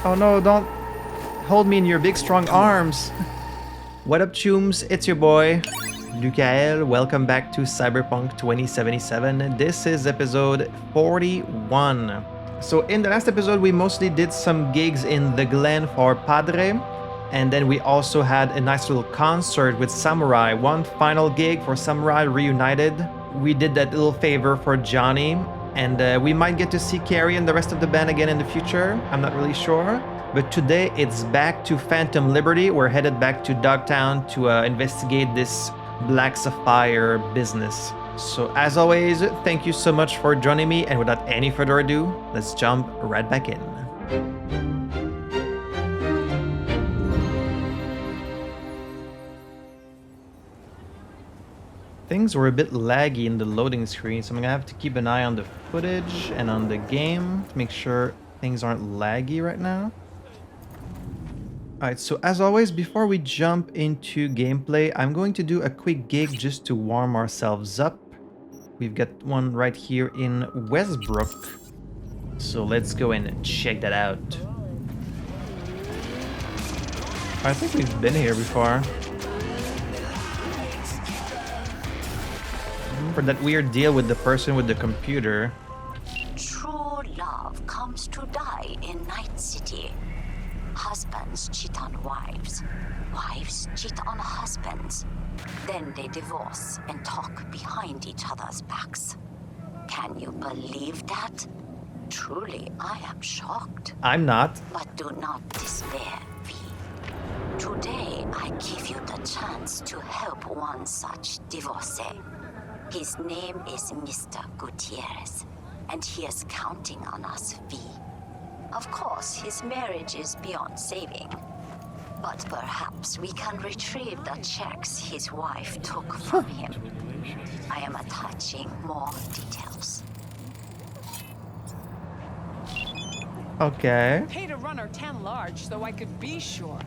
Oh no, don't hold me in your big strong arms. What up, chooms? It's your boy, Lukael. Welcome back to Cyberpunk 2077. This is episode 41. So in the last episode, we mostly did some gigs in the Glen for Padre. And then we also had a nice little concert with Samurai. One final gig for Samurai Reunited. We did that little favor for Johnny. And we might get to see Carrie and the rest of the band again in the future. I'm not really sure. But today it's back to Phantom Liberty. We're headed back to Dogtown to investigate this Black Sapphire business. So as always, thank you so much for joining me. And without any further ado, let's jump right back in. Things were a bit laggy in the loading screen, so I'm gonna have to keep an eye on the footage and on the game to make sure things aren't laggy right now. Alright, so as always, before we jump into gameplay, I'm going to do a quick gig just to warm ourselves up. We've got one right here in Westbrook, so let's go and check that out. I think we've been here before. For that weird deal with the person with the computer. True love comes to die in Night City. Husbands cheat on wives. Wives cheat on husbands. Then they divorce and talk behind each other's backs. Can you believe that? Truly, I am shocked. I'm not. But do not despair, V. Today, I give you the chance to help one such divorcee. His name is Mr. Gutierrez, and he is counting on us, V. Of course, his marriage is beyond saving, but perhaps we can retrieve the checks his wife took from him. I am attaching more details. Okay. Paid a runner 10 large so I could be sure.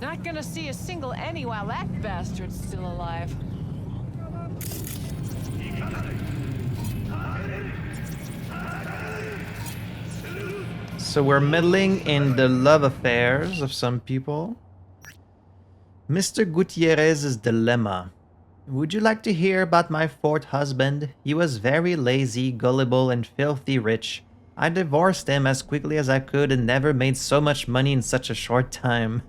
Not gonna see a single any while that bastard's still alive. So we're meddling in the love affairs of some people. Mr. Gutierrez's dilemma. Would you like to hear about my fourth husband? He was very lazy, gullible, and filthy rich. I divorced him as quickly as I could and never made so much money in such a short time.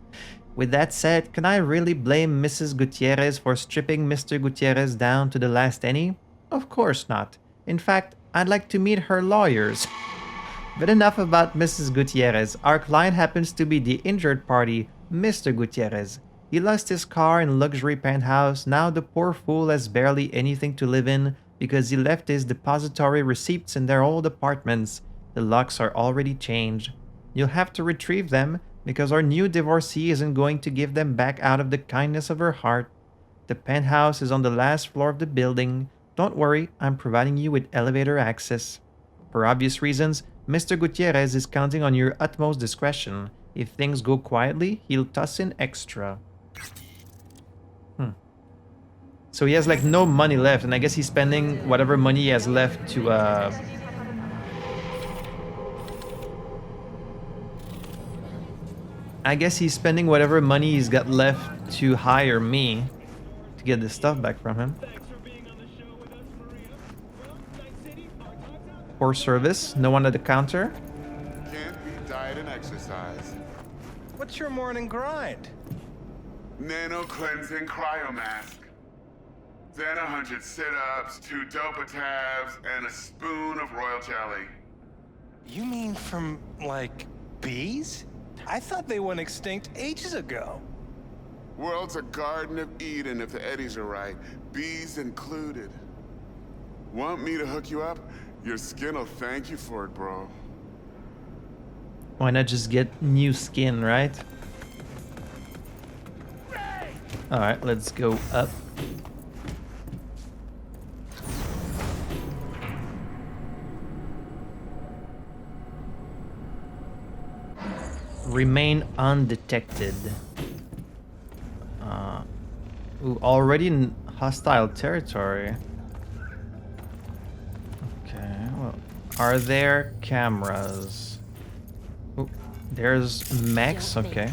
With that said, can I really blame Mrs. Gutierrez for stripping Mr. Gutierrez down to the last penny? Of course not. In fact, I'd like to meet her lawyers. But enough about Mrs. Gutierrez. Our client happens to be the injured party, Mr. Gutierrez. He lost his car and luxury penthouse. Now the poor fool has barely anything to live in because he left his depository receipts in their old apartments. The locks are already changed. You'll have to retrieve them because our new divorcee isn't going to give them back out of the kindness of her heart. The penthouse is on the last floor of the building. Don't worry, I'm providing you with elevator access. For obvious reasons, Mr. Gutierrez is counting on your utmost discretion. If things go quietly, he'll toss in extra. So he has like no money left, and I guess he's spending whatever money he has left to I guess he's spending whatever money he's got left to hire me to get this stuff back from him. Poor service, no one at the counter. Can't beat diet and exercise. What's your morning grind? Nano cleansing cryo mask. Then 100 sit-ups, 2 dopa-tabs, and a spoon of royal jelly. You mean from, like, bees? I thought they went extinct ages ago. World's a garden of Eden if the eddies are right, bees included. Want me to hook you up? Your skin'll thank you for it, bro. Why not just get new skin, right? Alright, let's go up. Remain undetected. Ooh, already in hostile territory. Okay, well, are there cameras? Ooh, There's Max, okay.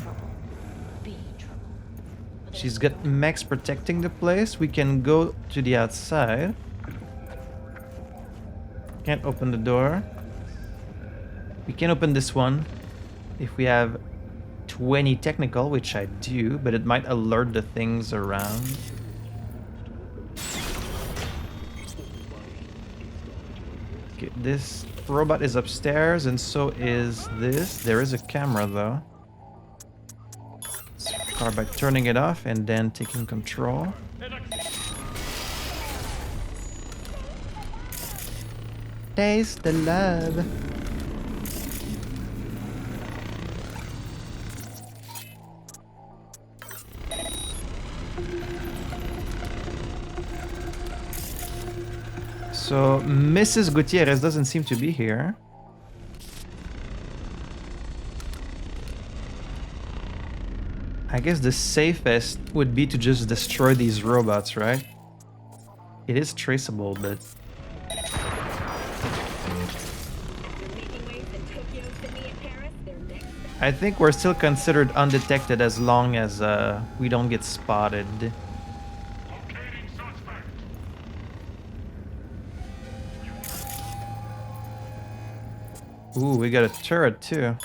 She's got Max protecting the place. We can go to the outside. Can't open the door. We can open this one if we have 20 technical, which I do, but it might alert the things around. Okay, this robot is upstairs, and so is this. There is a camera, though. Start by turning it off and then taking control. Taste the love. So Mrs. Gutierrez doesn't seem to be here. I guess the safest would be to just destroy these robots, right? It is traceable, but... I think we're still considered undetected as long as we don't get spotted. Ooh, we got a turret too.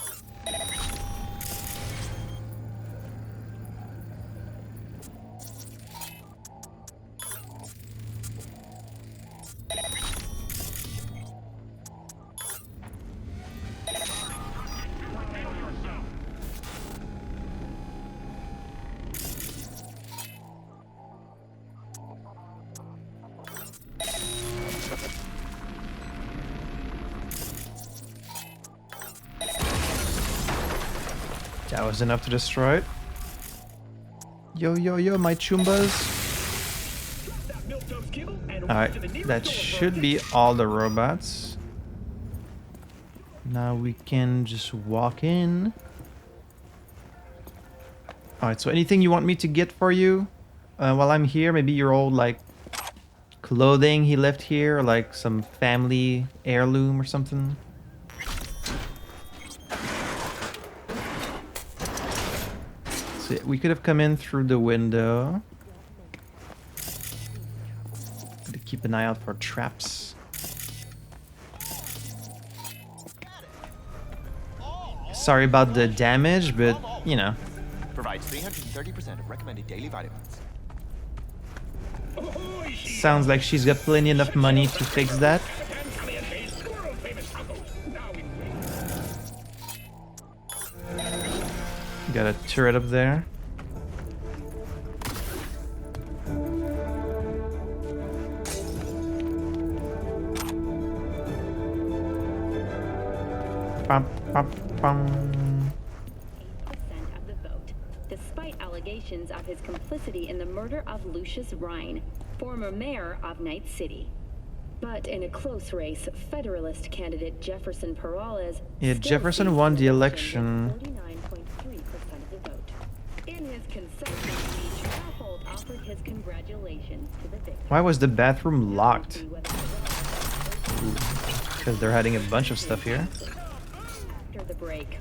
That was enough to destroy it. Yo, yo, yo, my chumbas. Alright, that should be all the robots. Now we can just walk in. Alright, so anything you want me to get for you while I'm here? Maybe your old, like, clothing he left here, or like some family heirloom or something? So we could have come in through the window. Gotta keep an eye out for traps. Sorry about the damage, but you know. Provides 330% of recommended daily vitamins. Sounds like she's got plenty enough money to fix that. Got a turret up there. Bum, bum, bum. Of the vote, despite allegations of his complicity in the murder of Lucius Rhine, former mayor of Night City. But in a close race, Federalist candidate Jefferson Peralez... Yeah, Jefferson won the election. 49.3% of the vote. In his concession speech, Garfield offered his congratulations to the victor. Why was the bathroom locked? Because they're hiding a bunch of stuff here. After the break,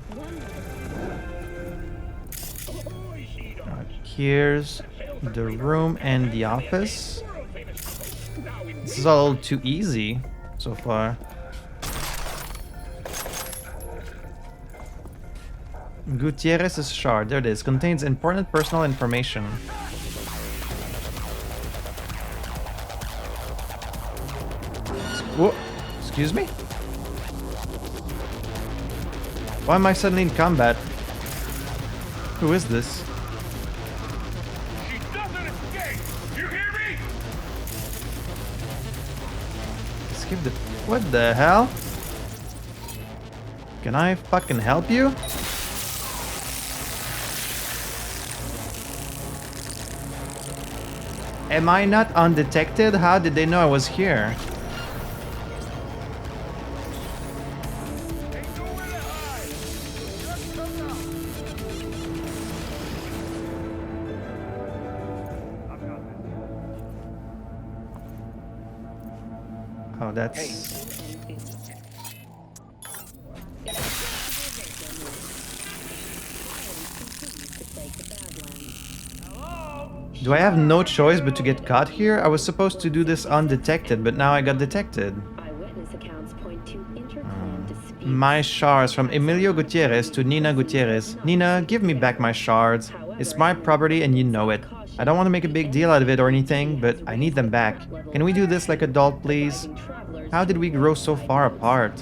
Here's the room and the office. This is all too easy so far. Gutierrez's shard. There it is. Contains important personal information. Whoa. Excuse me? Why am I suddenly in combat? Who is this? She doesn't escape! You hear me? Skip the... What the hell? Can I fucking help you? Am I not undetected? How did they know I was here? Oh, that's... Do I have no choice but to get caught here? I was supposed to do this undetected, but now I got detected. Eyewitness accounts point to interclan disputes. My shards from Emilio Gutierrez to Nina Gutierrez. Nina, give me back my shards. It's my property and you know it. I don't want to make a big deal out of it or anything, but I need them back. Can we do this like adult, please? How did we grow so far apart?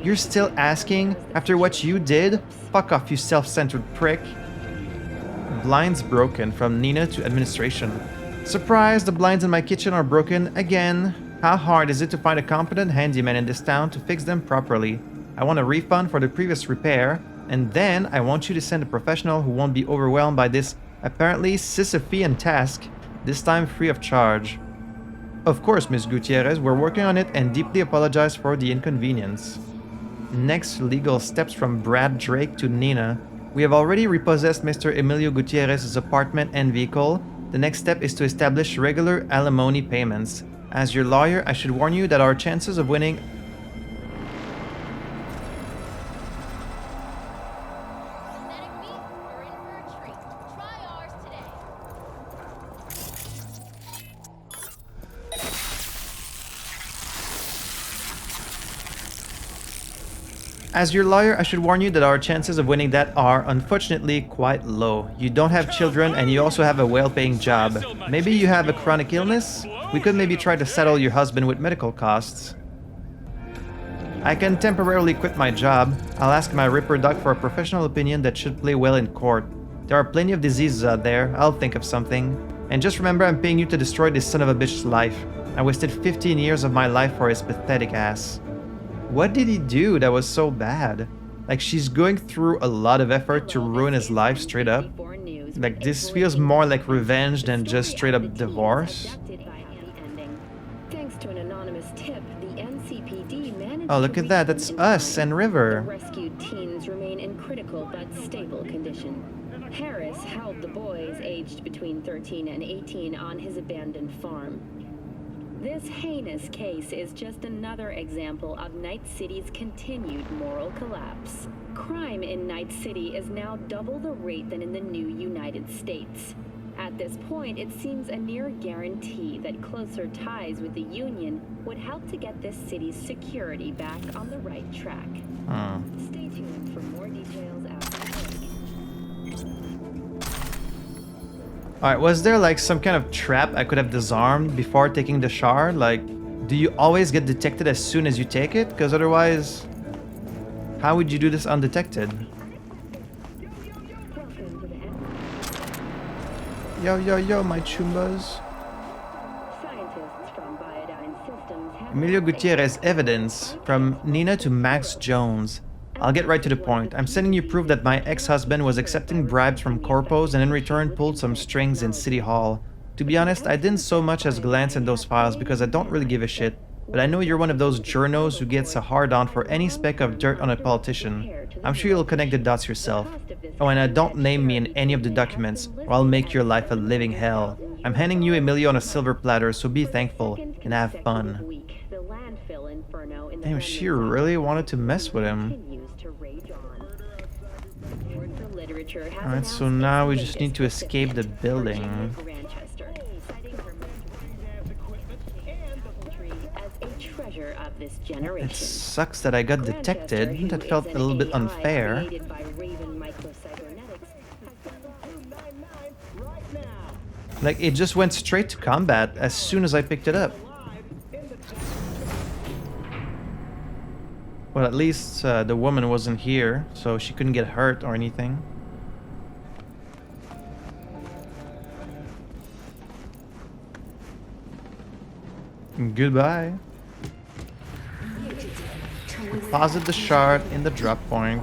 You're still asking? After what you did? Fuck off, you self-centered prick. Blinds broken from Nina to administration. Surprise, the blinds in my kitchen are broken again. How hard is it to find a competent handyman in this town to fix them properly? I want a refund for the previous repair, and then I want you to send a professional who won't be overwhelmed by this apparently Sisyphean task, this time free of charge. Of course, Miss Gutierrez, we're working on it and deeply apologize for the inconvenience. Next legal steps from Brad Drake to Nina. We have already repossessed Mr. Emilio Gutierrez's apartment and vehicle. The next step is to establish regular alimony payments. As your lawyer, I should warn you that our chances of winning... As your lawyer, I should warn you that our chances of winning that are, unfortunately, quite low. You don't have children and you also have a well-paying job. Maybe you have a chronic illness? We could maybe try to settle your husband with medical costs. I can temporarily quit my job. I'll ask my Ripper Doc for a professional opinion that should play well in court. There are plenty of diseases out there. I'll think of something. And just remember, I'm paying you to destroy this son of a bitch's life. I wasted 15 years of my life for his pathetic ass. What did he do that was so bad? Like, she's going through a lot of effort to ruin his life straight up. Like, this feels more like revenge than just straight up divorce. Thanks to an anonymous tip, the NCPD managed Oh, look at that. That's us and The River. rescued teens remain in critical but stable condition. Harris held the boys aged between 13 and 18 on his abandoned farm. This heinous case is just another example of Night City's continued moral collapse. Crime in Night City is now double the rate than in the new United States. At this point, it seems a near guarantee that closer ties with the Union would help to get this city's security back on the right track. Stay tuned for more details after the break. Alright, was there like some kind of trap I could have disarmed before taking the shard? Like, do you always get detected as soon as you take it? Because otherwise, how would you do this undetected? Yo, yo, yo, my chumbas. Scientists from Biodyne Systems have Emilio Gutierrez evidence from Nina to Max Jones. I'll get right to the point. I'm sending you proof that my ex-husband was accepting bribes from corpos and in return pulled some strings in City Hall. To be honest, I didn't so much as glance in those files because I don't really give a shit. But I know you're one of those journos who gets a hard-on for any speck of dirt on a politician. I'm sure you'll connect the dots yourself. Oh, and don't name me in any of the documents, or I'll make your life a living hell. I'm handing you Emilio on a silver platter, so be thankful and have fun. Damn, she really wanted to mess with him. Alright, so now we just need to escape the building. It sucks that I got detected. That felt a little bit unfair. Like, it just went straight to combat as soon as I picked it up. Well, at least the woman wasn't here, so she couldn't get hurt or anything. Goodbye. Deposit the shard in the drop point.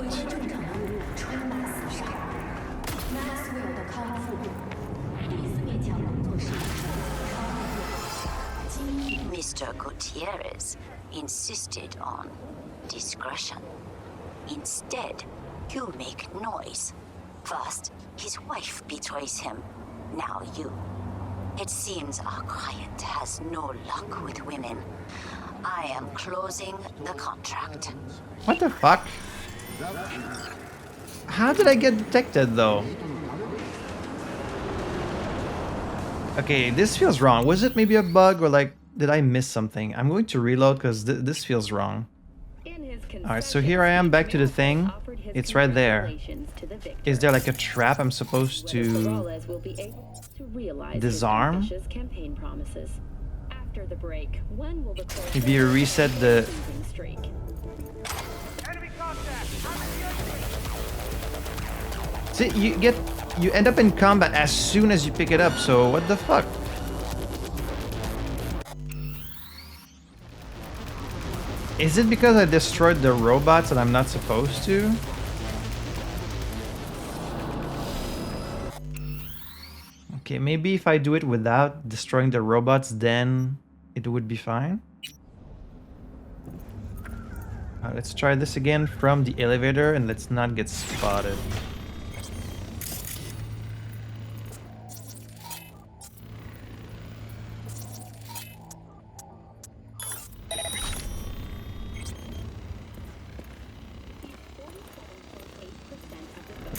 Mr. Gutierrez insisted on discretion. Instead, you make noise. First, his wife betrays him. Now you. It seems our client has no luck with women. I am closing the contract. What the fuck? How did I get detected though? Okay, this feels wrong. Was it maybe a bug or like, did I miss something? I'm going to reload because this feels wrong. Alright, so here I am back to the thing. It's right there. Is there like a trap I'm supposed to disarm? Maybe you reset the... See, you end up in combat as soon as you pick it up, so what the fuck? Is it because I destroyed the robots and I'm not supposed to? Okay, maybe if I do it without destroying the robots, then it would be fine. Let's try this again from the elevator and let's not get spotted.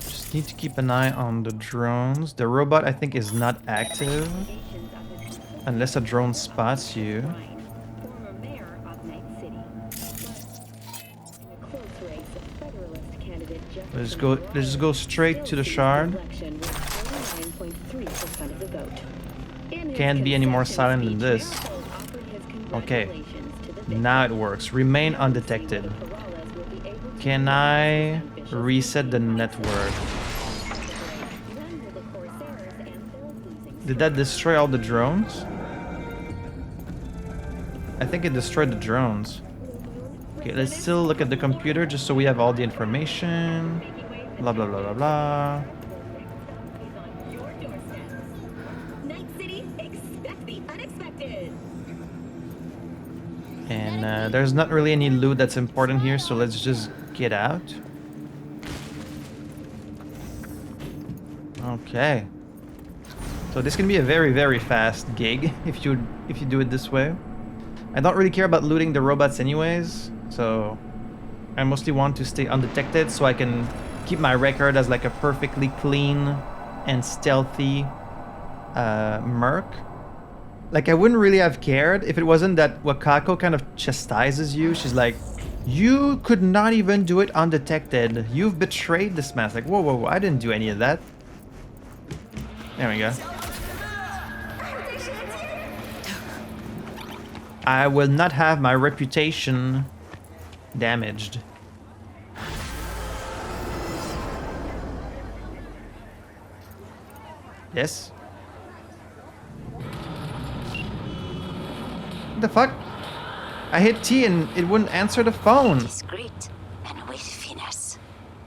Just need to keep an eye on the drones. The robot, I think, is not active unless a drone spots you. Let's just go straight to the shard. Can't be any more silent than this. Okay, now it works. Remain undetected. Can I reset the network? Did that destroy all the drones? I think it destroyed the drones. Okay, let's still look at the computer just so we have all the information. Blah, blah, blah, blah, blah. And there's not really any loot that's important here, so let's just get out. Okay. So this can be a very, very fast gig if you do it this way. I don't really care about looting the robots anyways, so I mostly want to stay undetected so I can keep my record as like a perfectly clean and stealthy merc. Like, I wouldn't really have cared if it wasn't that Wakako kind of chastises you. She's like, you could not even do it undetected. You've betrayed this mask. Like, whoa, whoa, whoa, I didn't do any of that. There we go. I will not have my reputation damaged. Yes? What the fuck? I hit T and it wouldn't answer the phone. Discreet and with finesse.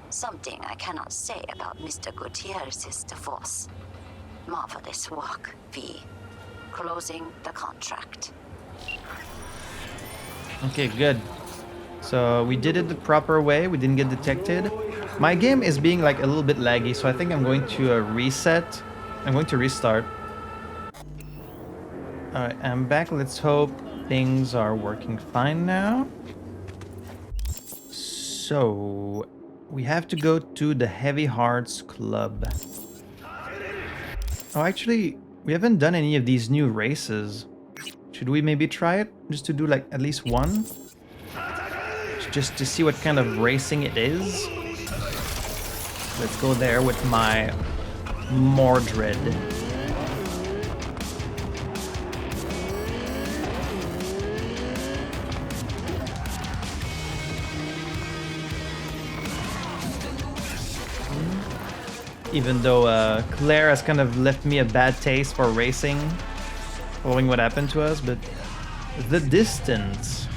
Something I cannot say about Mr. Gutierrez's divorce. Marvelous work, V. Closing the contract. Okay, good. So we did it the proper way. We didn't get detected. My game is being like a little bit laggy, so I think I'm going to reset. I'm going to restart. Alright, I'm back. Let's hope things are working fine now. So we have to go to the Heavy Hearts Club. Oh, actually, we haven't done any of these new races. Should we maybe try it? Just to do like at least one? Just to see what kind of racing it is. Let's go there with my Mordred. Even though Claire has kind of left me a bad taste for racing, following what happened to us, but the distance.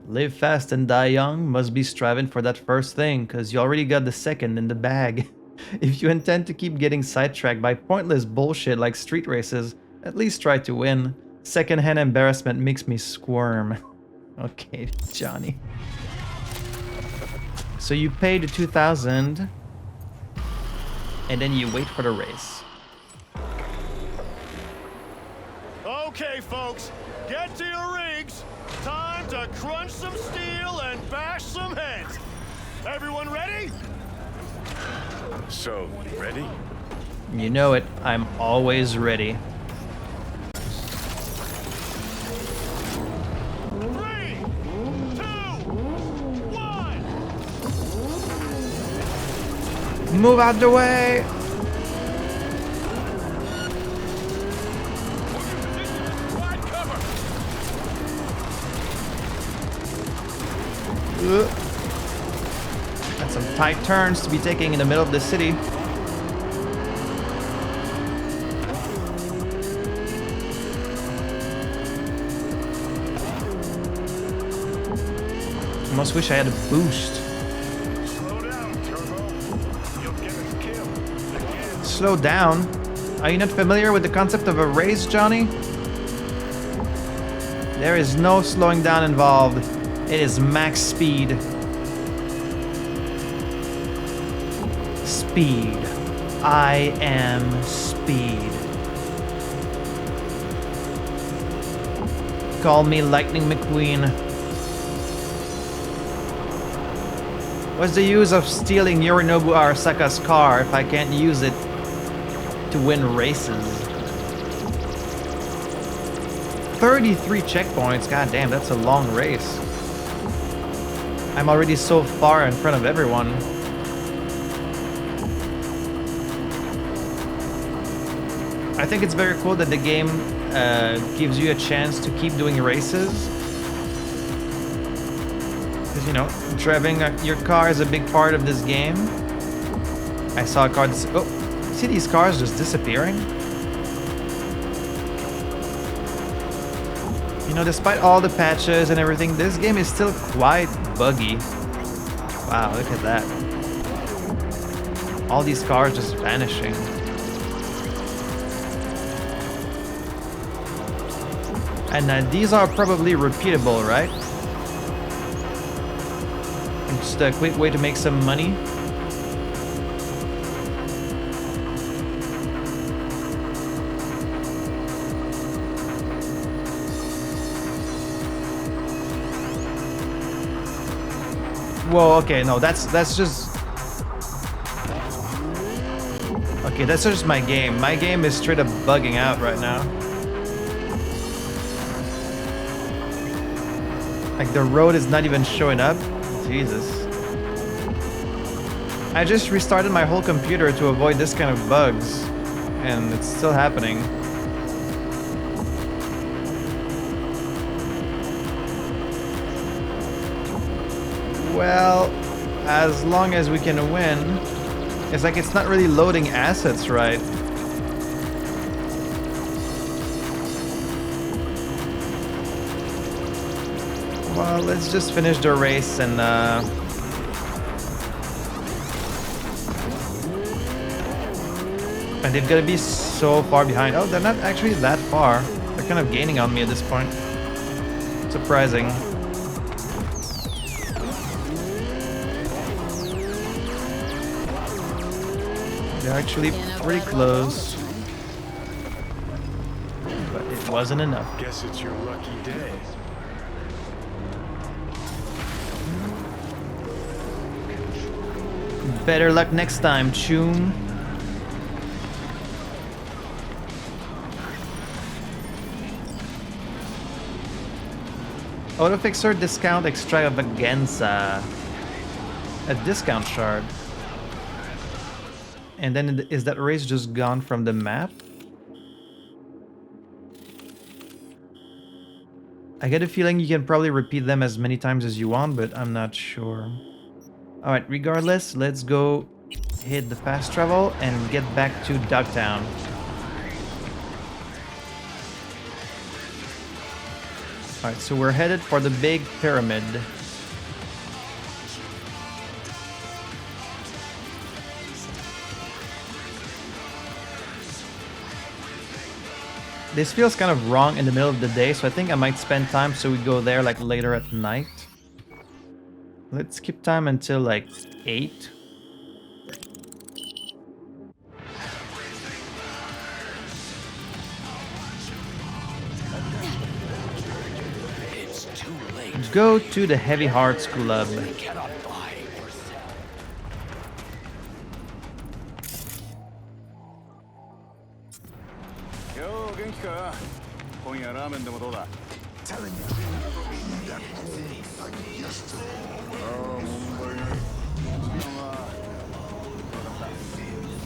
Live fast and die young must be striving for that first thing, because you already got the second in the bag. If you intend to keep getting sidetracked by pointless bullshit like street races, at least try to win. Secondhand embarrassment makes me squirm. Okay, Johnny. So you pay the 2,000, and then you wait for the race. Okay, folks, get to your rigs. Time to crunch some steel and bash some heads. Everyone ready? So, ready? You know it. I'm always ready. 3, 2, 1. Move out the way! Wide cover. Got some tight turns to be taking in the middle of the city. Almost wish I had a boost. Slow down, Turbo. You'll get us killed. Again. Slow down? Are you not familiar with the concept of a race, Johnny? There is no slowing down involved. It is max speed. Speed. I am speed. Call me Lightning McQueen. What's the use of stealing Yorinobu Arasaka's car if I can't use it to win races? 33 checkpoints, god damn, that's a long race. I'm already so far in front of everyone. I think it's very cool that the game gives you a chance to keep doing races. Because, you know, driving your car is a big part of this game. I saw a car oh, see these cars just disappearing? You know, despite all the patches and everything, this game is still quite buggy. Wow, look at that. All these cars just vanishing. And these are probably repeatable, right? Just a quick way to make some money. Whoa, okay, no, that's just... Okay, that's just my game. My game is straight up bugging out right now. Like, the road is not even showing up. Jesus. I just restarted my whole computer to avoid this kind of bugs. And it's still happening. Well, as long as we can win. It's like it's not really loading assets right. Well, let's just finish the race and they've got to be so far behind. Oh, they're not actually that far. They're kind of gaining on me at this point. Surprising. They're actually pretty close. But it wasn't enough. Guess it's your lucky day. Better luck next time, Chum. Autofixer discount extravaganza. A discount shard. And then is that race just gone from the map? I get a feeling you can probably repeat them as many times as you want, but I'm not sure. Alright, regardless, let's go hit the fast travel and get back to Dogtown. Alright, so we're headed for the big pyramid. This feels kind of wrong in the middle of the day, so I think I might spend time so we go there like later at night. Let's skip time until like 8. It's too late. Go to the Heavy Hearts Club. They cannot buy. よ元気か今夜ラーメンでもどうだ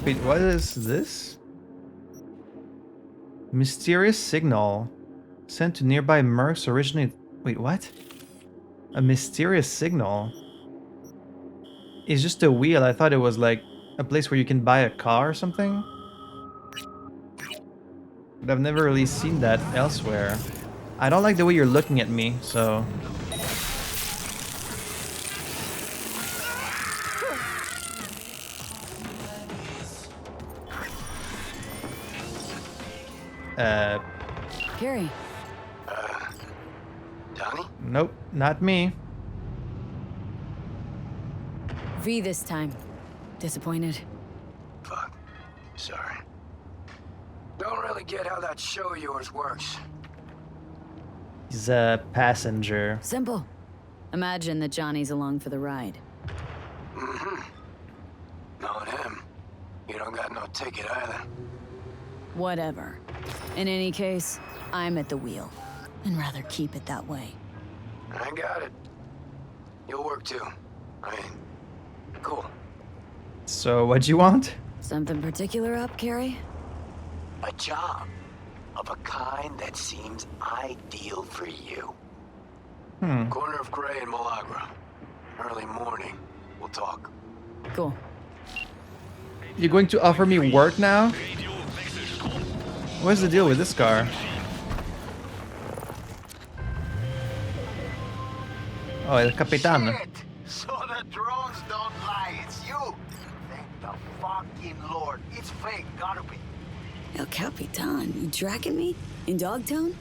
Wait, what is this? Mysterious signal sent to nearby mercs originally. Wait, what? A mysterious signal? It's just a wheel. I thought it was like a place where you can buy a car or something. But I've never really seen that elsewhere. I don't like the way you're looking at me, so... Gary. Donnie? Nope, not me. V this time. Disappointed? Fuck. Sorry. Don't really get how that show of yours works. He's a passenger. Simple. Imagine that Johnny's along for the ride. Mm-hmm. Knowing him, you don't got no ticket either. Whatever. In any case, I'm at the wheel. And rather keep it that way. I got it. You'll work too. I mean, cool. So, what'd you want? Something particular up, Carrie? A job of a kind that seems ideal for you. Corner of Gray and Malagra. Early morning. We'll talk. Cool. You're going to offer me work now? What's the deal with this car? Oh, El Capitan. Shit! So the drones don't lie, it's you! Thank the fucking Lord. It's fake, gotta be. El Capitan, you tracking me? In Dogtown?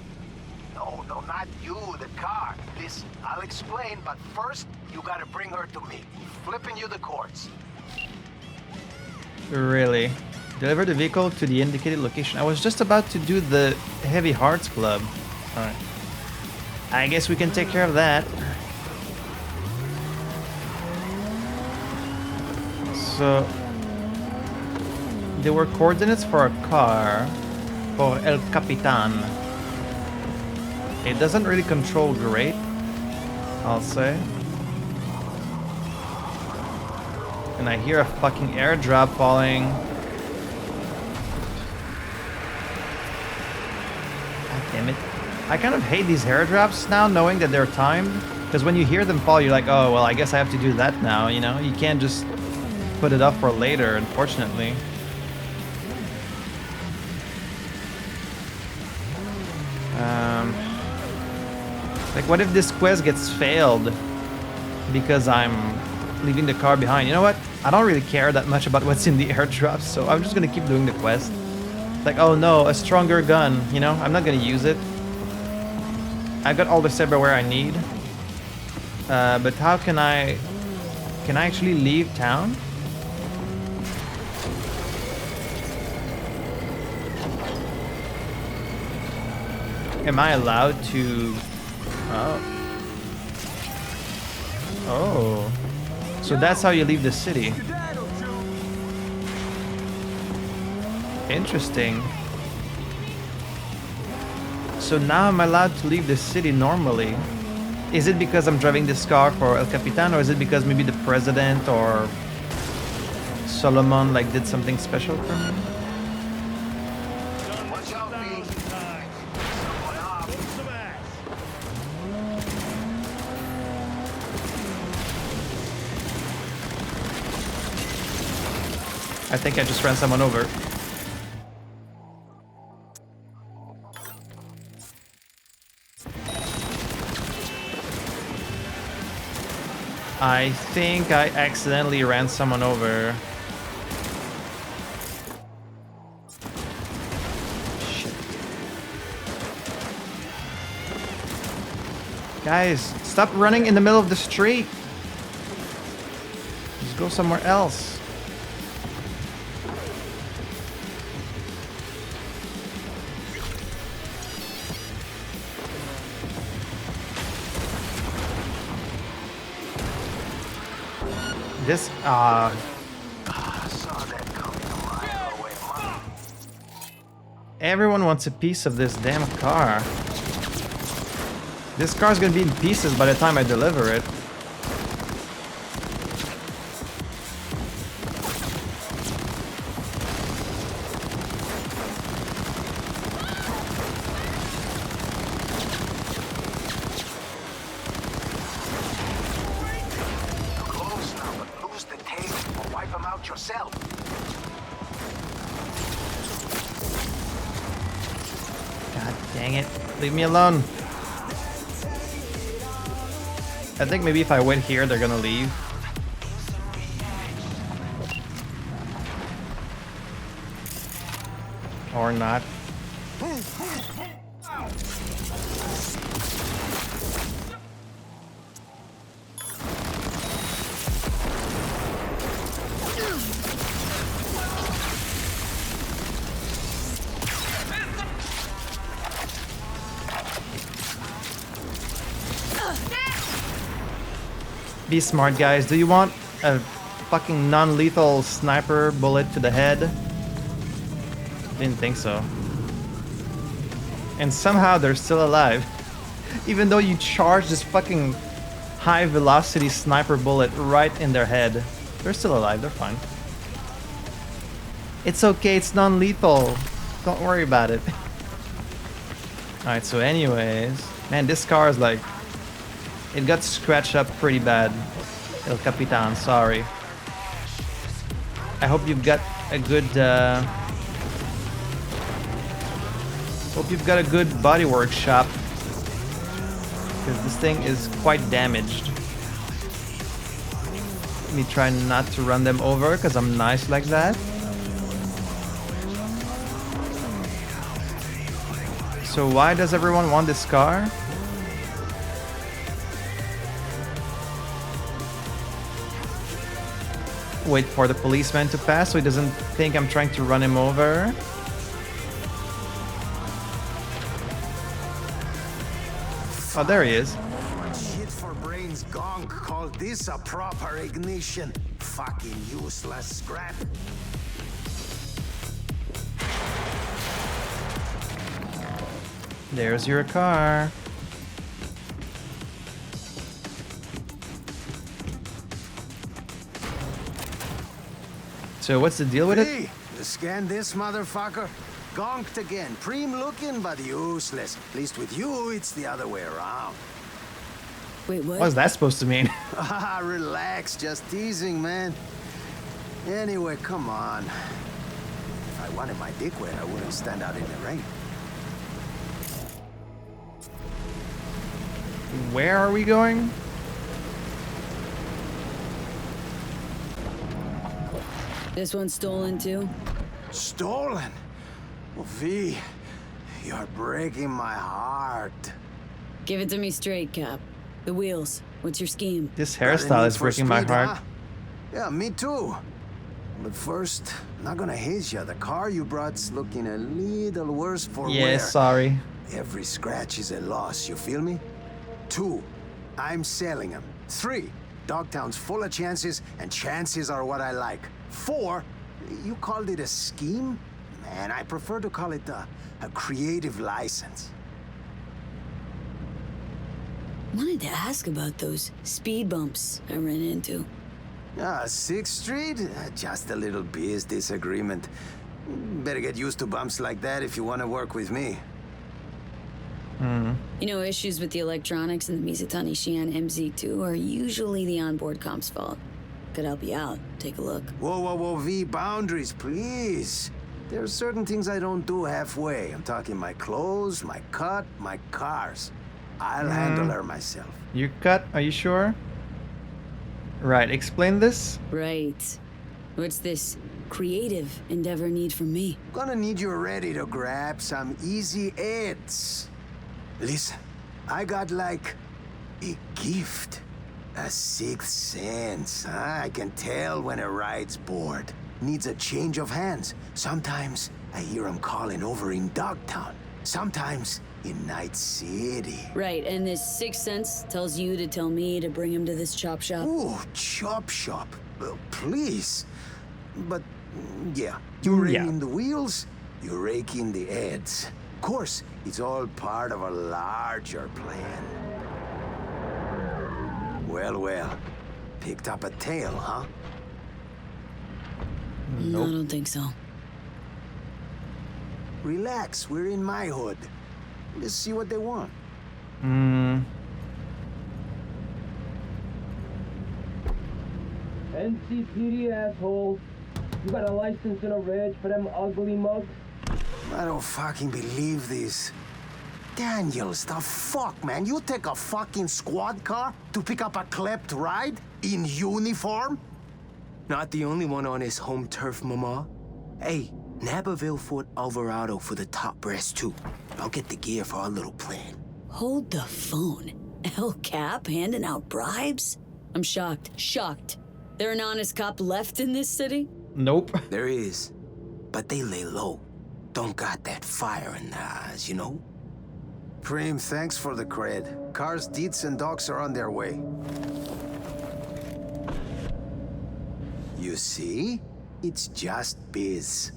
No, not you, the car. Listen, I'll explain, but first, you gotta bring her to me. Flipping you the cords. Really? Deliver the vehicle to the indicated location. I was just about to do the Heavy Hearts Club. Alright. I guess we can take care of that. So... there were coordinates for a car for El Capitan. It doesn't really control great, I'll say. And I hear a fucking airdrop falling. God damn it. I kind of hate these airdrops now, knowing that they're timed. Because when you hear them fall, you're like, oh, well, I guess I have to do that now, you know? You can't just put it up for later, unfortunately. Like, what if this quest gets failed because I'm leaving the car behind? You know what? I don't really care that much about what's in the airdrops, so I'm just gonna keep doing the quest. Like, oh no, a stronger gun, you know? I'm not gonna use it. I've got all the cyberware I need. But how can I... can I actually leave town? Am I allowed to... oh. Oh. So that's how you leave the city. Interesting. So now I'm allowed to leave the city normally. Is it because I'm driving this car for El Capitan, or is it because maybe the president or Solomon like did something special for me? Watch out, me. Someone up. I think I just ran someone over. I think I accidentally ran someone over. Shit. Guys, stop running in the middle of the street. Just go somewhere else. This, Saw that coming a mile away, man. Everyone wants a piece of this damn car. This car's gonna be in pieces by the time I deliver it. Close now, but lose the tape or wipe them out yourself. God dang it. Leave me alone. I think maybe if I wait here, they're gonna leave. Or not. Be smart, guys. Do you want a fucking non-lethal sniper bullet to the head? Didn't think so. And somehow they're still alive. Even though you charge this fucking high-velocity sniper bullet right in their head. They're still alive. They're fine. It's okay. It's non-lethal. Don't worry about it. Alright, so anyways... Man, this car is like... It got scratched up pretty bad. El Capitan, sorry. I hope you've got a good, hope you've got a good bodywork shop. Because this thing is quite damaged. Let me try not to run them over, because I'm nice like that. So why does everyone want this car? Wait for the policeman to pass so he doesn't think I'm trying to run him over. Oh, there he is. Shit for brains gonk called this a proper ignition. Fucking useless scrap. There's your car. So what's the deal with it? Scan this motherfucker. Gonked again. Preem looking, but useless. At least with you, it's the other way around. Wait, what? What's that supposed to mean? Ah, relax. Just teasing, man. Anyway, come on. If I wanted my dick wet, I wouldn't stand out in the rain. Where are we going? This one's stolen too? Stolen? Well, V, you're breaking my heart. Give it to me straight, Cap. The wheels. What's your scheme? This Got a hairstyle need is for breaking my speed, heart. huh? Yeah, me too. But first, not gonna haze you. The car you brought's looking a little worse for wear. Yeah, sorry. Every scratch is a loss, you feel me? 2, I'm selling them. 3, Dogtown's full of chances, and chances are what I like. 4, you called it a scheme? Man, I prefer to call it a creative license. Wanted to ask about those speed bumps I ran into. 6th Street? Just a little biz disagreement. Better get used to bumps like that if you want to work with me. You know, issues with the electronics in the Mizutani Shian MZ2 are usually the onboard comp's fault. Could help you out. Take a look. Whoa, V, boundaries, please. There are certain things I don't do halfway. I'm talking my clothes, my cut, my cars. I'll handle her myself. You cut? Are you sure? Right, explain this. Right. What's this creative endeavor need from me? Gonna need you ready to grab some easy hits. Listen, I got like a gift. A 6th sense. I can tell when a ride's bored. Needs a change of hands. Sometimes I hear him calling over in Dogtown. Sometimes in Night City. Right, and this 6th sense tells you to tell me to bring him to this chop shop? Ooh, chop shop. Please. But, yeah, you're in the wheels. You rake in the ads. Of course, it's all part of a larger plan. Well, well. Picked up a tail, huh? No, I don't think so. Relax, we're in my hood. Let's see what they want. NCPD, asshole. You got a license and a reg for them ugly mugs? I don't fucking believe this. Daniels, the fuck, man? You take a fucking squad car to pick up a klept ride? In uniform? Not the only one on his home turf, Mama. Hey, Naperville Fort Alvarado for the top brass, too. I'll get the gear for our little plan. Hold the phone. El Cap handing out bribes? I'm shocked. Shocked. There an honest cop left in this city? Nope. There is. But they lay low. Don't got that fire in their eyes, you know? Prim, thanks for the cred. Cars, deeds, and dogs are on their way. You see? It's just biz.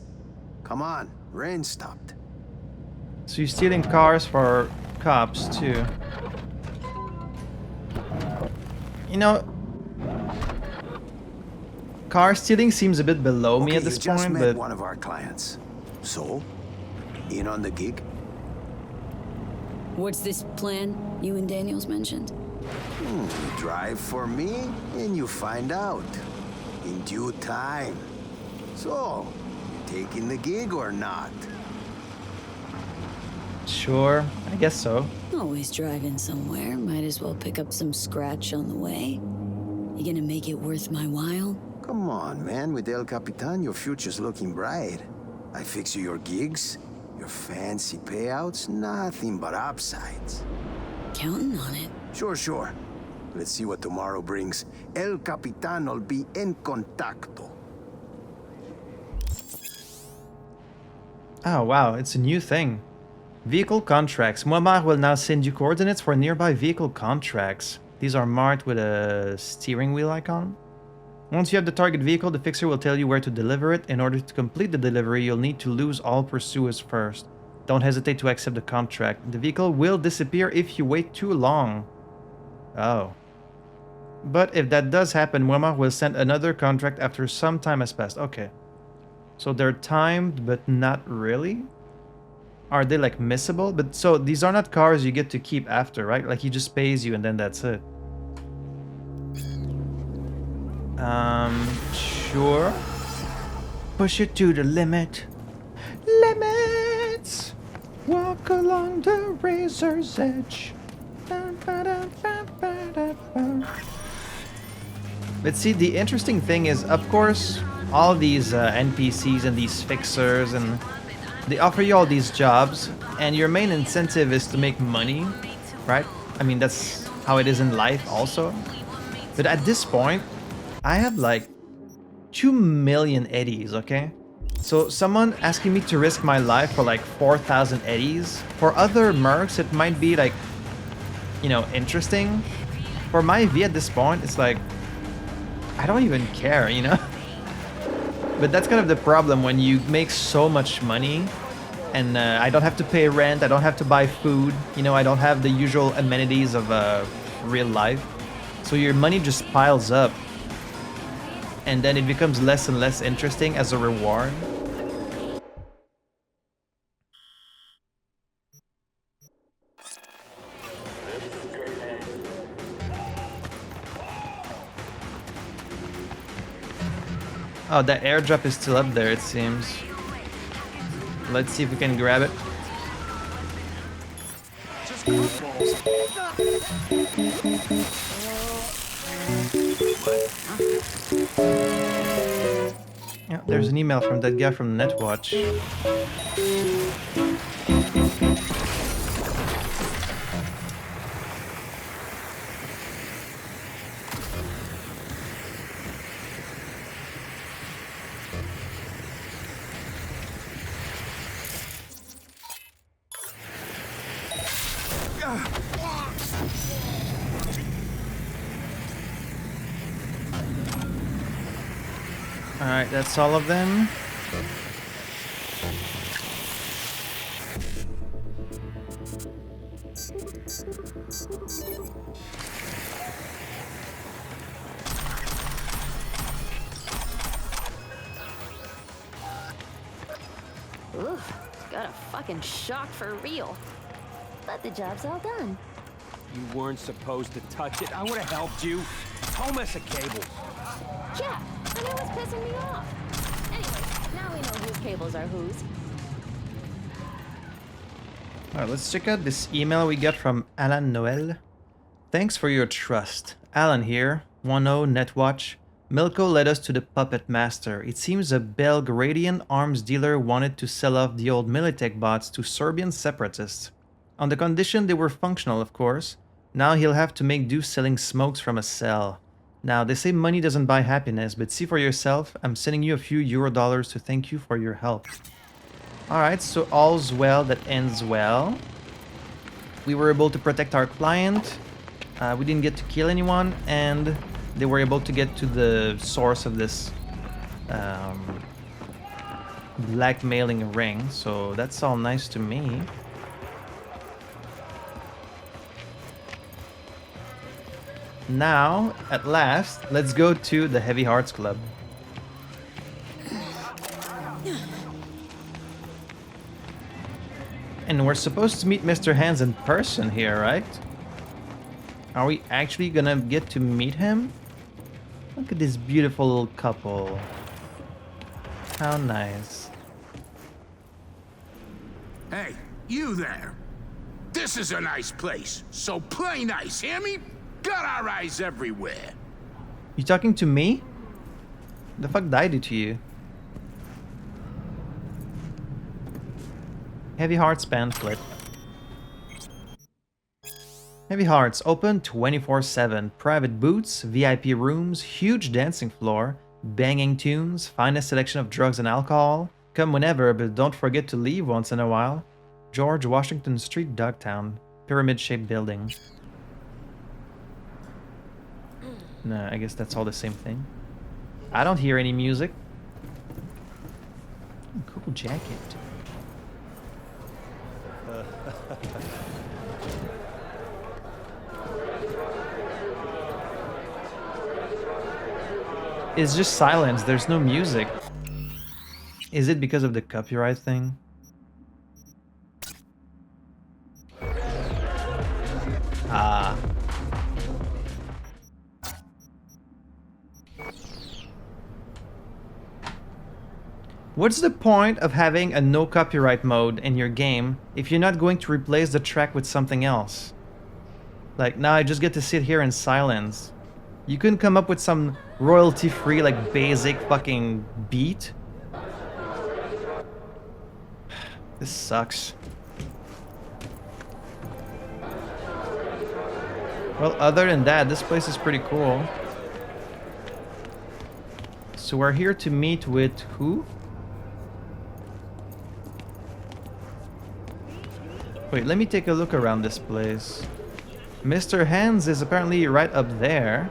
Come on, rain stopped. So you're stealing cars for cops too. You know, car stealing seems a bit below me at this you just point, met but one of our clients. So, in on the gig? What's this plan you and Daniels mentioned? You drive for me, and you find out. In due time. So, you taking the gig or not? sure, I guess so. Always driving somewhere. Might as well pick up some scratch on the way. You gonna make it worth my while? Come on, man. With El Capitan, your future's looking bright. I fix you your gigs, your fancy payouts, nothing but upsides. Counting on it. Sure, sure. Let's see what tomorrow brings. El Capitan will be en contacto. Oh wow, it's a new thing. Vehicle contracts. Muammar will now send you coordinates for nearby vehicle contracts. These are marked with a steering wheel icon. Once you have the target vehicle, the fixer will tell you where to deliver it. In order to complete the delivery, you'll need to lose all pursuers first. Don't hesitate to accept the contract. The vehicle will disappear if you wait too long. Oh. But if that does happen, Muammar will send another contract after some time has passed. Okay. So they're timed, but not really? Are they like missable? But so these are not cars you get to keep after, right? Like he just pays you and then that's it. Sure. Push it to the limit. Limits! Walk along the razor's edge. But see, the interesting thing is, of course, all these NPCs and these fixers, and they offer you all these jobs, and your main incentive is to make money, right? I mean, that's how it is in life also. But at this point, I have like 2 million eddies, okay? So someone asking me to risk my life for like 4,000 eddies, for other mercs it might be like, you know, interesting. For my V at this point, it's like, I don't even care, you know? But that's kind of the problem when you make so much money and I don't have to pay rent, I don't have to buy food, you know, I don't have the usual amenities of real life. So your money just piles up and then it becomes less and less interesting as a reward. Oh, the airdrop is still up there, it seems. Let's see if we can grab it. Yeah, there's an email from that guy from Netwatch. Alright, that's all of them. Oof, got a fucking shock for real. But the job's all done. You weren't supposed to touch it. I would have helped you. It's a whole mess of cables. Yeah, and it was pissing me off. Anyway, now we know whose cables are whose. Alright, let's check out this email we got from Alan Noel. Thanks for your trust. Alan here, 10 Netwatch. Milko led us to the Puppet Master. It seems a Belgradian arms dealer wanted to sell off the old Militech bots to Serbian separatists. On the condition they were functional, of course. Now he'll have to make do selling smokes from a cell. Now, they say money doesn't buy happiness, but see for yourself, I'm sending you a few Eurodollars to thank you for your help. Alright, so all's well that ends well. We were able to protect our client. We didn't get to kill anyone, and they were able to get to the source of this blackmailing ring, so that's all nice to me. Now, at last, let's go to the Heavy Hearts Club. And we're supposed to meet Mr. Hands in person here, right? Are we actually gonna get to meet him? Look at this beautiful little couple. How nice. Hey, you there. This is a nice place, so play nice, hear me? Got our eyes everywhere. You talking to me? The fuck did I do to you? Heavy Hearts pamphlet. Heavy Hearts open 24/7. Private booths, VIP rooms, huge dancing floor, banging tunes, finest selection of drugs and alcohol. Come whenever, but don't forget to leave once in a while. George Washington Street, Dogtown. Pyramid-shaped building. No, I guess that's all the same thing. I don't hear any music. Cool jacket. It's just silence, there's no music. Is it because of the copyright thing? Ah. What's the point of having a no copyright mode in your game if you're not going to replace the track with something else? Like, now I just get to sit here in silence. You couldn't come up with some royalty-free, like, basic fucking beat? This sucks. Well, other than that, this place is pretty cool. So we're here to meet with who? Wait, let me take a look around this place. Mr. Hands is apparently right up there.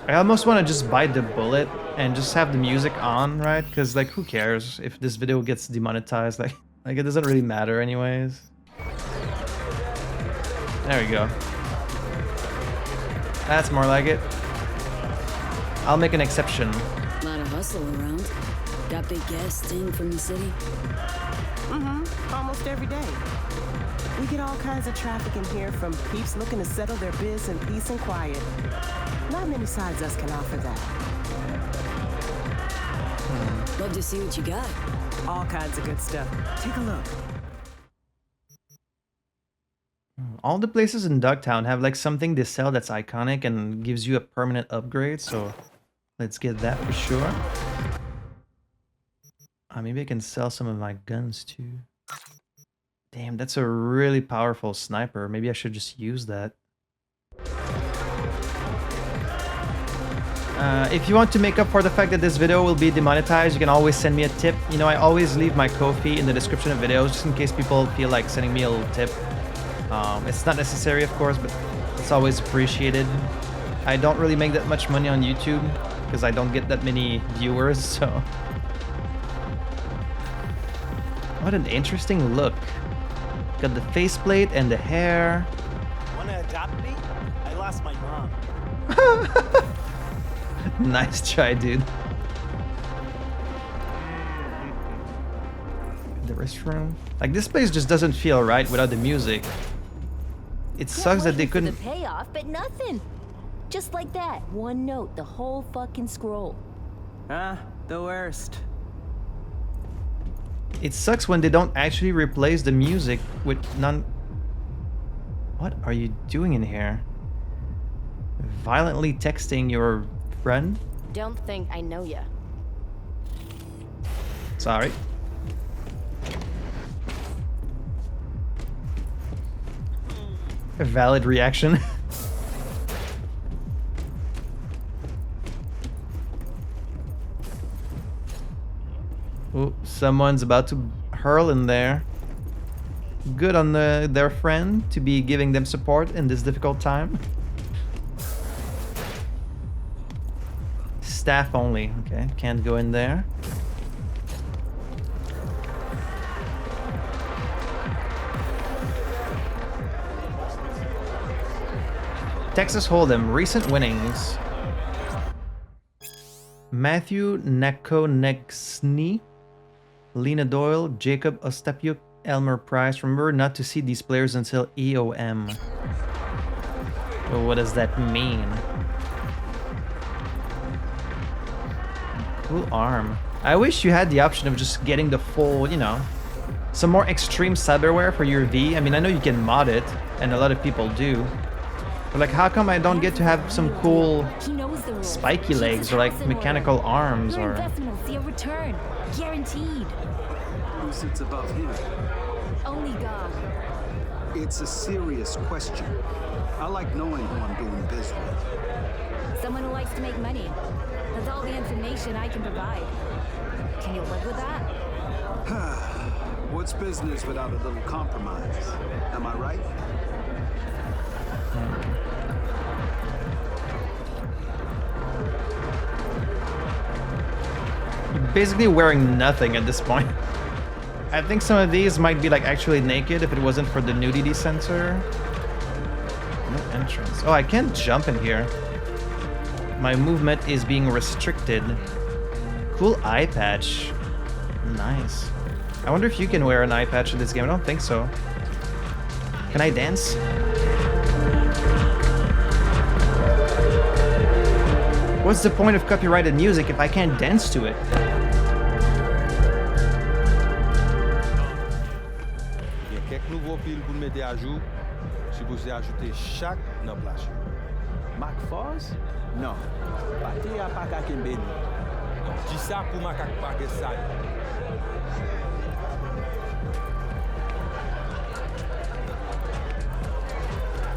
I almost want to just bite the bullet and just have the music on, right? Because, like, who cares if this video gets demonetized? Like it doesn't really matter anyways. There we go. That's more like it. I'll make an exception. A lot of hustle around. Got big guests in from the city? Mm-hmm. Almost every day. We get all kinds of traffic in here, from peeps looking to settle their biz in peace and quiet. Not many sides us can offer that. Love to see what you got. All kinds of good stuff. Take a look. All the places in Dogtown have like something they sell that's iconic and gives you a permanent upgrade, so let's get that for sure. Maybe I can sell some of my guns too. Damn, that's a really powerful sniper. Maybe I should just use that. If you want to make up for the fact that this video will be demonetized, you can always send me a tip. You know, I always leave my Ko-fi in the description of videos just in case people feel like sending me a little tip. It's not necessary, of course, but it's always appreciated. I don't really make that much money on YouTube because I don't get that many viewers, so... What an interesting look. Got the faceplate and the hair. Wanna adopt me? I lost my mom. Nice try, dude. The restroom. Like, this place just doesn't feel right without the music. It sucks that they couldn't. The payoff, but nothing. Just like that, one note, the whole fucking scroll. Ah, the worst. It sucks when they don't actually replace the music with none. What are you doing in here? Violently texting your friend? Don't think I know ya. Sorry. A valid reaction. Oh, someone's about to hurl in there. Good on their friend to be giving them support in this difficult time. Staff only. Okay, can't go in there. Texas Hold'em, recent winnings. Matthew Nakonegsny, Lena Doyle, Jacob Ostapyuk, Elmer Price. Remember not to see these players until EOM. Well, what does that mean? Cool arm. I wish you had the option of just getting the full, you know, some more extreme cyberware for your V. I mean, I know you can mod it, and a lot of people do. But like, how come I don't get to have some cool spiky legs or like mechanical arms or... Investment will see a return. Guaranteed. Who sits above him? Only God. It's a serious question. I like knowing who I'm doing biz with. Someone who likes to make money. That's all the information I can provide. Can you live with that? What's business without a little compromise? Am I right? Basically wearing nothing at this point. I think some of these might be like actually naked if it wasn't for the nudity sensor. No entrance. Oh, I can't jump in here. My movement is being restricted. Cool eye patch. Nice. I wonder if you can wear an eye patch in this game. I don't think so. Can I dance? What's the point of copyrighted music if I can't dance to it? Il y a quelques nouveaux piles pour mettre à jour. Si vous ajoutez chaque dans plage. Mac Foz? Non. Pati a pas qu'à Kembeni. Qui ça pour macaque pas que ça?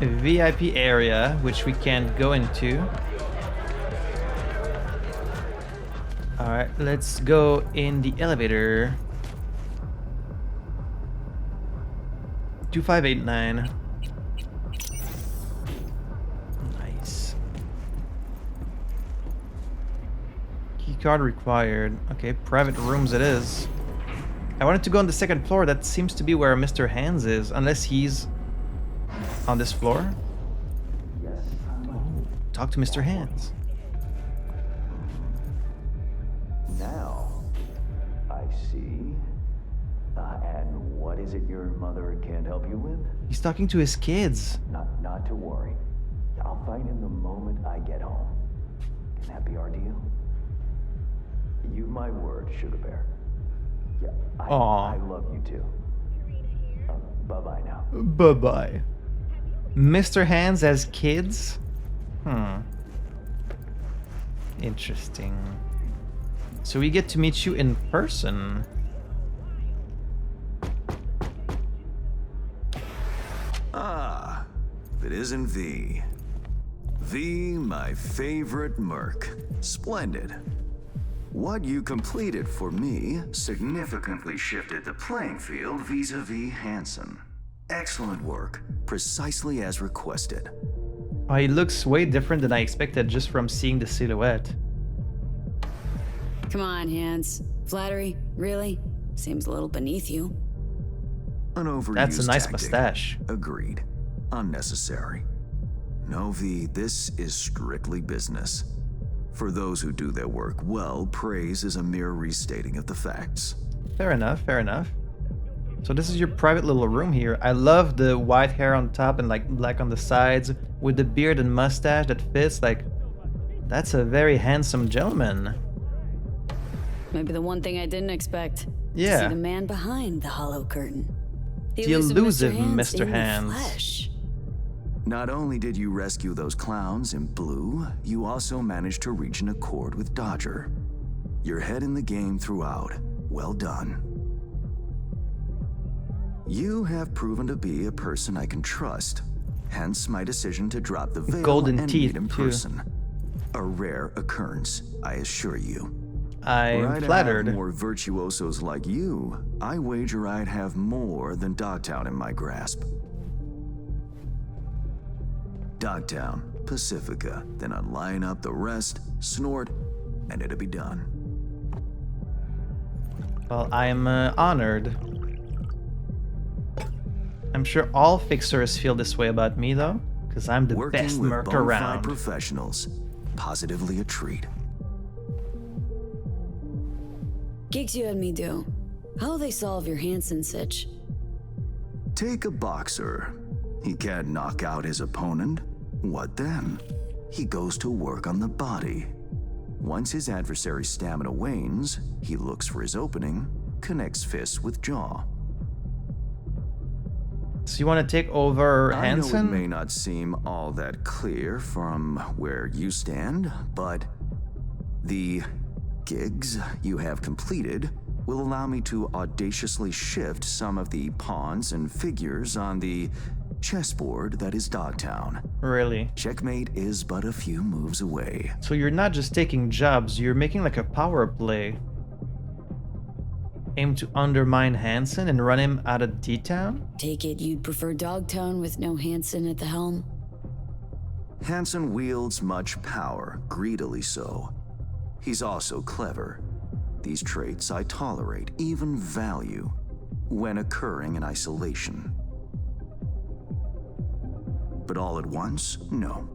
A VIP area, which we can't go into. Alright, let's go in the elevator. 2589. Nice. Keycard required. Okay, private rooms it is. I wanted to go on the second floor. That seems to be where Mr. Hands is, unless he's on this floor. Oh, talk to Mr. Hands. Now, I see. And what is it your mother can't help you with? He's talking to his kids. Not to worry. I'll find him the moment I get home. Can that be our deal? You've my word, Sugar Bear. Yeah, I love you too. Bye-bye now. Bye-bye. Mr. Hands has kids? Interesting. So we get to meet you in person. Ah, if it isn't V. V, my favorite merc. Splendid. What you completed for me significantly shifted the playing field vis-a-vis Hansen. Excellent work, precisely as requested. Oh, he looks way different than I expected just from seeing the silhouette. Come on, Hans. Flattery? Really? Seems a little beneath you. An overused That's a nice tactic. mustache. Agreed. unnecessary. No, V, this is strictly business. For those who do their work well, praise is a mere restating of the facts. Fair enough, fair enough. So this is your private little room here. I love the white hair on top and like black on the sides with the beard and mustache that fits. Like, that's a very handsome gentleman. Maybe the one thing I didn't expect. Yeah. To see the man behind the hollow curtain. The elusive Mr. Mr. in Hands. the flesh. Not only did you rescue those clowns in blue, you also managed to reach an accord with Dodger. Your head in the game throughout. Well done. You have proven to be a person I can trust, hence my decision to drop the veil Golden and teeth, meet in too. person. A rare occurrence, I assure you. I'm Were I to flattered. have more virtuosos like you, I wager I'd have more than Dogtown in my grasp. Dogtown, Pacifica, then I'd line up the rest, snort, and it'd be done. Well, I'm honored. I'm sure all fixers feel this way about me, though, because I'm the Working best with merc bona fide around. professionals, positively a treat. Gigs you had me do. How'll they solve your Hansen sitch? Take a boxer. He can't knock out his opponent. What then? He goes to work on the body. Once his adversary's stamina wanes, he looks for his opening, connects fists with jaw. So you want to take over I know it Hansen? may not seem all that clear from where you stand, but the gigs you have completed will allow me to audaciously shift some of the pawns and figures on the chessboard that is Dogtown. Really? Checkmate is but a few moves away. So you're not just taking jobs, you're making like a power play. Aim to undermine Hansen and run him out of D-Town? Take it you'd prefer Dogtown with no Hansen at the helm? Hansen wields much power, greedily so. He's also clever. These traits I tolerate, even value, when occurring in isolation. But all at once, no.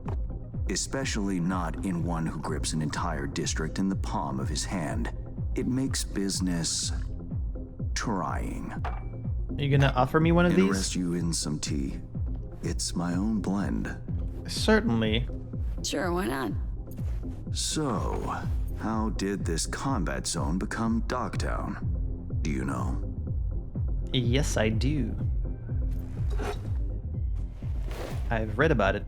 Especially not in one who grips an entire district in the palm of his hand. It makes business trying. Are you gonna offer me one of these? Interest you in some tea? It's my own blend. Certainly. Sure, why not? So, how did this combat zone become Dogtown? Do you know? Yes, I do. I've read about it.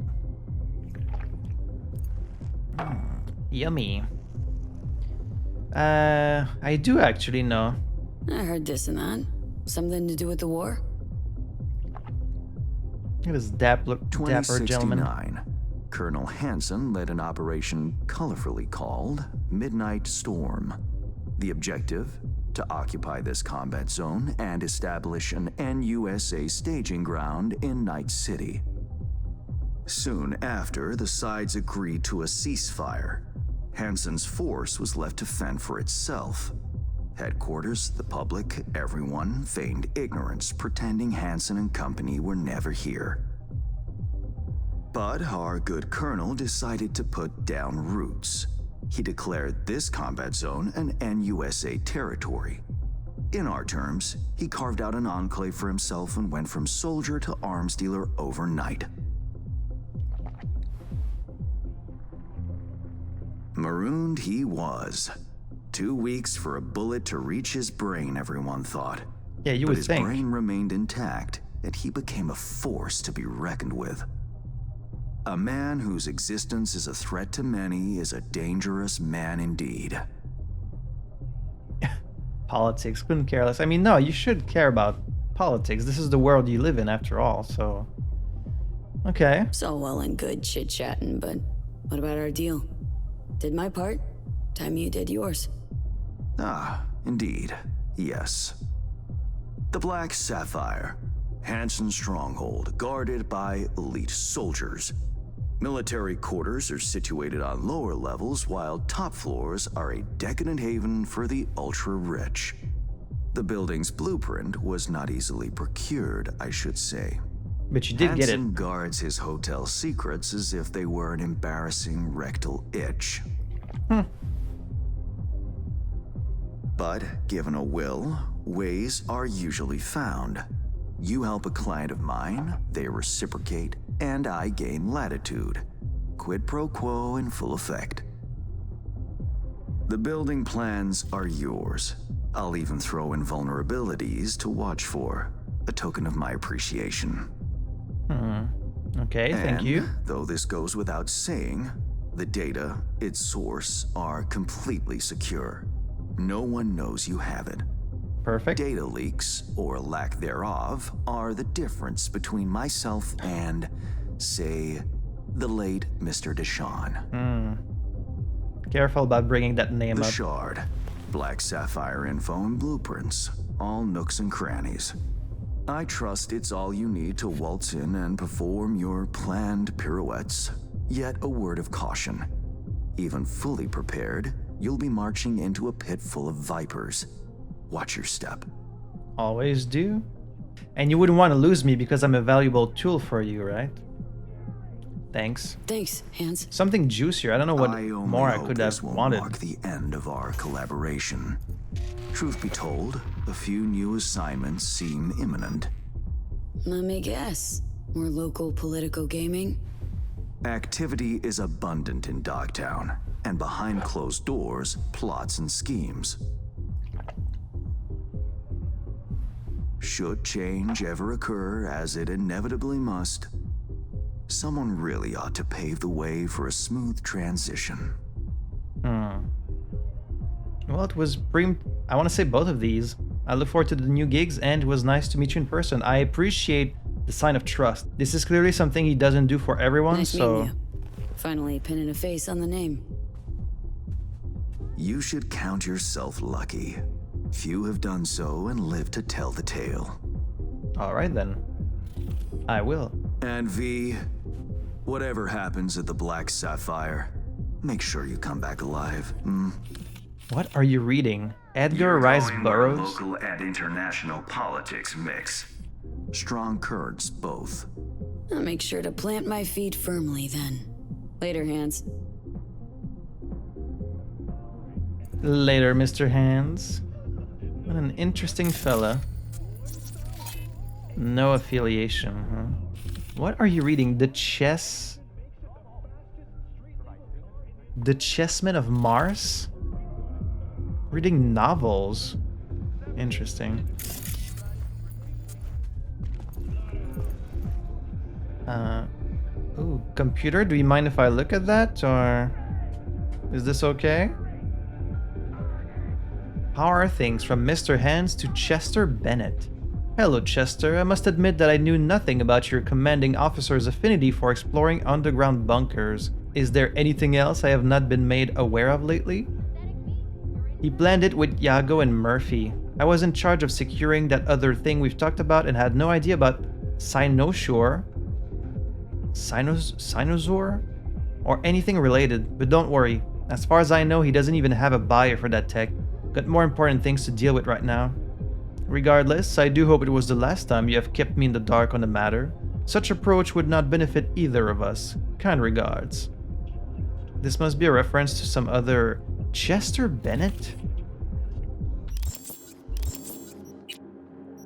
Yummy. I do actually know. I heard this and that. Something to do with the war? Look at this dapper gentleman. 2069. Colonel Hansen led an operation colorfully called Midnight Storm. The objective? To occupy this combat zone and establish an NUSA staging ground in Night City. Soon after, the sides agreed to a ceasefire. Hansen's force was left to fend for itself. Headquarters, the public, everyone feigned ignorance, pretending Hansen and company were never here. But our good colonel decided to put down roots. He declared this combat zone an NUSA territory. In our terms, he carved out an enclave for himself and went from soldier to arms dealer overnight. Marooned he was. 2 weeks for a bullet to reach his brain, everyone thought. Yeah, you but would his think. brain remained intact, and he became a force to be reckoned with. A man whose existence is a threat to many is a dangerous man indeed. Politics, couldn't care less. I mean, no, you should care about politics. This is the world you live in after all, so... Okay. So well and good chit-chatting, but what about our deal? Did my part, time you did yours. Ah, indeed, yes. The Black Sapphire, Hansen's stronghold, guarded by elite soldiers. Military quarters are situated on lower levels, while top floors are a decadent haven for the ultra-rich. The building's blueprint was not easily procured, I should say. But you did get it. Hansen guards his hotel secrets as if they were an embarrassing rectal itch. But given a will, ways are usually found. You help a client of mine, they reciprocate, and I gain latitude. Quid pro quo in full effect. The building plans are yours. I'll even throw in vulnerabilities to watch for, a token of my appreciation. Okay, thank And, you. though this goes without saying, the data, its source, are completely secure. No one knows you have it. Perfect. Data leaks, or lack thereof, are the difference between myself and, say, the late Mr. Deshawn. Careful about bringing that name The up. Shard. Black Sapphire info and blueprints. All nooks and crannies. I trust it's all you need to waltz in and perform your planned pirouettes. Yet a word of caution. Even fully prepared, you'll be marching into a pit full of vipers. Watch your step. Always do. And you wouldn't want to lose me because I'm a valuable tool for you, right? Thanks. Thanks, Hans. Something juicier. I don't know what more I hope could this have won't wanted. mark the end of our collaboration. Truth be told, a few new assignments seem imminent. Let me guess. More local political gaming? Activity is abundant in Dogtown, and behind closed doors, plots and schemes. Should change ever occur, as it inevitably must, someone really ought to pave the way for a smooth transition. Well, it was I want to say both of these. I look forward to the new gigs, and it was nice to meet you in person. I appreciate the sign of trust. This is clearly something he doesn't do for everyone, Nice so... meeting you. Finally pinning a face on the name. You should count yourself lucky. Few have done so and lived to tell the tale. Alright then. I will. And V, whatever happens at the Black Sapphire, make sure you come back alive. What are you reading? Edgar You're Rice going where Burroughs? local and international politics mix. Strong currents, both. I'll make sure to plant my feet firmly then. Later, Hans. Later, Mr. Hands. What an interesting fella. No affiliation, huh? What are you reading? The Chessmen of Mars? Reading novels. Interesting. Ooh, computer, do you mind if I look at that, or is this okay? How are things from Mr. Hands to Chester Bennett? Hello, Chester. I must admit that I knew nothing about your commanding officer's affinity for exploring underground bunkers. Is there anything else I have not been made aware of lately? He planned it with Yago and Murphy. I was in charge of securing that other thing we've talked about and had no idea about Cynosure, or anything related, but don't worry. As far as I know, he doesn't even have a buyer for that tech. Got more important things to deal with right now. Regardless, I do hope it was the last time you have kept me in the dark on the matter. Such approach would not benefit either of us. Kind regards. This must be a reference to some other Chester Bennett?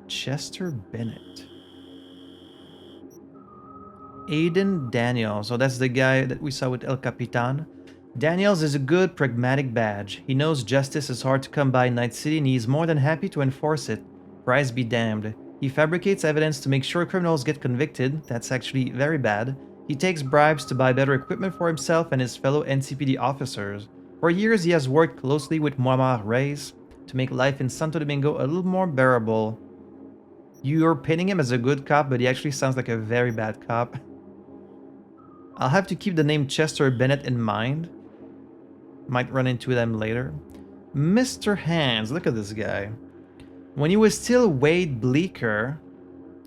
Chester Bennett. Aiden Daniels. Oh, that's the guy that we saw with El Capitan. Daniels is a good, pragmatic badge. He knows justice is hard to come by in Night City, and he's more than happy to enforce it. Price be damned. He fabricates evidence to make sure criminals get convicted. That's actually very bad. He takes bribes to buy better equipment for himself and his fellow NCPD officers. For years, he has worked closely with Muammar Reyes to make life in Santo Domingo a little more bearable. You're painting him as a good cop, but he actually sounds like a very bad cop. I'll have to keep the name Chester Bennett in mind. Might run into them later. Mr. Hands, look at this guy. When he was still Wade Bleeker...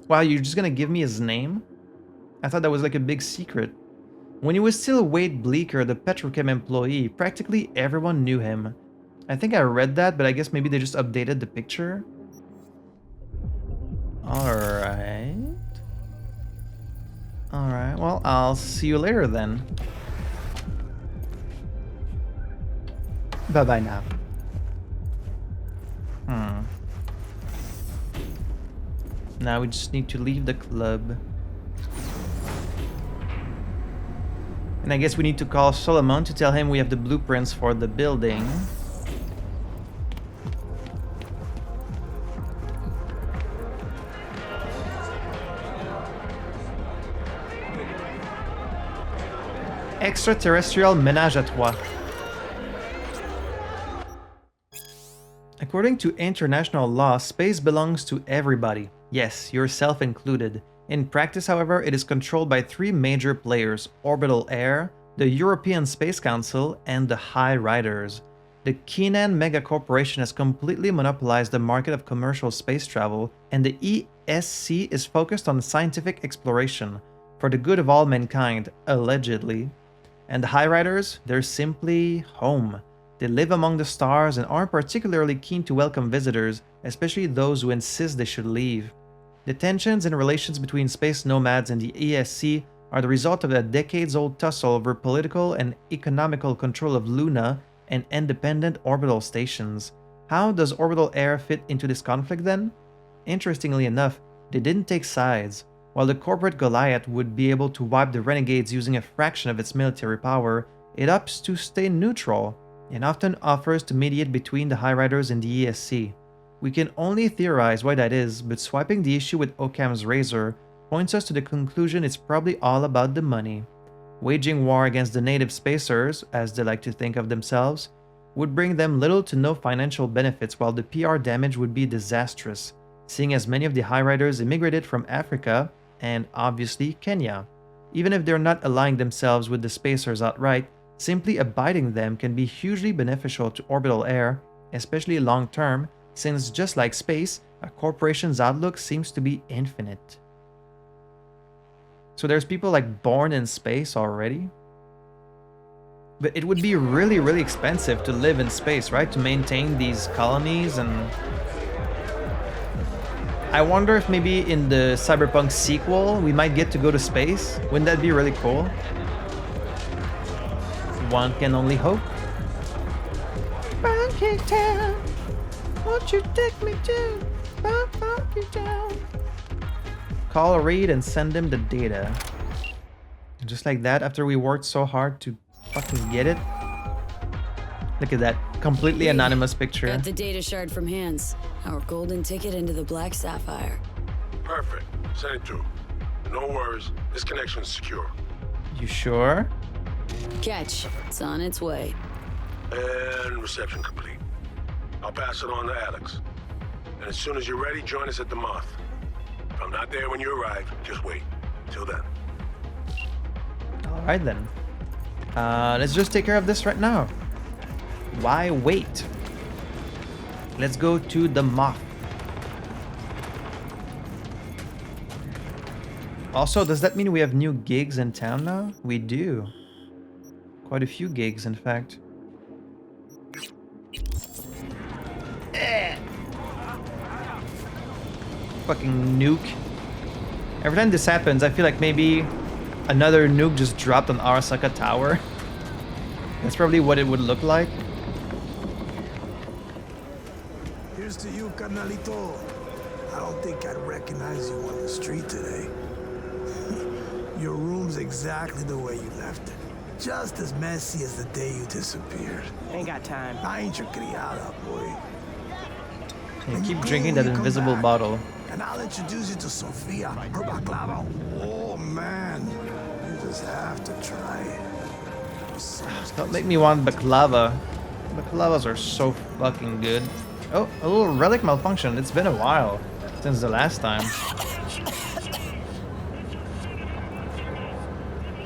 Wow, you're just gonna give me his name? I thought that was like a big secret. When he was still Wade Bleeker, the Petrochem employee, practically everyone knew him. I think I read that, but I guess maybe they just updated the picture. Alright. Alright, well, I'll see you later then. Bye-bye now. Now we just need to leave the club. And I guess we need to call Solomon to tell him we have the blueprints for the building. Extraterrestrial ménage à trois. According to international law, space belongs to everybody. Yes, yourself included. In practice, however, it is controlled by three major players: Orbital Air, the European Space Council, and the High Riders. The Keenan megacorporation has completely monopolized the market of commercial space travel, and the ESC is focused on scientific exploration, for the good of all mankind, allegedly. And the High Riders, they're simply home. They live among the stars and aren't particularly keen to welcome visitors, especially those who insist they should leave. The tensions and relations between space nomads and the ESC are the result of a decades-old tussle over political and economical control of Luna and independent orbital stations. How does Orbital Air fit into this conflict then? Interestingly enough, they didn't take sides. While the corporate Goliath would be able to wipe the renegades using a fraction of its military power, it opts to stay neutral, and often offers to mediate between the High Riders and the ESC. We can only theorize why that is, but swiping the issue with Occam's razor points us to the conclusion it's probably all about the money. Waging war against the native spacers, as they like to think of themselves, would bring them little to no financial benefits, while the PR damage would be disastrous, seeing as many of the High Riders immigrated from Africa and obviously Kenya. Even if they're not allying themselves with the spacers outright, simply abiding them can be hugely beneficial to Orbital Air, especially long-term, since just like space, a corporation's outlook seems to be infinite. So there's people like born in space already? But it would be really, really expensive to live in space, right? To maintain these colonies. And I wonder if maybe in the Cyberpunk sequel, we might get to go to space. Wouldn't that be really cool? One can only hope. Funky Town, won't you take me to Funky Town? Call Reed and send him the data. And just like that, after we worked so hard to fucking get it. Look at that, completely anonymous picture. Got the data shard from Hans. Our golden ticket into the Black Sapphire. Perfect. Send it through. No worries. This connection's secure. You sure? Catch. It's on its way. And reception complete. I'll pass it on to Alex. And as soon as you're ready, join us at the Moth. If I'm not there when you arrive, just wait. Till then. Alright then. Let's just take care of this right now. Why wait? Let's go to the Moth. Also, does that mean we have new gigs in town now? We do. Quite a few gigs, in fact. Fucking nuke. Every time this happens, I feel like maybe another nuke just dropped on Arasaka Tower. That's probably what it would look like. Here's to you, carnalito. I don't think I'd recognize you on the street today. Your room's exactly the way you left it. Just as messy as the day you disappeared. Ain't got time. I ain't your criada, boy. And keep drinking that invisible bottle. And I'll introduce you to Sofia, her baklava. Oh man, you just have to try it. Don't make me want baklava. Baklavas are so fucking good. Oh, a little relic malfunction. It's been a while since the last time.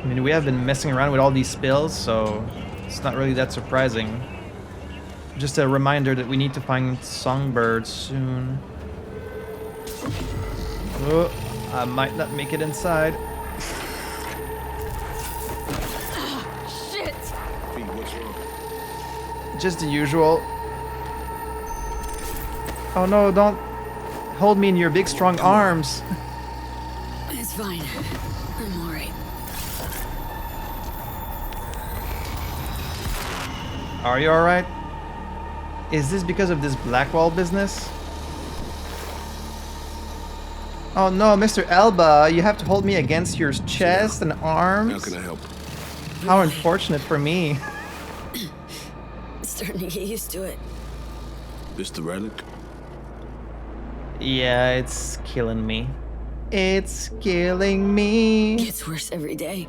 I mean, we have been messing around with all these spills, so it's not really that surprising. Just a reminder that we need to find songbirds soon. Oh, I might not make it inside. Shit! What's wrong? Just the usual. Oh no, don't hold me in your big strong arms. It's fine. I'm alright. Are you alright? Is this because of this Blackwall business? Oh no, Mr. Elba, you have to hold me against your chest and arms. How can I help? How unfortunate for me. Starting to get used to it. This the relic? Yeah, it's killing me. It's killing me. Gets worse every day.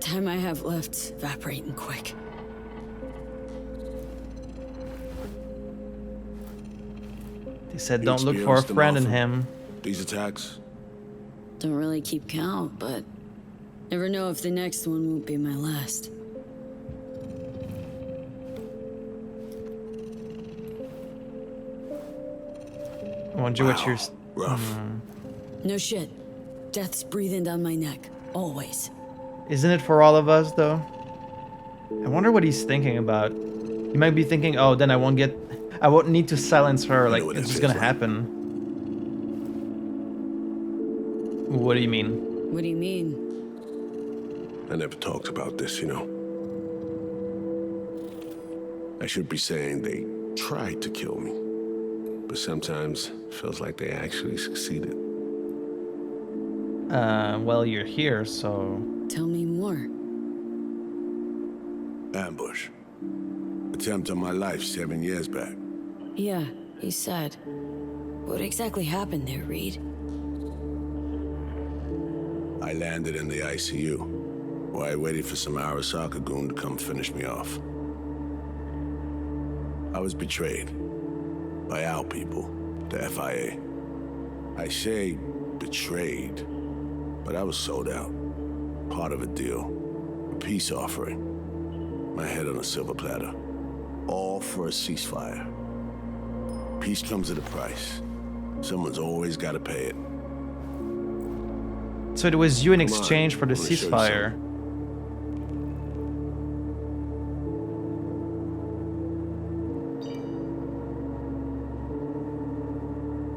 Time I have left's evaporating quick. They said don't look for a friend in him. These attacks? Don't really keep count, but never know if the next one won't be my last. I wonder what you're... Rough. No shit. Death's breathing down my neck. Always. Isn't it for all of us, though? I wonder what he's thinking about. He might be thinking, oh, then I won't need to silence her, like, it's just gonna happen. What do you mean? What do you mean? I never talked about this, you know. I should be saying they tried to kill me. But sometimes it feels like they actually succeeded. Well, you're here, so... Tell me more. Ambush. Attempt on my life 7 years back. Yeah, you said. What exactly happened there, Reed? I landed in the ICU, while I waited for some Arasaka goon to come finish me off. I was betrayed. By our people, the FIA. I say betrayed, but I was sold out. Part of a deal. A peace offering. My head on a silver platter. All for a ceasefire. Peace comes at a price. Someone's always got to pay it. So it was you in exchange for the ceasefire.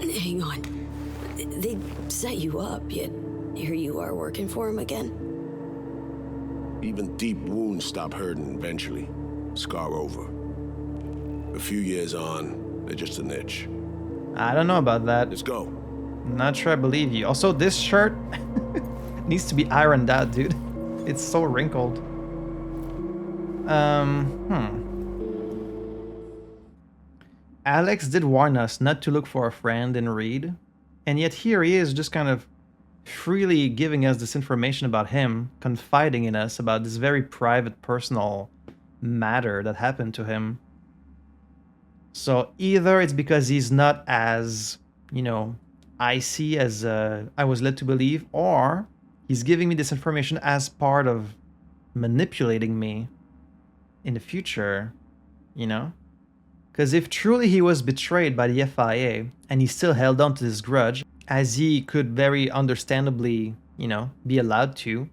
Hang on. They set you up, yet here you are working for him again? Even deep wounds stop hurting eventually. Scar over. A few years on, they're just an itch. I don't know about that. Let's go. Not sure I believe you. Also, this shirt needs to be ironed out, dude. It's so wrinkled. Alex did warn us not to look for a friend in Reed, and yet here he is just kind of freely giving us this information about him, confiding in us about this very private, personal matter that happened to him. So either it's because he's not as, you know, icy as I was led to believe, or he's giving me this information as part of manipulating me in the future, you know? Because if truly he was betrayed by the FIA and he still held on to this grudge, as he could very understandably, you know, be allowed to,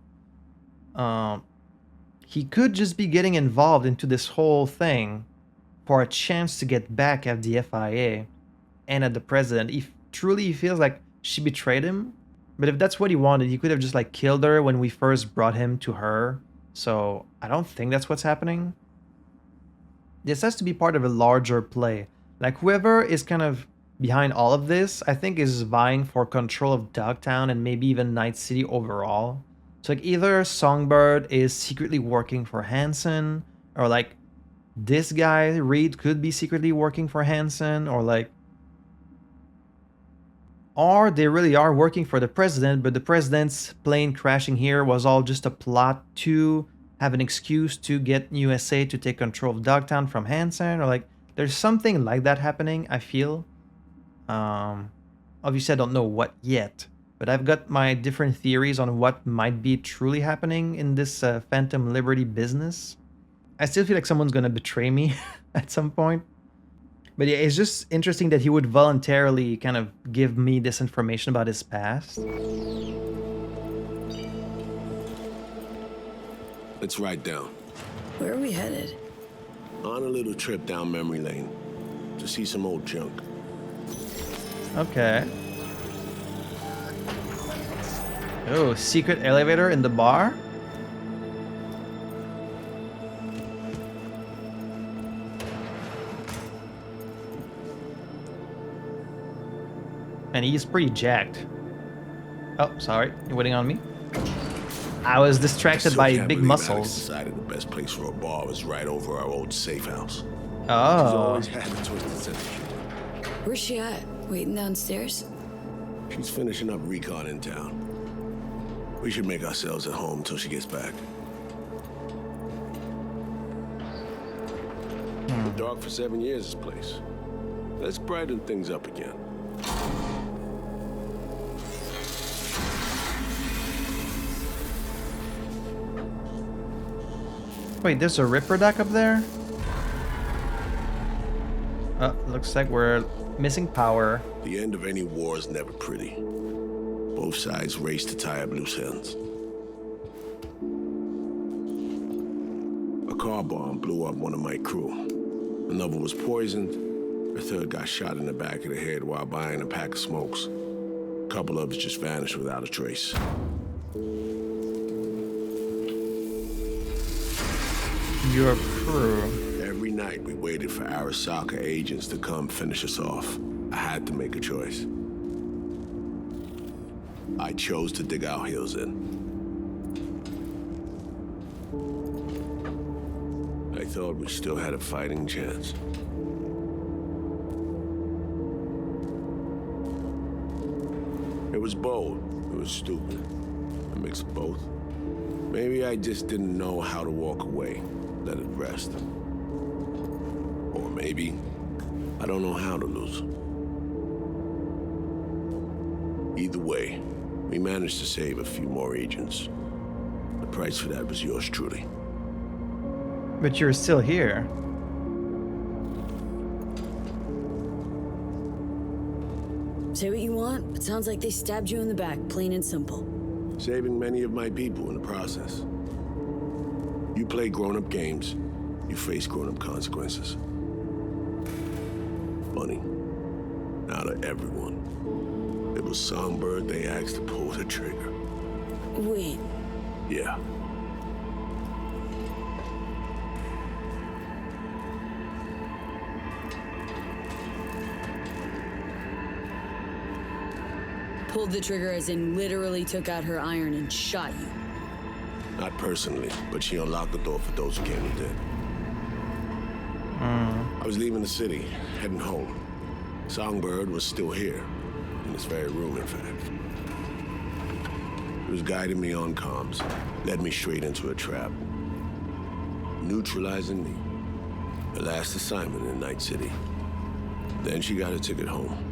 he could just be getting involved into this whole thing for a chance to get back at the FIA and at the president. If truly he feels like she betrayed him, but if that's what he wanted, he could have just like killed her when we first brought him to her. So I don't think that's what's happening. This has to be part of a larger play. Like whoever is kind of behind all of this, I think is vying for control of Dogtown and maybe even Night City overall. So like either Songbird is secretly working for Hansen, or like this guy, Reed, could be secretly working for Hansen, or like... Or they really are working for the president, but the president's plane crashing here was all just a plot to have an excuse to get USA to take control of Dogtown from Hansen, or like there's something like that happening, I feel. Obviously I don't know what yet, but I've got my different theories on what might be truly happening in this Phantom Liberty business. I still feel like someone's gonna betray me at some point. But yeah, it's just interesting that he would voluntarily kind of give me this information about his past. Let's write down. Where are we headed? On a little trip down memory lane to see some old junk. Okay. Oh, secret elevator in the bar? And he's pretty jacked. Oh, sorry. You're waiting on me? I was distracted by big muscles. Alex decided the best place for a bar was right over our old safe house. Oh. She's always had a twisted sense of humor. Where's she at? Waiting downstairs? She's finishing up recon in town. We should make ourselves at home till she gets back. Been dark for 7 years, this place. Let's brighten things up again. Wait, there's a Ripper deck up there? Oh, looks like we're missing power. The end of any war is never pretty. Both sides race to tie up loose ends. A car bomb blew up one of my crew. Another was poisoned. A third got shot in the back of the head while buying a pack of smokes. A couple others just vanished without a trace. Your crew. Every night we waited for Arasaka agents to come finish us off. I had to make a choice. I chose to dig our heels in. I thought we still had a fighting chance. It was bold. It was stupid. A mix of both. Maybe I just didn't know how to walk away. Let it rest. Or maybe I don't know how to lose. Either way, we managed to save a few more agents. The price for that was yours truly. But you're still here. Say what you want, but sounds like they stabbed you in the back, plain and simple. Saving many of my people in the process. You play grown-up games, you face grown-up consequences. Funny. Out of everyone, it was Songbird they asked to pull the trigger. Wait. Yeah. Pulled the trigger as in literally took out her iron and shot you. Not personally, but she unlocked the door for those who came and did. I was leaving the city, heading home. Songbird was still here, in this very room, in fact. He was guiding me on comms, led me straight into a trap. Neutralizing me. The last assignment in Night City. Then she got a ticket home.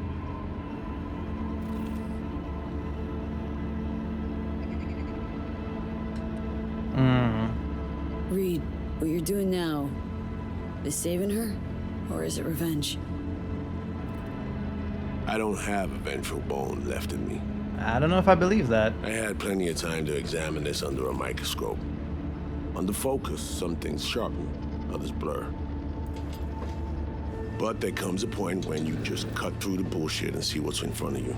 Reed, what you're doing now, is saving her, or is it revenge? I don't have a vengeful bone left in me. I don't know if I believe that. I had plenty of time to examine this under a microscope. Under focus, some things sharpen, others blur. But there comes a point when you just cut through the bullshit and see what's in front of you.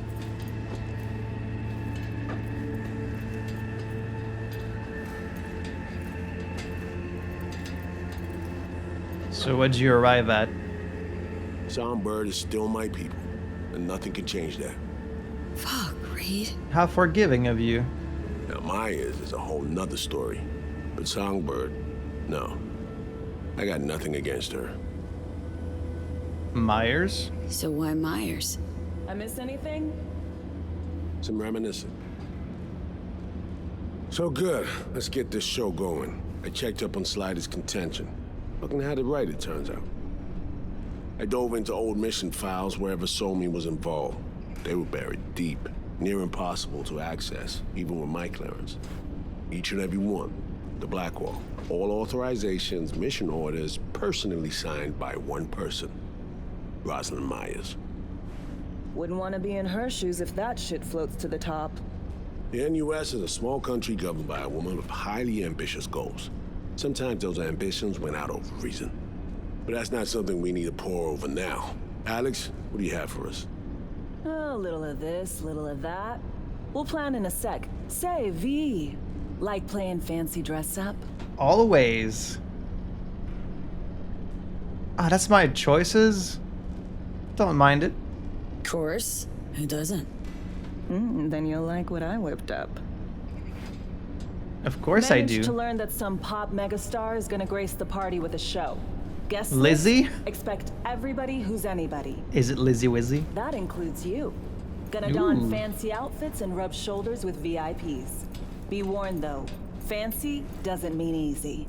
So what'd you arrive at? Songbird is still my people, and nothing can change that. Fuck, Reed. How forgiving of you. Now Myers is a whole nother story. But Songbird, no. I got nothing against her. Myers? So why Myers? I miss anything? Some reminiscing. So good, let's get this show going. I checked up on Slider's contention. Fucking had it right, it turns out. I dove into old mission files wherever Somi was involved. They were buried deep, near impossible to access, even with my clearance. Each and every one, the Blackwall. All authorizations, mission orders, personally signed by one person, Rosalind Myers. Wouldn't want to be in her shoes if that shit floats to the top. The NUS is a small country governed by a woman with highly ambitious goals. Sometimes those ambitions went out over reason. But that's not something we need to pour over now. Alex, what do you have for us? A little of this, little of that. We'll plan in a sec. Say, V, like playing fancy dress up? Always. Ah, that's my choices. Don't mind it. Of course. Who doesn't? Then you'll like what I whipped up. Of course I do. Managed to learn that some pop megastar is gonna grace the party with a show. Guess Lizzie? list? Expect everybody who's anybody. Is it Lizzie Wizzy? That includes you. Gonna don fancy outfits and rub shoulders with VIPs. Be warned though, fancy doesn't mean easy.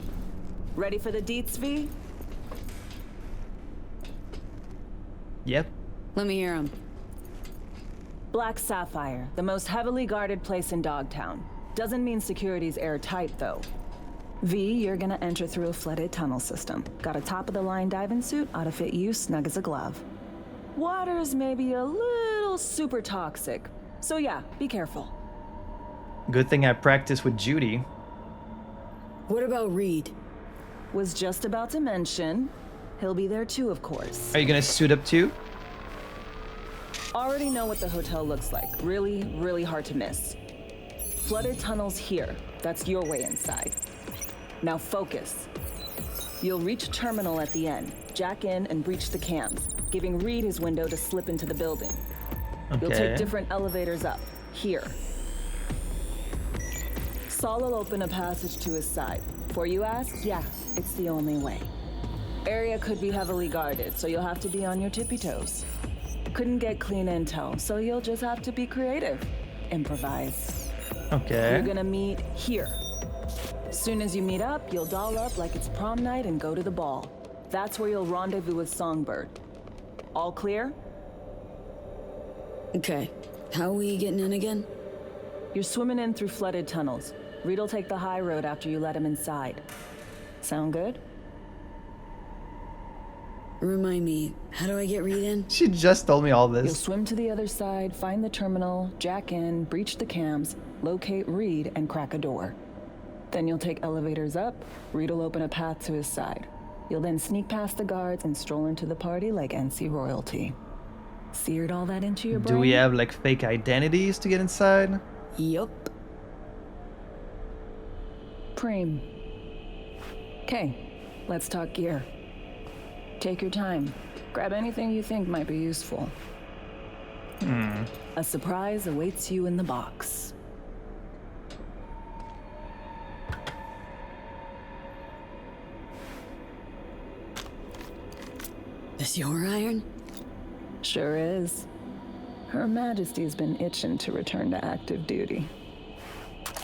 Ready for the deets, V? Yep. Let me hear him. Black Sapphire, the most heavily guarded place in Dogtown. Doesn't mean security's airtight though. V, you're gonna enter through a flooded tunnel system. Got a top-of-the-line diving suit, ought to fit you snug as a glove. Water's maybe a little super toxic, so yeah, be careful. Good thing I practiced with Judy. What about Reed? Was just about to mention, he'll be there too, of course. Are you gonna suit up too? Already know what the hotel looks like. Really, really hard to miss. Flooded tunnels here. That's your way inside. Now focus. You'll reach a terminal at the end. Jack in and breach the cams, giving Reed his window to slip into the building. Okay. You'll take different elevators up. Here. Saul will open a passage to his side. Before you ask, yeah, it's the only way. Area could be heavily guarded, so you'll have to be on your tippy toes. Couldn't get clean intel, so you'll just have to be creative. Improvise. Okay. You're gonna meet here. Soon as you meet up, you'll doll up like it's prom night and go to the ball. That's where you'll rendezvous with Songbird. All clear? Okay. How are we getting in again? You're swimming in through flooded tunnels. Reed'll take the high road after you let him inside. Sound good? Remind me, how do I get Reed in? She just told me all this. You'll swim to the other side, find the terminal, jack in, breach the cams, locate Reed, and crack a door. Then you'll take elevators up. Reed'll open a path to his side. You'll then sneak past the guards and stroll into the party like NC royalty. Seared all that into your brain? Do we have like fake identities to get inside? Yup. Preem. Okay, let's talk gear. Take your time. Grab anything you think might be useful. A surprise awaits you in the box. This your iron? Sure is. Her Majesty's been itching to return to active duty.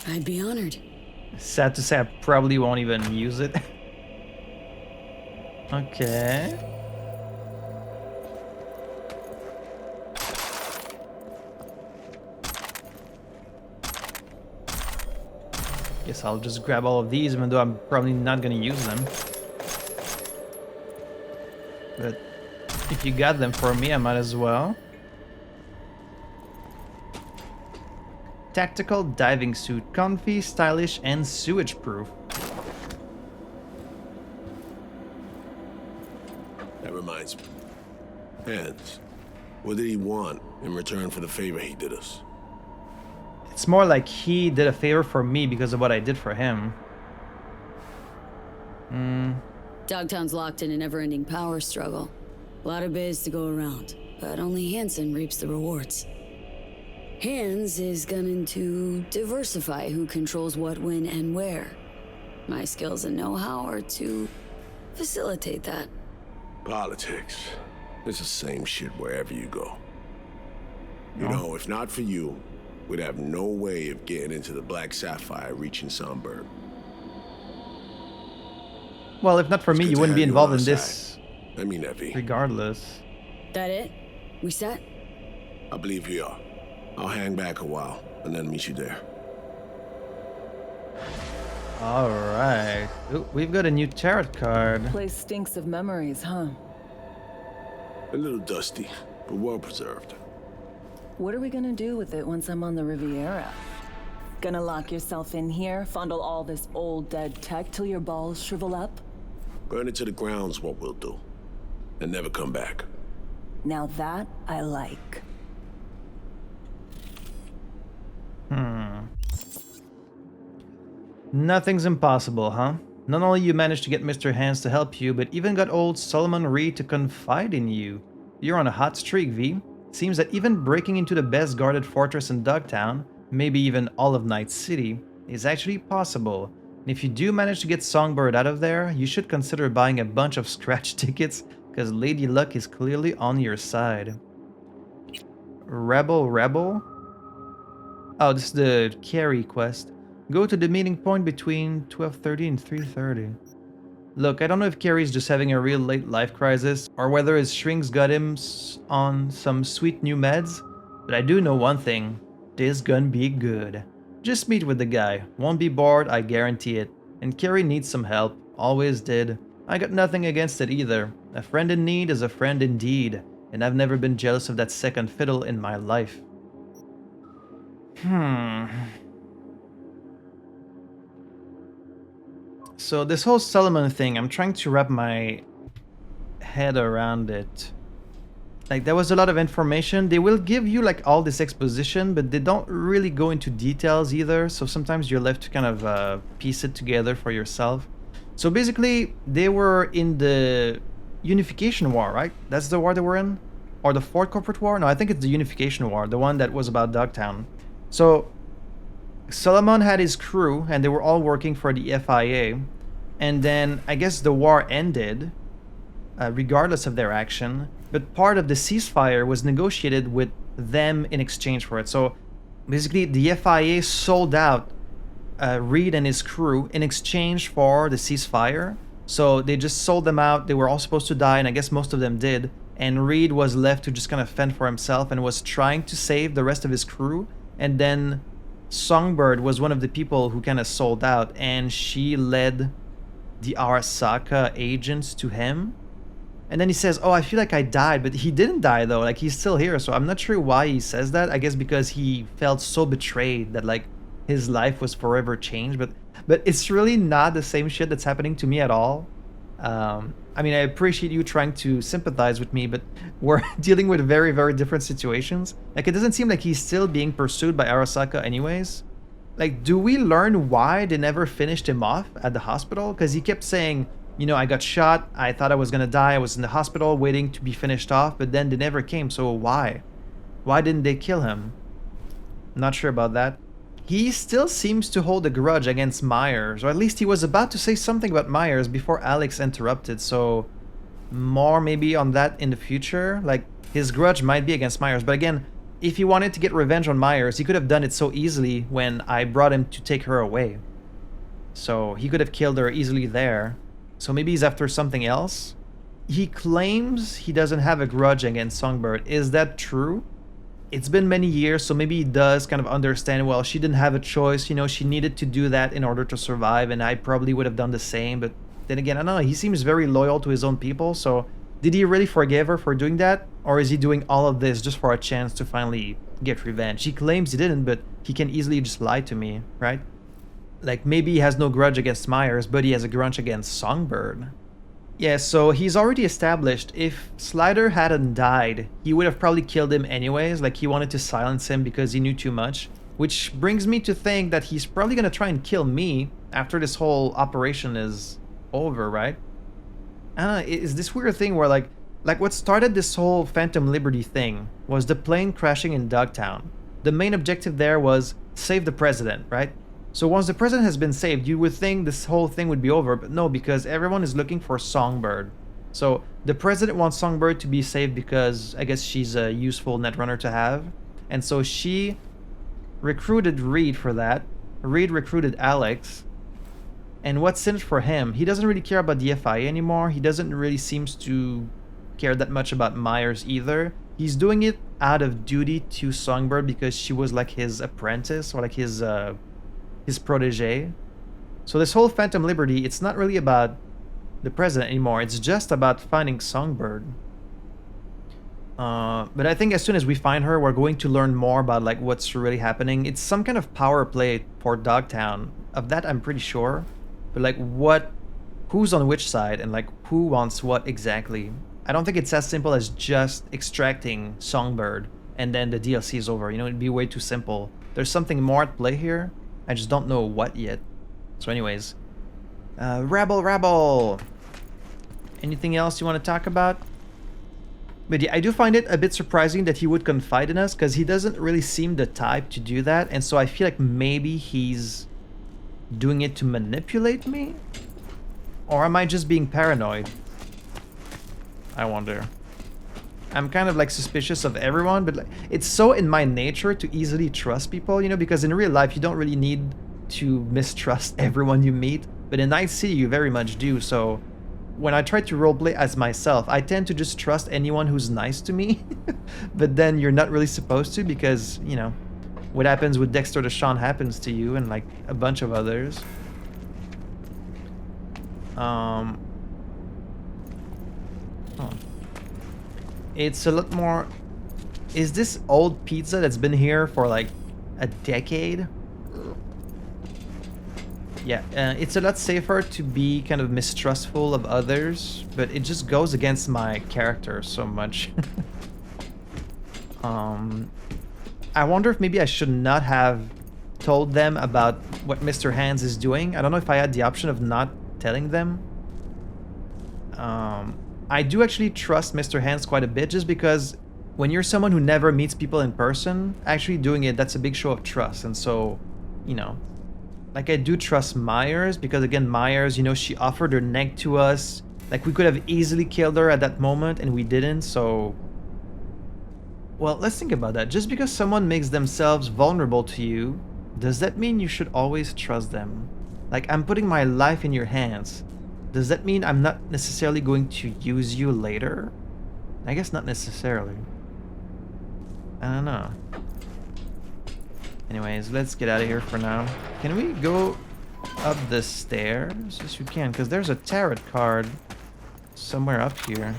I'd be honored. Sad to say I probably won't even use it. Okay. Guess I'll just grab all of these even though I'm probably not gonna use them. But if you got them for me, I might as well. Tactical diving suit, comfy, stylish, and sewage proof. That reminds me. Hands. What did he want in return for the favor he did us? It's more like he did a favor for me because of what I did for him. Dogtown's locked in a never-ending power struggle. A lot of biz to go around, but only Hansen reaps the rewards. Hans is gunning to diversify who controls what, when, and where. My skills and know-how are to facilitate that. Politics. It's the same shit wherever you go. You know, if not for you, we'd have no way of getting into the Black Sapphire reaching Songbird. Well, if not for me, you wouldn't be involved in this. I mean that, V. Regardless. That it? We set? I believe we are. I'll hang back a while and then meet you there. Alright. We've got a new tarot card. Place stinks of memories, huh? A little dusty, but well preserved. What are we gonna do with it once I'm on the Riviera? Gonna lock yourself in here, fondle all this old dead tech till your balls shrivel up? Burn it to the ground's what we'll do. And never come back. Now that I like. Nothing's impossible, huh? Not only you managed to get Mr. Hands to help you, but even got old Solomon Reed to confide in you. You're on a hot streak, V. Seems that even breaking into the best guarded fortress in Dogtown, maybe even all of Night City, is actually possible. And if you do manage to get Songbird out of there, you should consider buying a bunch of scratch tickets, because Lady Luck is clearly on your side. Rebel? Oh, this is the Carrie quest. Go to the meeting point between 12:30 and 3:30. Look, I don't know if Carrie's just having a real late life crisis, or whether his shrinks got him on some sweet new meds, but I do know one thing. This gonna be good. Just meet with the guy. Won't be bored, I guarantee it. And Carrie needs some help. Always did. I got nothing against it either. A friend in need is a friend indeed, and I've never been jealous of that second fiddle in my life. So this whole Solomon thing, I'm trying to wrap my head around it. Like, there was a lot of information. They will give you like all this exposition, but they don't really go into details either. So sometimes you're left to kind of piece it together for yourself. So basically, they were in the Unification War, right? That's the war they were in? Or the Fourth Corporate War? No, I think it's the Unification War, the one that was about Dogtown. So Solomon had his crew, and they were all working for the FIA. And then, I guess the war ended, regardless of their action. But part of the ceasefire was negotiated with them in exchange for it. So, basically, the FIA sold out Reed and his crew in exchange for the ceasefire. So, they just sold them out. They were all supposed to die, and I guess most of them did. And Reed was left to just kind of fend for himself and was trying to save the rest of his crew. And then Songbird was one of the people who kind of sold out, and she led the Arasaka agents to him. And then he says, oh, I feel like I died, but he didn't die though, like he's still here. So I'm not sure why he says that. I guess because he felt so betrayed that like his life was forever changed, but it's really not the same shit that's happening to me at all. I mean, I appreciate you trying to sympathize with me, but we're dealing with very, very different situations. Like, it doesn't seem like he's still being pursued by Arasaka anyways. Like, do we learn why they never finished him off at the hospital? Because he kept saying, you know, I got shot, I thought I was gonna die, I was in the hospital waiting to be finished off, but then they never came, so why? Why didn't they kill him? Not sure about that. He still seems to hold a grudge against Myers, or at least he was about to say something about Myers before Alex interrupted, so more maybe on that in the future. Like, his grudge might be against Myers, but again, if he wanted to get revenge on Myers, he could have done it so easily when I brought him to take her away. So he could have killed her easily there. So maybe he's after something else? He claims he doesn't have a grudge against Songbird. Is that true? It's been many years, so maybe he does kind of understand, well, she didn't have a choice, you know, she needed to do that in order to survive, and I probably would have done the same, but then again, I don't know, he seems very loyal to his own people, so did he really forgive her for doing that? Or is he doing all of this just for a chance to finally get revenge? He claims he didn't, but he can easily just lie to me, right? Like, maybe he has no grudge against Myers, but he has a grudge against Songbird. Yeah, so he's already established if Slider hadn't died, he would have probably killed him anyways, like he wanted to silence him because he knew too much. Which brings me to think that he's probably gonna try and kill me after this whole operation is over, right? I don't know, is this weird thing where like what started this whole Phantom Liberty thing was the plane crashing in Dogtown. The main objective there was save the president, right? So once the president has been saved, you would think this whole thing would be over, but no, because everyone is looking for Songbird. So the president wants Songbird to be saved because I guess she's a useful netrunner to have. And so she recruited Reed for that. Reed recruited Alex. And what's in it for him? He doesn't really care about the FIA anymore. He doesn't really seems to care that much about Myers either. He's doing it out of duty to Songbird because she was like his apprentice or like his protege. So this whole Phantom Liberty, it's not really about the president anymore. It's just about finding Songbird. But I think as soon as we find her, we're going to learn more about like what's really happening. It's some kind of power play for Dogtown. Of that, I'm pretty sure. But like who's on which side and like who wants what exactly. I don't think it's as simple as just extracting Songbird and then the DLC is over. You know, it'd be way too simple. There's something more at play here. I just don't know what yet. So anyways, rabble. Anything else you want to talk about? But yeah, I do find it a bit surprising that he would confide in us, because he doesn't really seem the type to do that, and so I feel like maybe he's doing it to manipulate me? Or am I just being paranoid? I wonder. I'm kind of like suspicious of everyone, but like, it's so in my nature to easily trust people, you know, because in real life you don't really need to mistrust everyone you meet, but in Night City you very much do. So when I try to roleplay as myself, I tend to just trust anyone who's nice to me. But then you're not really supposed to, because, you know, what happens with Dexter Deshawn happens to you and like a bunch of others. Oh. It's a lot more... Is this old pizza that's been here for like a decade? Yeah, it's a lot safer to be kind of mistrustful of others, but it just goes against my character so much. I wonder if maybe I should not have told them about what Mr. Hands is doing. I don't know if I had the option of not telling them. I do actually trust Mr. Hands quite a bit, just because when you're someone who never meets people in person, actually doing it, that's a big show of trust. And so, you know, like I do trust Myers, because again, Myers, you know, she offered her neck to us. Like we could have easily killed her at that moment and we didn't, so... Well, let's think about that. Just because someone makes themselves vulnerable to you, does that mean you should always trust them? Like, I'm putting my life in your hands. Does that mean I'm not necessarily going to use you later? I guess not necessarily. I don't know. Anyways, let's get out of here for now. Can we go up the stairs? Yes, we can, because there's a tarot card somewhere up here.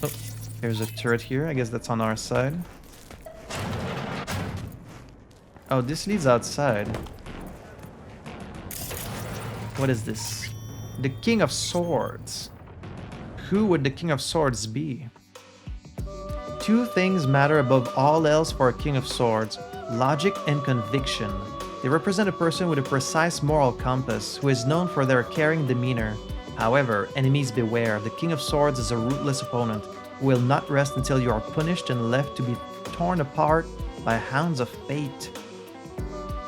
Oh, there's a turret here. I guess that's on our side. Oh, this leads outside. What is this? The King of Swords. Who would the King of Swords be? Two things matter above all else for a King of Swords: logic and conviction. They represent a person with a precise moral compass, who is known for their caring demeanor. However, enemies beware. The King of Swords is a ruthless opponent who will not rest until you are punished and left to be torn apart by hounds of fate.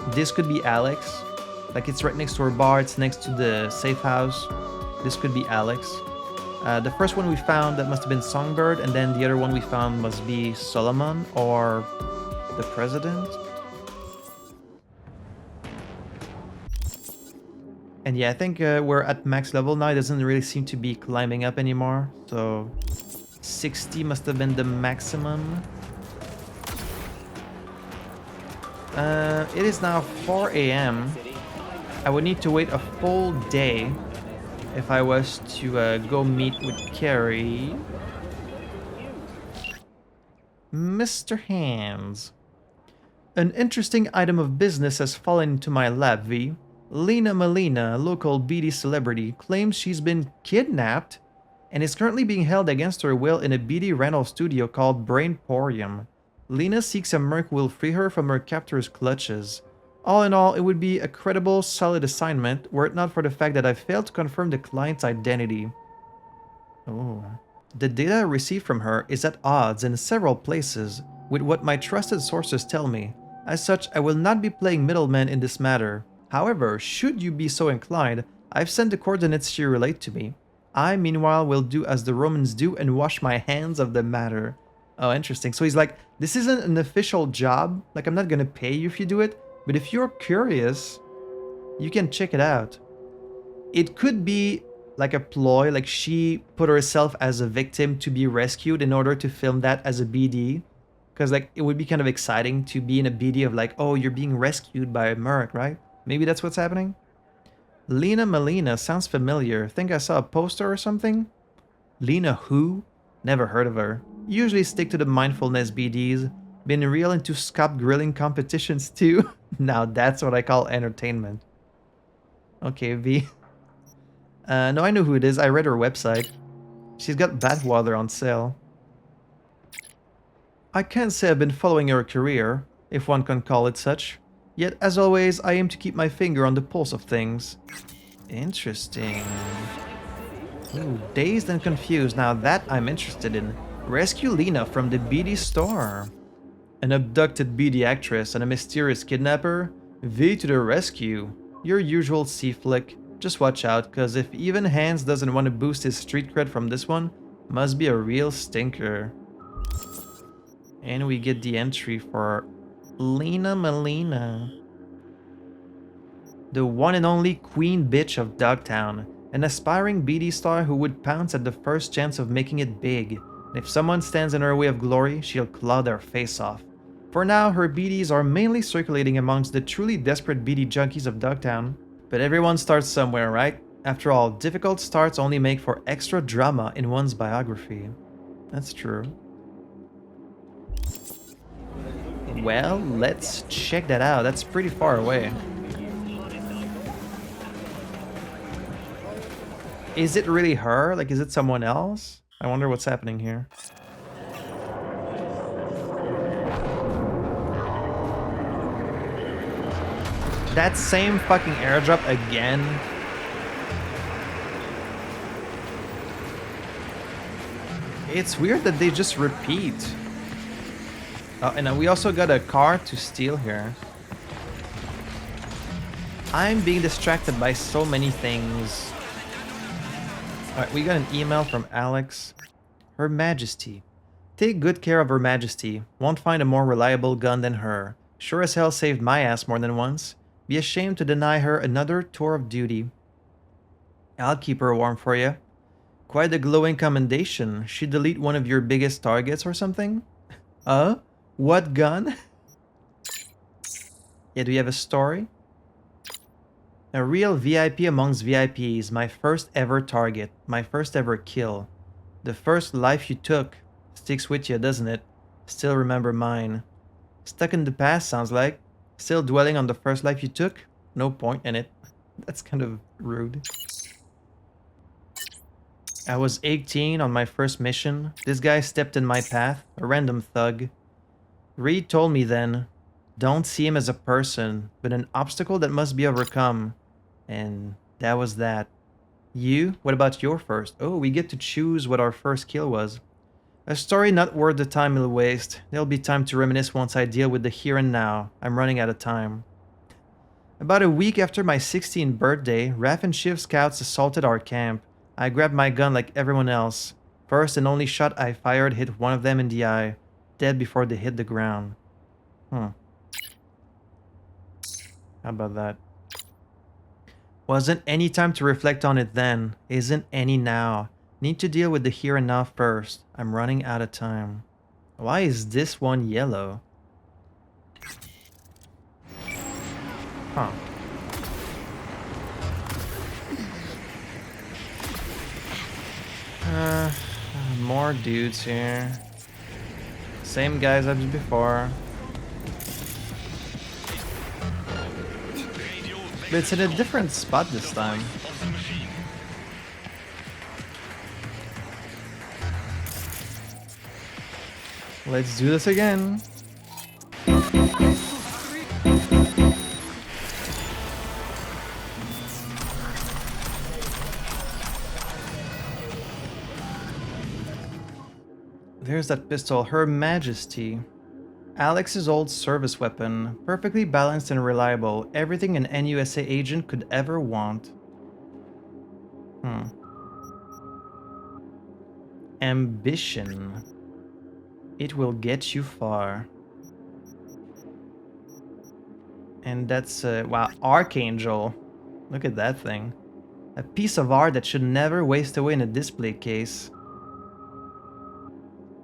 This could be Alex. Like, it's right next to her bar, it's next to the safe house. This could be Alex. The first one we found, that must have been Songbird, and then the other one we found must be Solomon or the President. And yeah, I think we're at max level now. It doesn't really seem to be climbing up anymore. So 60 must have been the maximum. It is now 4 a.m. I would need to wait a full day if I was to go meet with Carrie. Mr. Hands. An interesting item of business has fallen into my lap, V. Lina Malina, a local beady celebrity, claims she's been kidnapped and is currently being held against her will in a beady rental studio called Brainporium. Lina seeks a merc who will free her from her captor's clutches. All in all, it would be a credible, solid assignment, were it not for the fact that I failed to confirm the client's identity. Oh. The data I received from her is at odds in several places with what my trusted sources tell me. As such, I will not be playing middleman in this matter. However, should you be so inclined, I've sent the coordinates you relate to me. I, meanwhile, will do as the Romans do and wash my hands of the matter. Oh, interesting. So he's like, this isn't an official job. Like, I'm not gonna pay you if you do it. But if you're curious, you can check it out. It could be like a ploy, like she put herself as a victim to be rescued in order to film that as a BD. Because like it would be kind of exciting to be in a BD of like, oh, you're being rescued by a merc, right? Maybe that's what's happening. Lina Malina sounds familiar. Think I saw a poster or something? Lina who? Never heard of her. Usually stick to the mindfulness BDs. Been real into scalp grilling competitions too. Now that's what I call entertainment. Okay, V. No, I know who it is. I read her website. She's got Bathwater on sale. I can't say I've been following her career, if one can call it such. Yet, as always, I aim to keep my finger on the pulse of things. Interesting. Ooh, dazed and confused. Now that I'm interested in. Rescue Lina from the beady store. An abducted beady actress and a mysterious kidnapper? V to the rescue. Your usual C-flick. Just watch out, cause if even Hans doesn't want to boost his street cred from this one, must be a real stinker. And we get the entry for Lina Malina. The one and only queen bitch of Dogtown. An aspiring BD star who would pounce at the first chance of making it big. And if someone stands in her way of glory, she'll claw their face off. For now, her BDs are mainly circulating amongst the truly desperate BD junkies of Dogtown. But everyone starts somewhere, right? After all, difficult starts only make for extra drama in one's biography. That's true. Well, let's check that out. That's pretty far away. Is it really her? Like, is it someone else? I wonder what's happening here. That same fucking airdrop again. It's weird that they just repeat. Oh, and we also got a car to steal here. I'm being distracted by so many things. Alright, we got an email from Alex. Her Majesty. Take good care of Her Majesty. Won't find a more reliable gun than her. Sure as hell saved my ass more than once. Be ashamed to deny her another tour of duty. I'll keep her warm for you. Quite a glowing commendation. She delete one of your biggest targets or something? What gun? Yeah, do you have a story? A real VIP amongst VIPs. My first ever target. My first ever kill. The first life you took. Sticks with you, doesn't it? Still remember mine. Stuck in the past, sounds like. Still dwelling on the first life you took? No point in it. That's kind of rude. I was 18 on my first mission. This guy stepped in my path. A random thug. Reed told me then, don't see him as a person, but an obstacle that must be overcome. And that was that. You? What about your first? Oh, we get to choose what our first kill was. A story not worth the time it'll waste. There'll be time to reminisce once I deal with the here and now. I'm running out of time. About a week after my 16th birthday, Raph and Shiv scouts assaulted our camp. I grabbed my gun like everyone else. First and only shot I fired hit one of them in the eye. Dead before they hit the ground. How about that? Wasn't any time to reflect on it then. Isn't any now. Need to deal with the here and now first. I'm running out of time. Why is this one yellow? Huh. More dudes here. Same guys as before. But it's in a different spot this time. Let's do this again. There's that pistol, Her Majesty. Alex's old service weapon, perfectly balanced and reliable, everything an NUSA agent could ever want. Ambition. It will get you far. And that's, wow, Archangel. Look at that thing. A piece of art that should never waste away in a display case.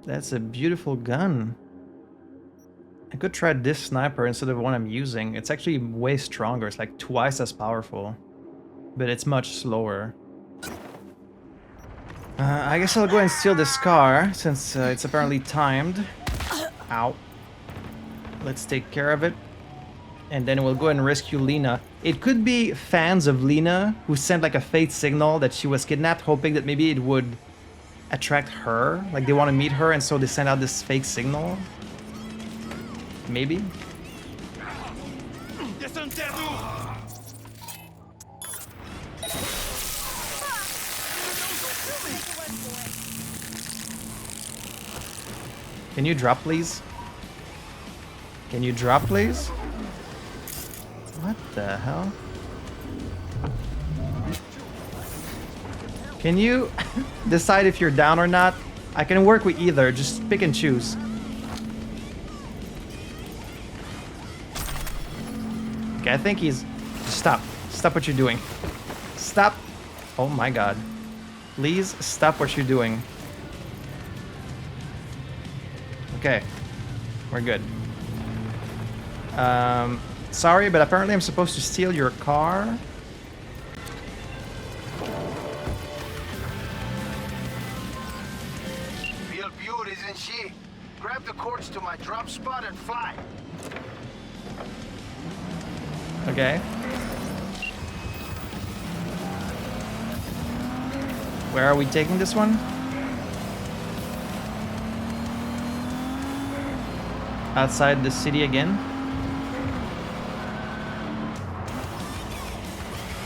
That's a beautiful gun. I could try this sniper instead of one I'm using. It's actually way stronger. It's like twice as powerful. But it's much slower. I guess I'll go and steal this car, since it's apparently timed. Ow. Let's take care of it. And then we'll go and rescue Lina. It could be fans of Lina who sent like a fake signal that she was kidnapped, hoping that maybe it would attract her. Like they want to meet her, and so they send out this fake signal. Maybe? Can you drop, please? Can you drop, please? What the hell? Can you decide if you're down or not? I can work with either, just pick and choose. Okay, I think he's... Stop. Stop what you're doing. Stop. Oh my god. Please stop what you're doing. Okay. We're good. Sorry, but apparently I'm supposed to steal your car. Real beaut, isn't she? Grab the cords to my drop spot and fly. Okay. Where are we taking this one? Outside the city again.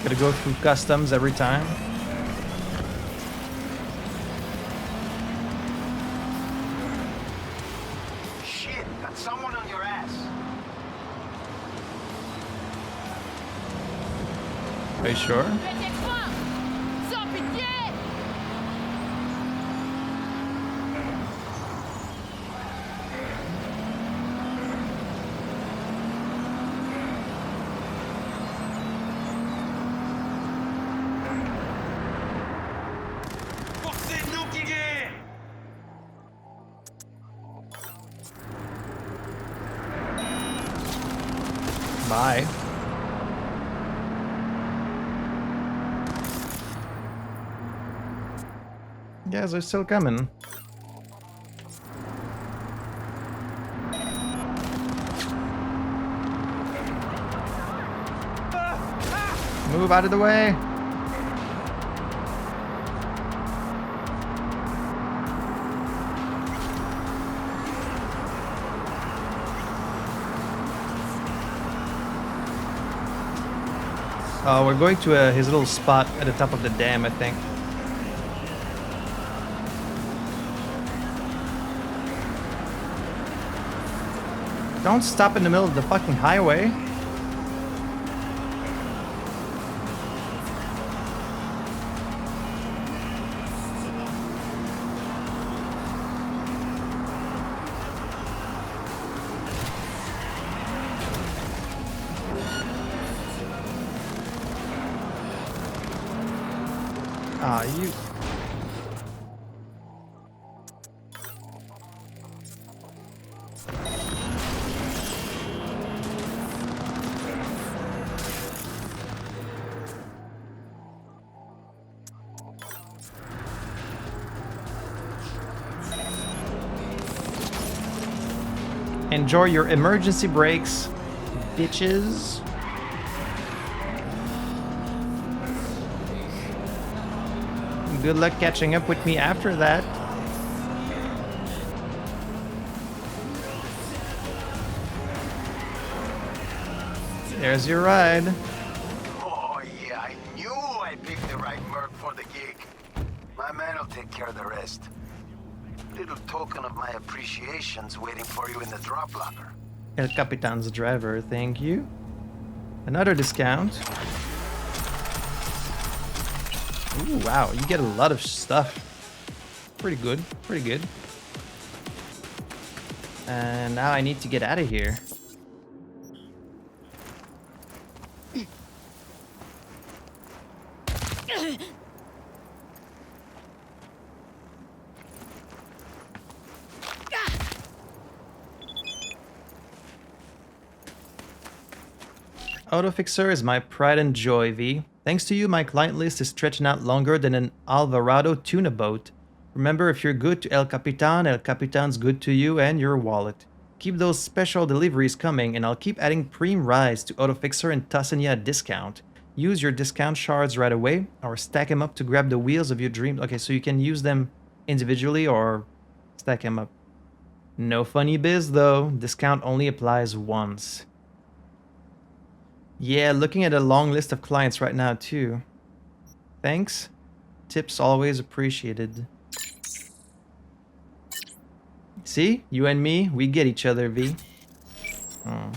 Gotta go through customs every time. Shit, got someone on your ass. Are you sure? Bye. Guys are still coming. Move out of the way. We're going to his little spot at the top of the dam, I think. Don't stop in the middle of the fucking highway. Ah, you... Enjoy your emergency brakes, bitches. Good luck catching up with me after that. There's your ride. Oh yeah, I knew I picked the right merc for the gig. My man will take care of the rest. Little token of my appreciation's waiting for you in the drop locker. El Capitan's driver, thank you. Another discount. Ooh, wow, you get a lot of stuff. Pretty good, pretty good. And now I need to get out of here. Autofixer is my pride and joy, V. Thanks to you, my client list is stretching out longer than an Alvarado tuna boat. Remember, if you're good to El Capitan's good to you and your wallet. Keep those special deliveries coming, and I'll keep adding Preem Rise to Autofixer and tossing you a discount. Use your discount shards right away, or stack them up to grab the wheels of your dreams. Okay, so you can use them individually or stack them up. No funny biz, though. Discount only applies once. Yeah, looking at a long list of clients right now too. Thanks. Tips always appreciated. See? You and me, we get each other, V. Oh.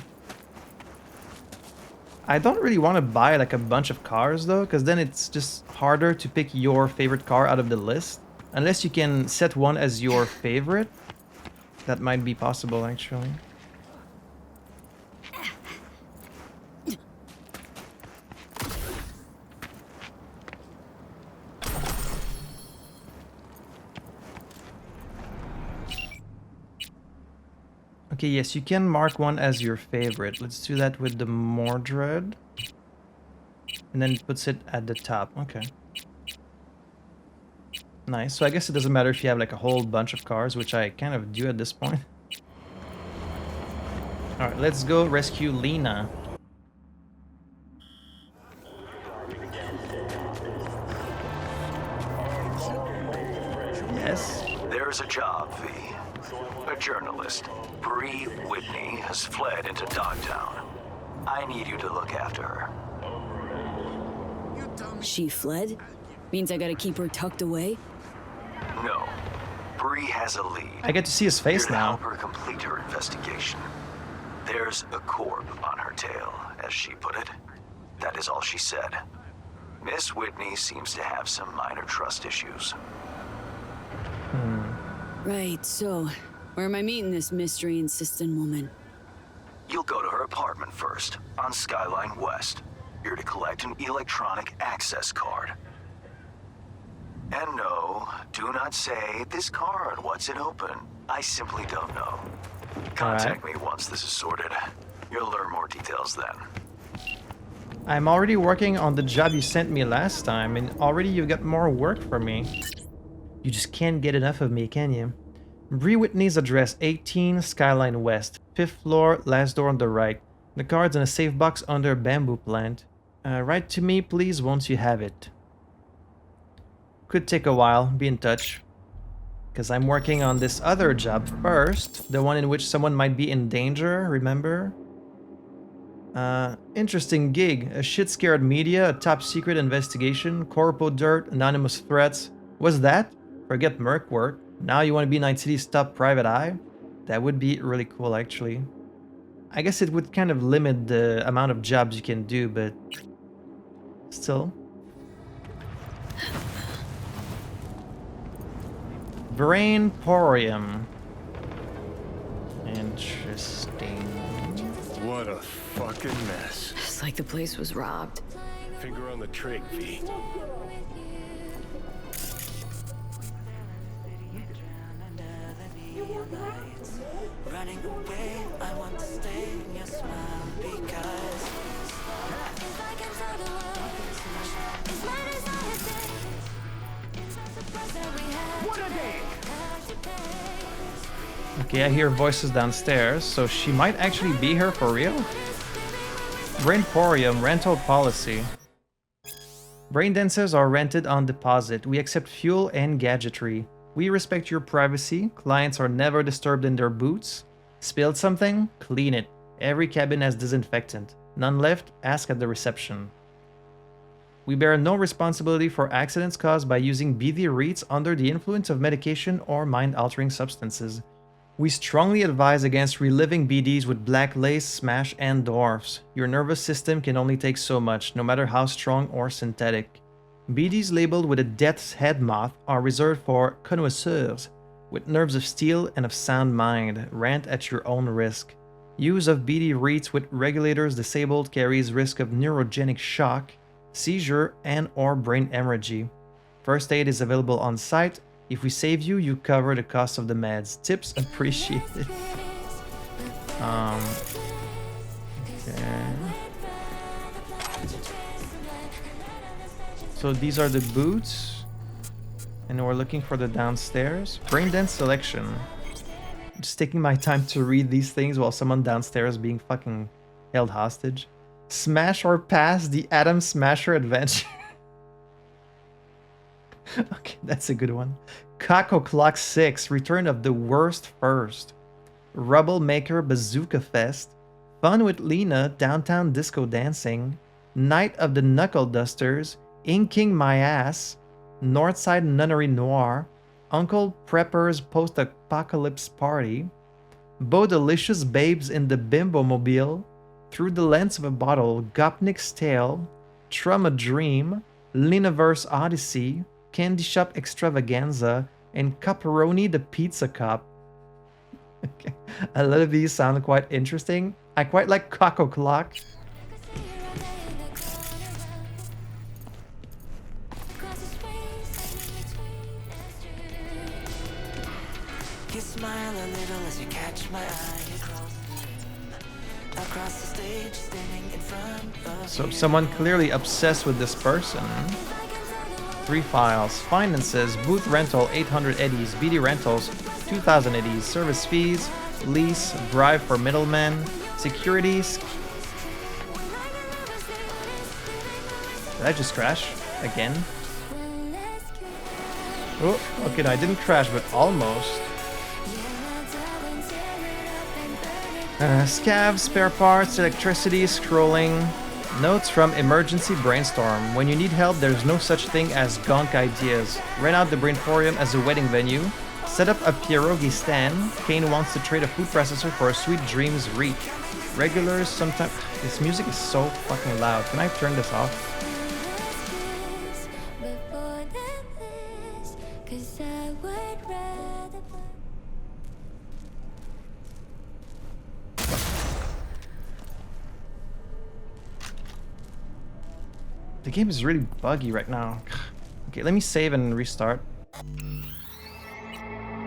I don't really want to buy like a bunch of cars though, because then it's just harder to pick your favorite car out of the list. Unless you can set one as your favorite. That might be possible actually. Okay, yes, you can mark one as your favorite. Let's do that with the Mordred. And then it puts it at the top. Okay. Nice. So I guess it doesn't matter if you have like a whole bunch of cars, which I kind of do at this point. Alright, let's go rescue Lina. Yes? There's a job, V. A journalist, Bree Whitney, has fled into Dogtown. I need you to look after her. She fled? Means I gotta keep her tucked away? No. Bree has a lead. I get to see his face now. Help her complete her investigation. There's a corp on her tail, as she put it. That is all she said. Miss Whitney seems to have some minor trust issues. Right, so where am I meeting this mystery-insistent woman? You'll go to her apartment first, on Skyline West. You're to collect an electronic access card. And no, do not say, this card, what's it open? I simply don't know. Contact me once this is sorted. You'll learn more details then. I'm already working on the job you sent me last time, and already you got more work for me. You just can't get enough of me, can you? Bree Whitney's address, 18 Skyline West, 5th floor, last door on the right. The card's in a safe box under a bamboo plant. Write to me, please, once you have it. Could take a while, be in touch. Because I'm working on this other job first, the one in which someone might be in danger, remember? Interesting gig. A shit-scared media, a top-secret investigation, corpo dirt, anonymous threats. What's that? Forget merc work. Now you want to be Night City's top private eye? That would be really cool, actually. I guess it would kind of limit the amount of jobs you can do, but still. Brainporium. Interesting. What a fucking mess. It's like the place was robbed. Finger on the trig, V. Running away, I want to stay in your smile because if I can tell the world, it's my desire to it's no surprise that we have to pay. Okay, I hear voices downstairs, so she might actually be here for real? Brainporium rental policy. Brain dancers are rented on deposit. We accept fuel and gadgetry. We respect your privacy. Clients are never disturbed in their boots. Spilled something? Clean it. Every cabin has disinfectant. None left? Ask at the reception. We bear no responsibility for accidents caused by using BD reeds under the influence of medication or mind-altering substances. We strongly advise against reliving BDs with black lace, smash, and dwarfs. Your nervous system can only take so much, no matter how strong or synthetic. BDs labeled with a death's head moth are reserved for connoisseurs, with nerves of steel and of sound mind. Rant at your own risk. Use of BD reeds with regulators disabled carries risk of neurogenic shock, seizure, and or brain hemorrhage. First aid is available on site. If we save you, you cover the cost of the meds. Tips appreciated. Okay. So these are the boots. And we're looking for the downstairs. Brain dance selection. I'm just taking my time to read these things while someone downstairs being fucking held hostage. Smash or pass the Atom Smasher adventure. Okay, that's a good one. Cock O'Clock 6, Return of the Worst First. Rubble Maker Bazooka Fest. Fun with Lina, Downtown Disco Dancing, Night of the Knuckle Dusters, Inking My Ass, Northside Nunnery Noir, Uncle Prepper's Post-Apocalypse Party, Delicious Babes in the Bimbo Mobile, Through the Lens of a Bottle, Gopnik's Tale, Trauma Dream, Linaverse Odyssey, Candy Shop Extravaganza, and Copperoni the Pizza Cop. Okay. A lot of these sound quite interesting. I quite like Coco Clock. You smile a little as you catch my eye across the stage, standing in front of So someone clearly obsessed with this person. 3 files. Finances, booth rental 800 eddies, BD rentals 2000 eddies, service fees, lease, bribe for middlemen, securities. Did I just crash? Again? Oh, okay, no, I didn't crash, but almost. Scavs, spare parts, electricity, scrolling. Notes from Emergency Brainstorm. When you need help, there's no such thing as gonk ideas. Rent out the Brainforium as a wedding venue. Set up a pierogi stand. Kane wants to trade a food processor for a Sweet Dreams Reach. Regulars sometimes... This music is so fucking loud. Can I turn this off? The game is really buggy right now. Okay, let me save and restart.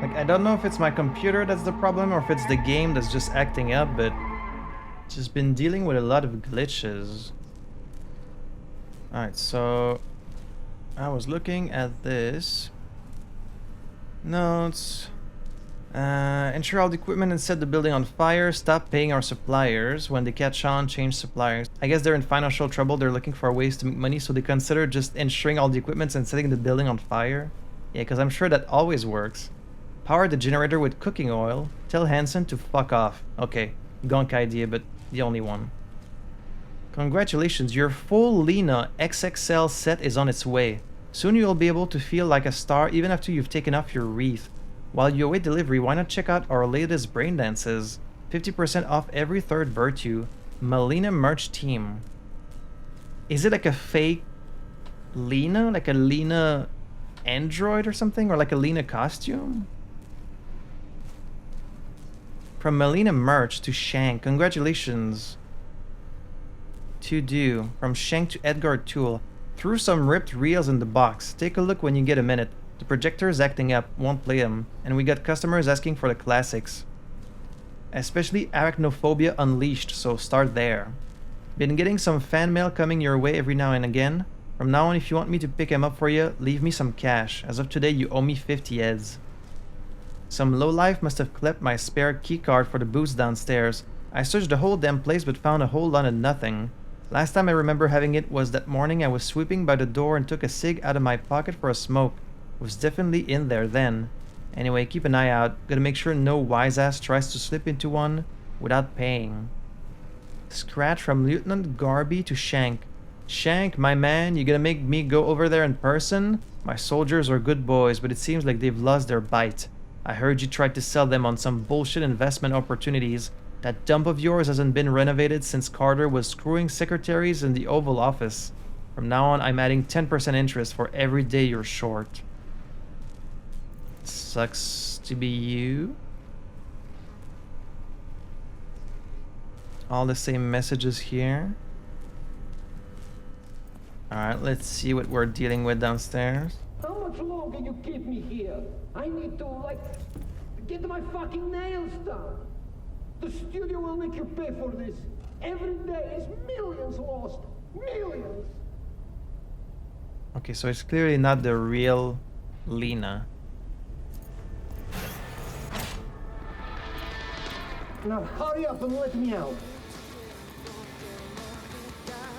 Like, I don't know if it's my computer that's the problem or if it's the game that's just acting up, but it's just been dealing with a lot of glitches. Alright, so I was looking at this. Notes. Ensure all the equipment and set the building on fire. Stop paying our suppliers. When they catch on, change suppliers. I guess they're in financial trouble. They're looking for ways to make money, so they consider just ensuring all the equipment and setting the building on fire. Yeah, because I'm sure that always works. Power the generator with cooking oil. Tell Hansen to fuck off. Okay, gonk idea, but the only one. Congratulations, your full Lina XXL set is on its way. Soon you'll be able to feel like a star even after you've taken off your wreath. While you await delivery, why not check out our latest brain dances? 50% off every third virtue. Malina merch team. Is it like a fake Lina? Like a Lina android or something? Or like a Lina costume? From Malina merch to Shank. Congratulations. To do. From Shank to Edgar Tool. Threw some ripped reels in the box. Take a look when you get a minute. The projector is acting up, won't play them, and we got customers asking for the classics. Especially Arachnophobia Unleashed, so start there. Been getting some fan mail coming your way every now and again. From now on, if you want me to pick them up for you, leave me some cash. As of today, you owe me 50 eds. Some lowlife must have clipped my spare keycard for the boost downstairs. I searched the whole damn place but found a whole lot of nothing. Last time I remember having it was that morning I was sweeping by the door and took a cig out of my pocket for a smoke. Was definitely in there then. Anyway, keep an eye out. Gotta make sure no wise ass tries to slip into one without paying. Scratch from Lieutenant Garby to Shank. Shank, my man, you gonna make me go over there in person? My soldiers are good boys, but it seems like they've lost their bite. I heard you tried to sell them on some bullshit investment opportunities. That dump of yours hasn't been renovated since Carter was screwing secretaries in the Oval Office. From now on, I'm adding 10% interest for every day you're short. Sucks to be you. All the same messages here. Alright, let's see what we're dealing with downstairs. How much longer you keep me here? I need to, like, get my fucking nails done. The studio will make you pay for this. Every day is millions lost. Millions! Okay, so it's clearly not the real Lina. Now hurry up and let me out.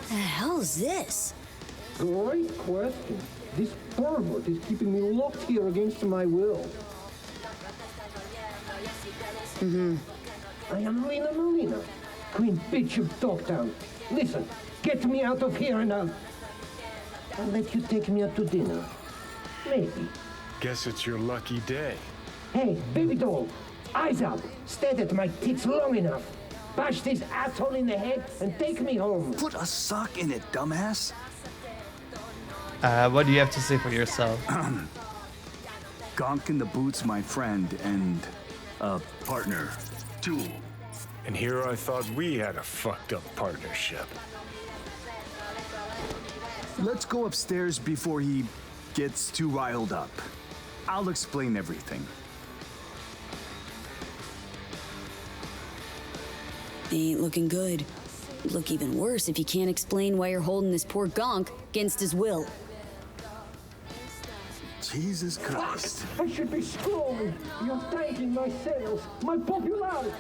The hell is this? Great question. This pervert is keeping me locked here against my will. Mm-hmm. I am Lina Malina. queen bitch of Dogtown. Listen, get me out of here and I'll let you take me out to dinner. Maybe. Guess it's your lucky day. Hey, baby doll, eyes up. Stare at my tits long enough. Bash this asshole in the head and take me home. Put a sock in it, dumbass. What do you have to say for yourself? Gonk in the Boots, my friend, and a partner. Tool. And here I thought we had a fucked up partnership. Let's go upstairs before he gets too riled up. I'll explain everything. Ain't looking good. Look even worse if you can't explain why you're holding this poor gonk against his will. Jesus Christ. I should be scrolling. You're tanking my sales, my popularity.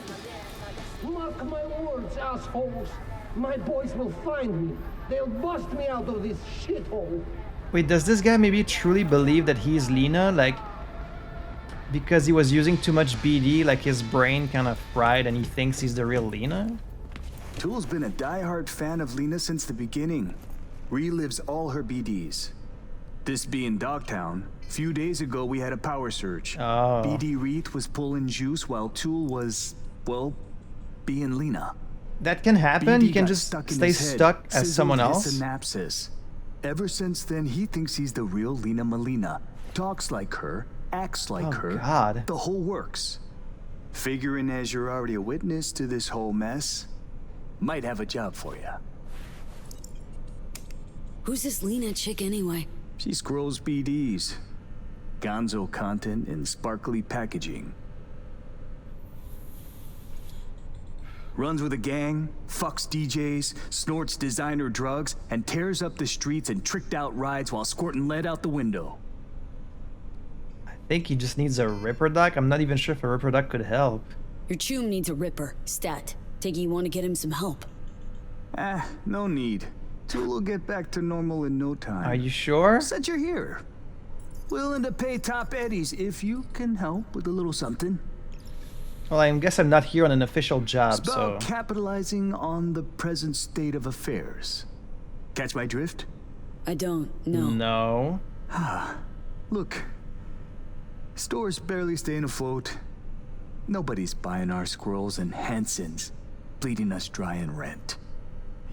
Mark my words, assholes. My boys will find me. They'll bust me out of this shithole. Wait, does this guy maybe truly believe that he's Lina? Like, because he was using too much BD, like his brain kind of fried and he thinks he's the real Lina? Tool's been a diehard fan of Lina since the beginning. Relives all her BDs. This being Dogtown, a few days ago we had a power surge. Oh. BD Reed was pulling juice while Tool was, well, being Lina. That can happen? BD You can got just stuck in stay his head, stuck as sizzled someone his else? Synapses. Ever since then, he thinks he's the real Lina Malina. Talks like her, acts like her. God. The whole works. Figuring as you're already a witness to this whole mess, might have a job for you. Who's this Lina chick anyway? She scrolls BDs. Gonzo content in sparkly packaging. Runs with a gang, fucks DJs, snorts designer drugs, and tears up the streets in tricked out rides while squirting lead out the window. I think he just needs a Ripper duck. I'm not even sure if a Ripper duck could help. Your chum needs a Ripper. Stat. Take you want to get him some help. No need. Tool will get back to normal in no time. Are you sure? Said you're here. Willing to pay top eddies if you can help with a little something. Well, I guess I'm not here on an official job, It's so... about capitalizing on the present state of affairs. Catch my drift? I don't, no. No. Look, store's barely staying afloat. Nobody's buying our squirrels and Hansons, bleeding us dry in rent.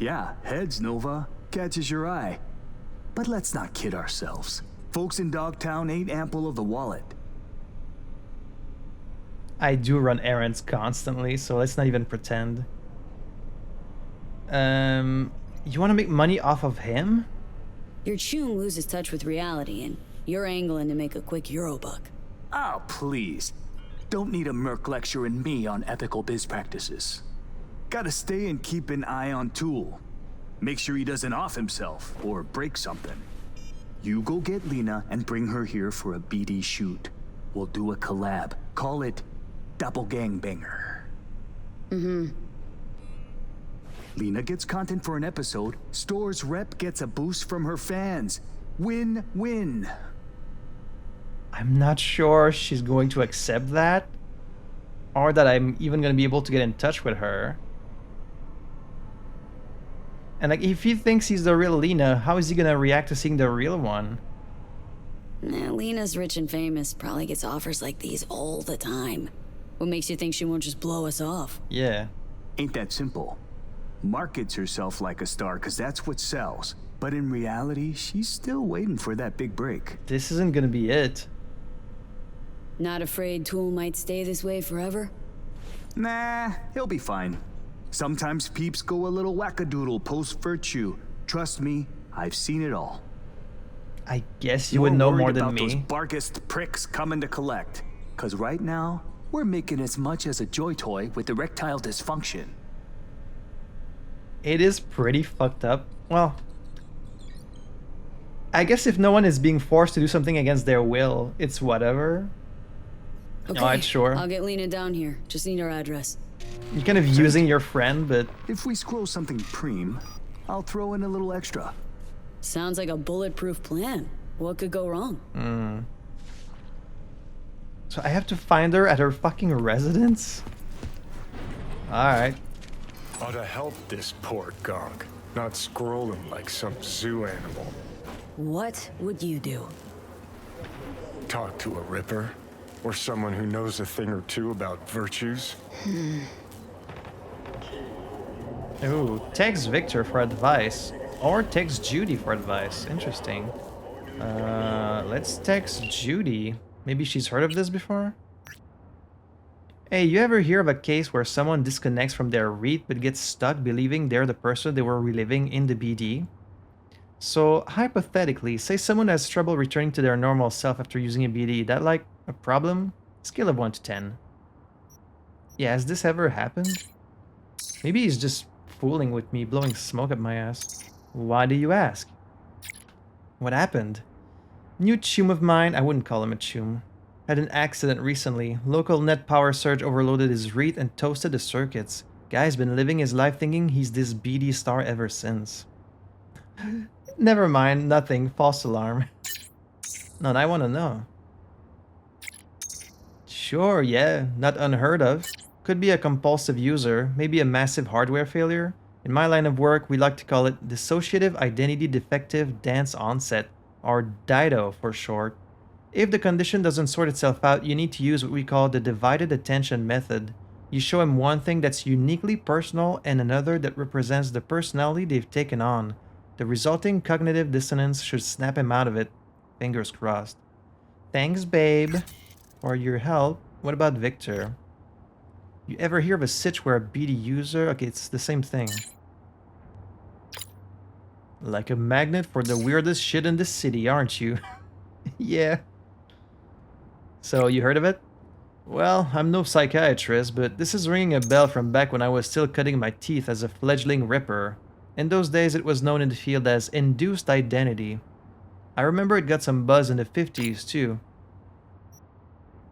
Yeah, heads, Nova, catches your eye. But let's not kid ourselves. Folks in Dogtown ain't ample of the wallet. I do run errands constantly, so let's not even pretend. You want to make money off of him? Your chum loses touch with reality, and you're angling to make a quick Eurobuck. Oh, please. Don't need a merc lecturing me on ethical biz practices. Gotta stay and keep an eye on Tool. Make sure he doesn't off himself or break something. You go get Lina and bring her here for a BD shoot. We'll do a collab. Call it Doppelgangbanger. Mm-hmm. Lina gets content for an episode. Store's rep gets a boost from her fans. Win-win. I'm not sure she's going to accept that. Or that I'm even going to be able to get in touch with her. And like, if he thinks he's the real Lina, how is he going to react to seeing the real one? Nah, Lina's rich and famous, probably gets offers like these all the time. What makes you think she won't just blow us off? Yeah. Ain't that simple. Markets herself like a star because that's what sells. But in reality, she's still waiting for that big break. This isn't going to be it. Not afraid Tool might stay this way forever? Nah, he'll be fine. Sometimes peeps go a little wackadoodle post-virtue. Trust me, I've seen it all. I guess you would know more than about those me. barkist pricks coming to collect. Cause right now, we're making as much as a joy toy with erectile dysfunction. It is pretty fucked up. Well, I guess if no one is being forced to do something against their will, it's whatever. Okay, Alright, sure. I'll get Lina down here. Just need her address. You're kind of using your friend, but... If we scroll something preem, I'll throw in a little extra. Sounds like a bulletproof plan. What could go wrong? So I have to find her at her fucking residence? Alright. Ought to help this poor gonk, not scrolling like some zoo animal. What would you do? Talk to a ripper, or someone who knows a thing or two about virtues. Ooh, text Victor for advice. Or text Judy for advice. Interesting. Let's text Judy. Maybe she's heard of this before? Hey, you ever hear of a case where someone disconnects from their REIT but gets stuck believing they're the person they were reliving in the BD? So, hypothetically, say someone has trouble returning to their normal self after using a BD. That like a problem? Scale of 1 to 10. Yeah, has this ever happened? Maybe he's just fooling with me, blowing smoke up my ass. Why do you ask? What happened? New chum of mine, I wouldn't call him a chum, had an accident recently. Local net power surge overloaded his REIT and toasted the circuits. Guy's been living his life thinking he's this BD star ever since. Never mind, nothing. False alarm. No, I want to know. Sure, yeah, not unheard of. Could be a compulsive user, maybe a massive hardware failure. In my line of work, we like to call it Dissociative Identity Defective Dance Onset, or DIDO for short. If the condition doesn't sort itself out, you need to use what we call the divided attention method. You show him one thing that's uniquely personal and another that represents the personality they've taken on. The resulting cognitive dissonance should snap him out of it. Fingers crossed. Thanks, babe, for your help. What about Victor? You ever hear of a sitch where a BD user... Okay, it's the same thing. Like a magnet for the weirdest shit in the city, aren't you? Yeah. So, you heard of it? Well, I'm no psychiatrist, but this is ringing a bell from back when I was still cutting my teeth as a fledgling ripper. In those days, it was known in the field as induced identity. I remember it got some buzz in the 50s, too.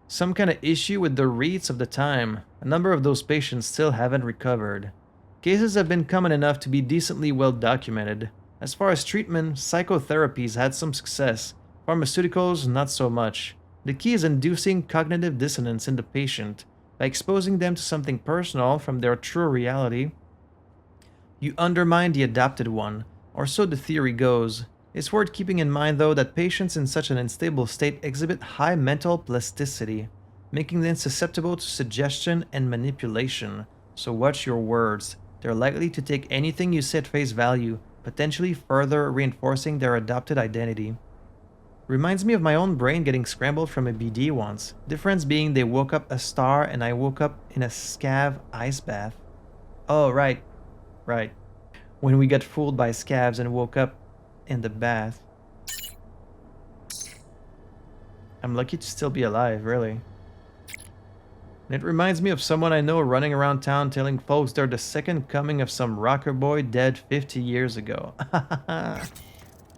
Some kind of issue with the REITs of the time. A number of those patients still haven't recovered. Cases have been common enough to be decently well documented. As far as treatment, psychotherapies had some success. Pharmaceuticals, not so much. The key is inducing cognitive dissonance in the patient. By exposing them to something personal from their true reality, you undermine the adopted one, or so the theory goes. It's worth keeping in mind though that patients in such an unstable state exhibit high mental plasticity, making them susceptible to suggestion and manipulation. So watch your words. They're likely to take anything you say at face value, potentially further reinforcing their adopted identity. Reminds me of my own brain getting scrambled from a BD once. Difference being they woke up a star and I woke up in a scav ice bath. Oh, right. Right. When we got fooled by scavs and woke up in the bath. I'm lucky to still be alive, really. And it reminds me of someone I know running around town telling folks they're the second coming of some rocker boy dead 50 years ago.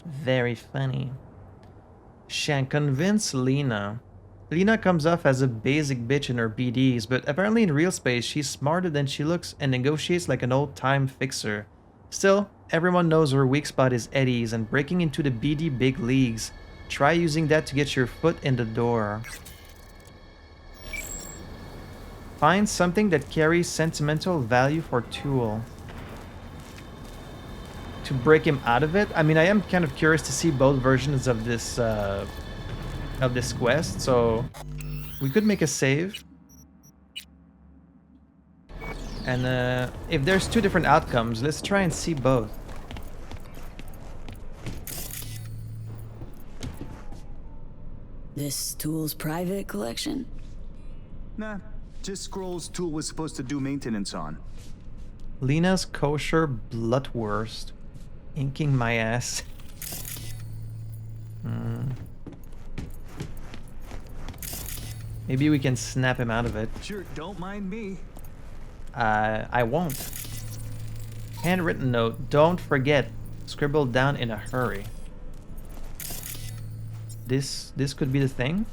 Very funny. Shank, convince Lina. Lina comes off as a basic bitch in her BDs, but apparently in real space she's smarter than she looks and negotiates like an old-time fixer. Still, everyone knows her weak spot is eddies and breaking into the BD big leagues. Try using that to get your foot in the door. Find something that carries sentimental value for Tool. To break him out of it? I mean, I am kind of curious to see both versions of this quest, so we could make a save. And if there's two different outcomes, let's try and see both. This Tool's private collection? Nah, just scrolls Tool was supposed to do maintenance on. Lina's kosher bloodwurst. Inking my ass. Maybe we can snap him out of it. Sure, don't mind me. I won't. Handwritten note, don't forget. Scribbled down in a hurry. This could be the thing,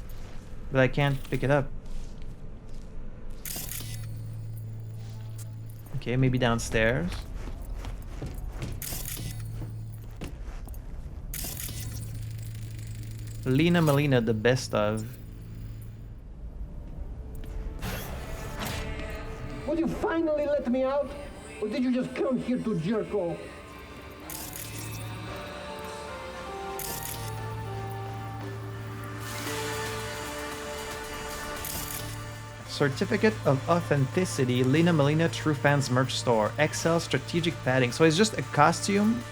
but I can't pick it up. Okay, maybe downstairs. Lina Malina, the best of. Will you finally let me out? Or did you just come here to jerk off? Certificate of Authenticity, Lina Malina True Fans Merch Store. XL Strategic Padding. So it's just a costume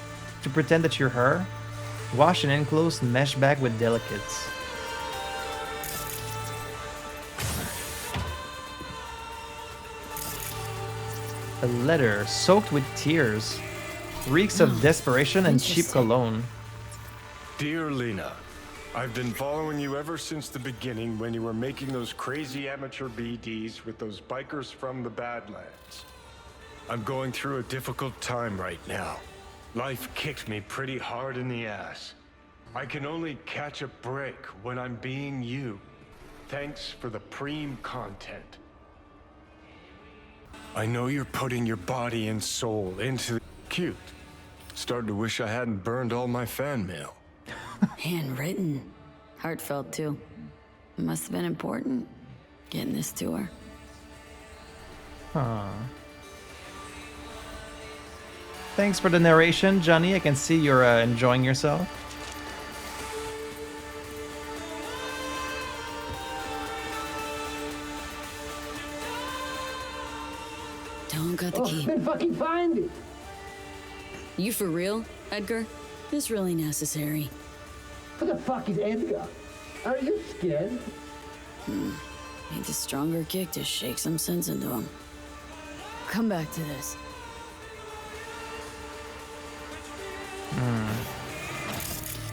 to pretend that you're her. Wash and enclosed mesh bag with delicates. A letter soaked with tears. Reeks of desperation and cheap cologne. Dear Lina, I've been following you ever since the beginning when you were making those crazy amateur BDs with those bikers from the Badlands. I'm going through a difficult time right now. Life kicked me pretty hard in the ass. I can only catch a break when I'm being you. Thanks for the preem content. I know you're putting your body and soul into the cute. Started to wish I hadn't burned all my fan mail. Handwritten. Heartfelt, too. It must have been important, getting this to her. Huh. Thanks for the narration, Johnny. I can see you're enjoying yourself. Don't got the key. Then fucking find it. You for real, Edgar? This really necessary? Who the fuck is Edgar? Are you scared? Needs a stronger kick to shake some sense into him. Come back to this.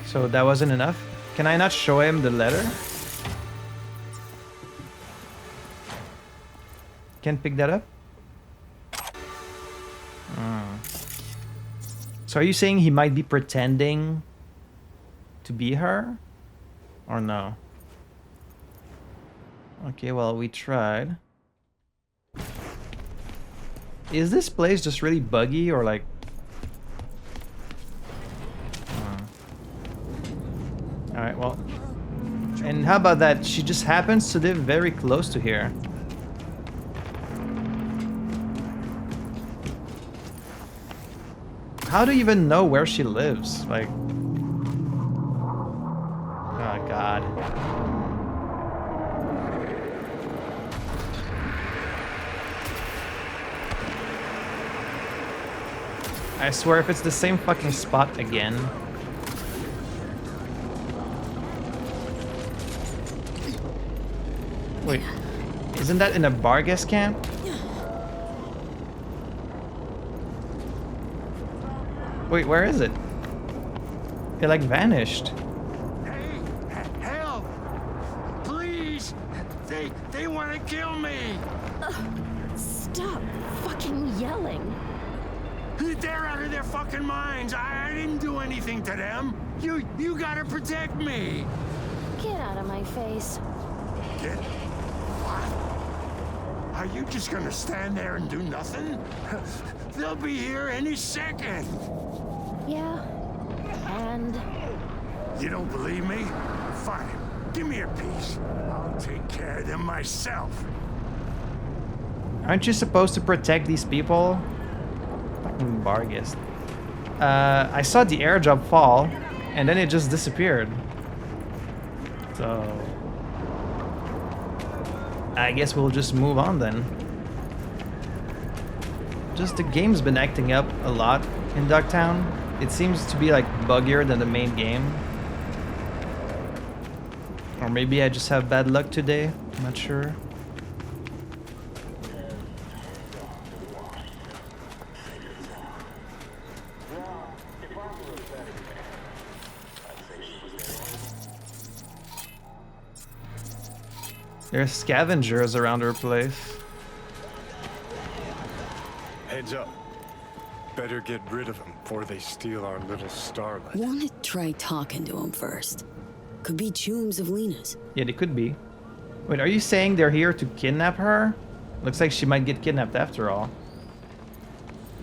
So that wasn't enough? Can I not show him the letter? Can't pick that up? So are you saying he might be pretending to be her? Or no? Okay, well, we tried. Is this place just really buggy or like... Alright, well... And how about that? She just happens to live very close to here. How do you even know where she lives? Like... Oh, God. I swear if it's the same fucking spot again... Wait, isn't that in a Bargas camp? Wait, where is it? It like vanished. Hey, help! Please! They want to kill me! Stop fucking yelling. They're out of their fucking minds. I didn't do anything to them. You gotta protect me. Get out of my face. Get... What? Are you just gonna stand there and do nothing? They'll be here any second. Yeah, and? You don't believe me? Fine. Give me a piece. I'll take care of them myself. Aren't you supposed to protect these people? Fucking Bargas. I saw the airdrop fall, and then it just disappeared. So... I guess we'll just move on then. Just the game's been acting up a lot in Dogtown. It seems to be like buggier than the main game. Or maybe I just have bad luck today. I'm not sure. There's scavengers around our place. Heads up. Better get rid of them before they steal our little starlet. Wanna try talking to him first. Could be chooms of Lina's. Yeah, they could be. Wait, are you saying they're here to kidnap her? Looks like she might get kidnapped after all.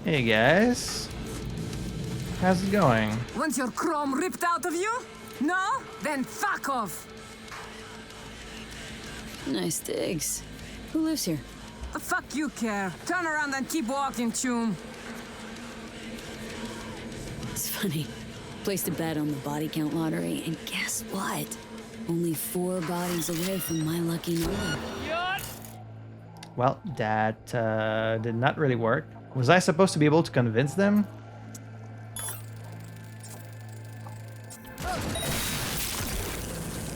Hey guys. How's it going? Want your chrome ripped out of you? No? Then fuck off! Nice digs. Who lives here? The fuck you care? Turn around and keep walking, Chum. It's funny. Placed a bet on the body count lottery, and guess what? Only 4 bodies away from my lucky number. Well, that did not really work. Was I supposed to be able to convince them?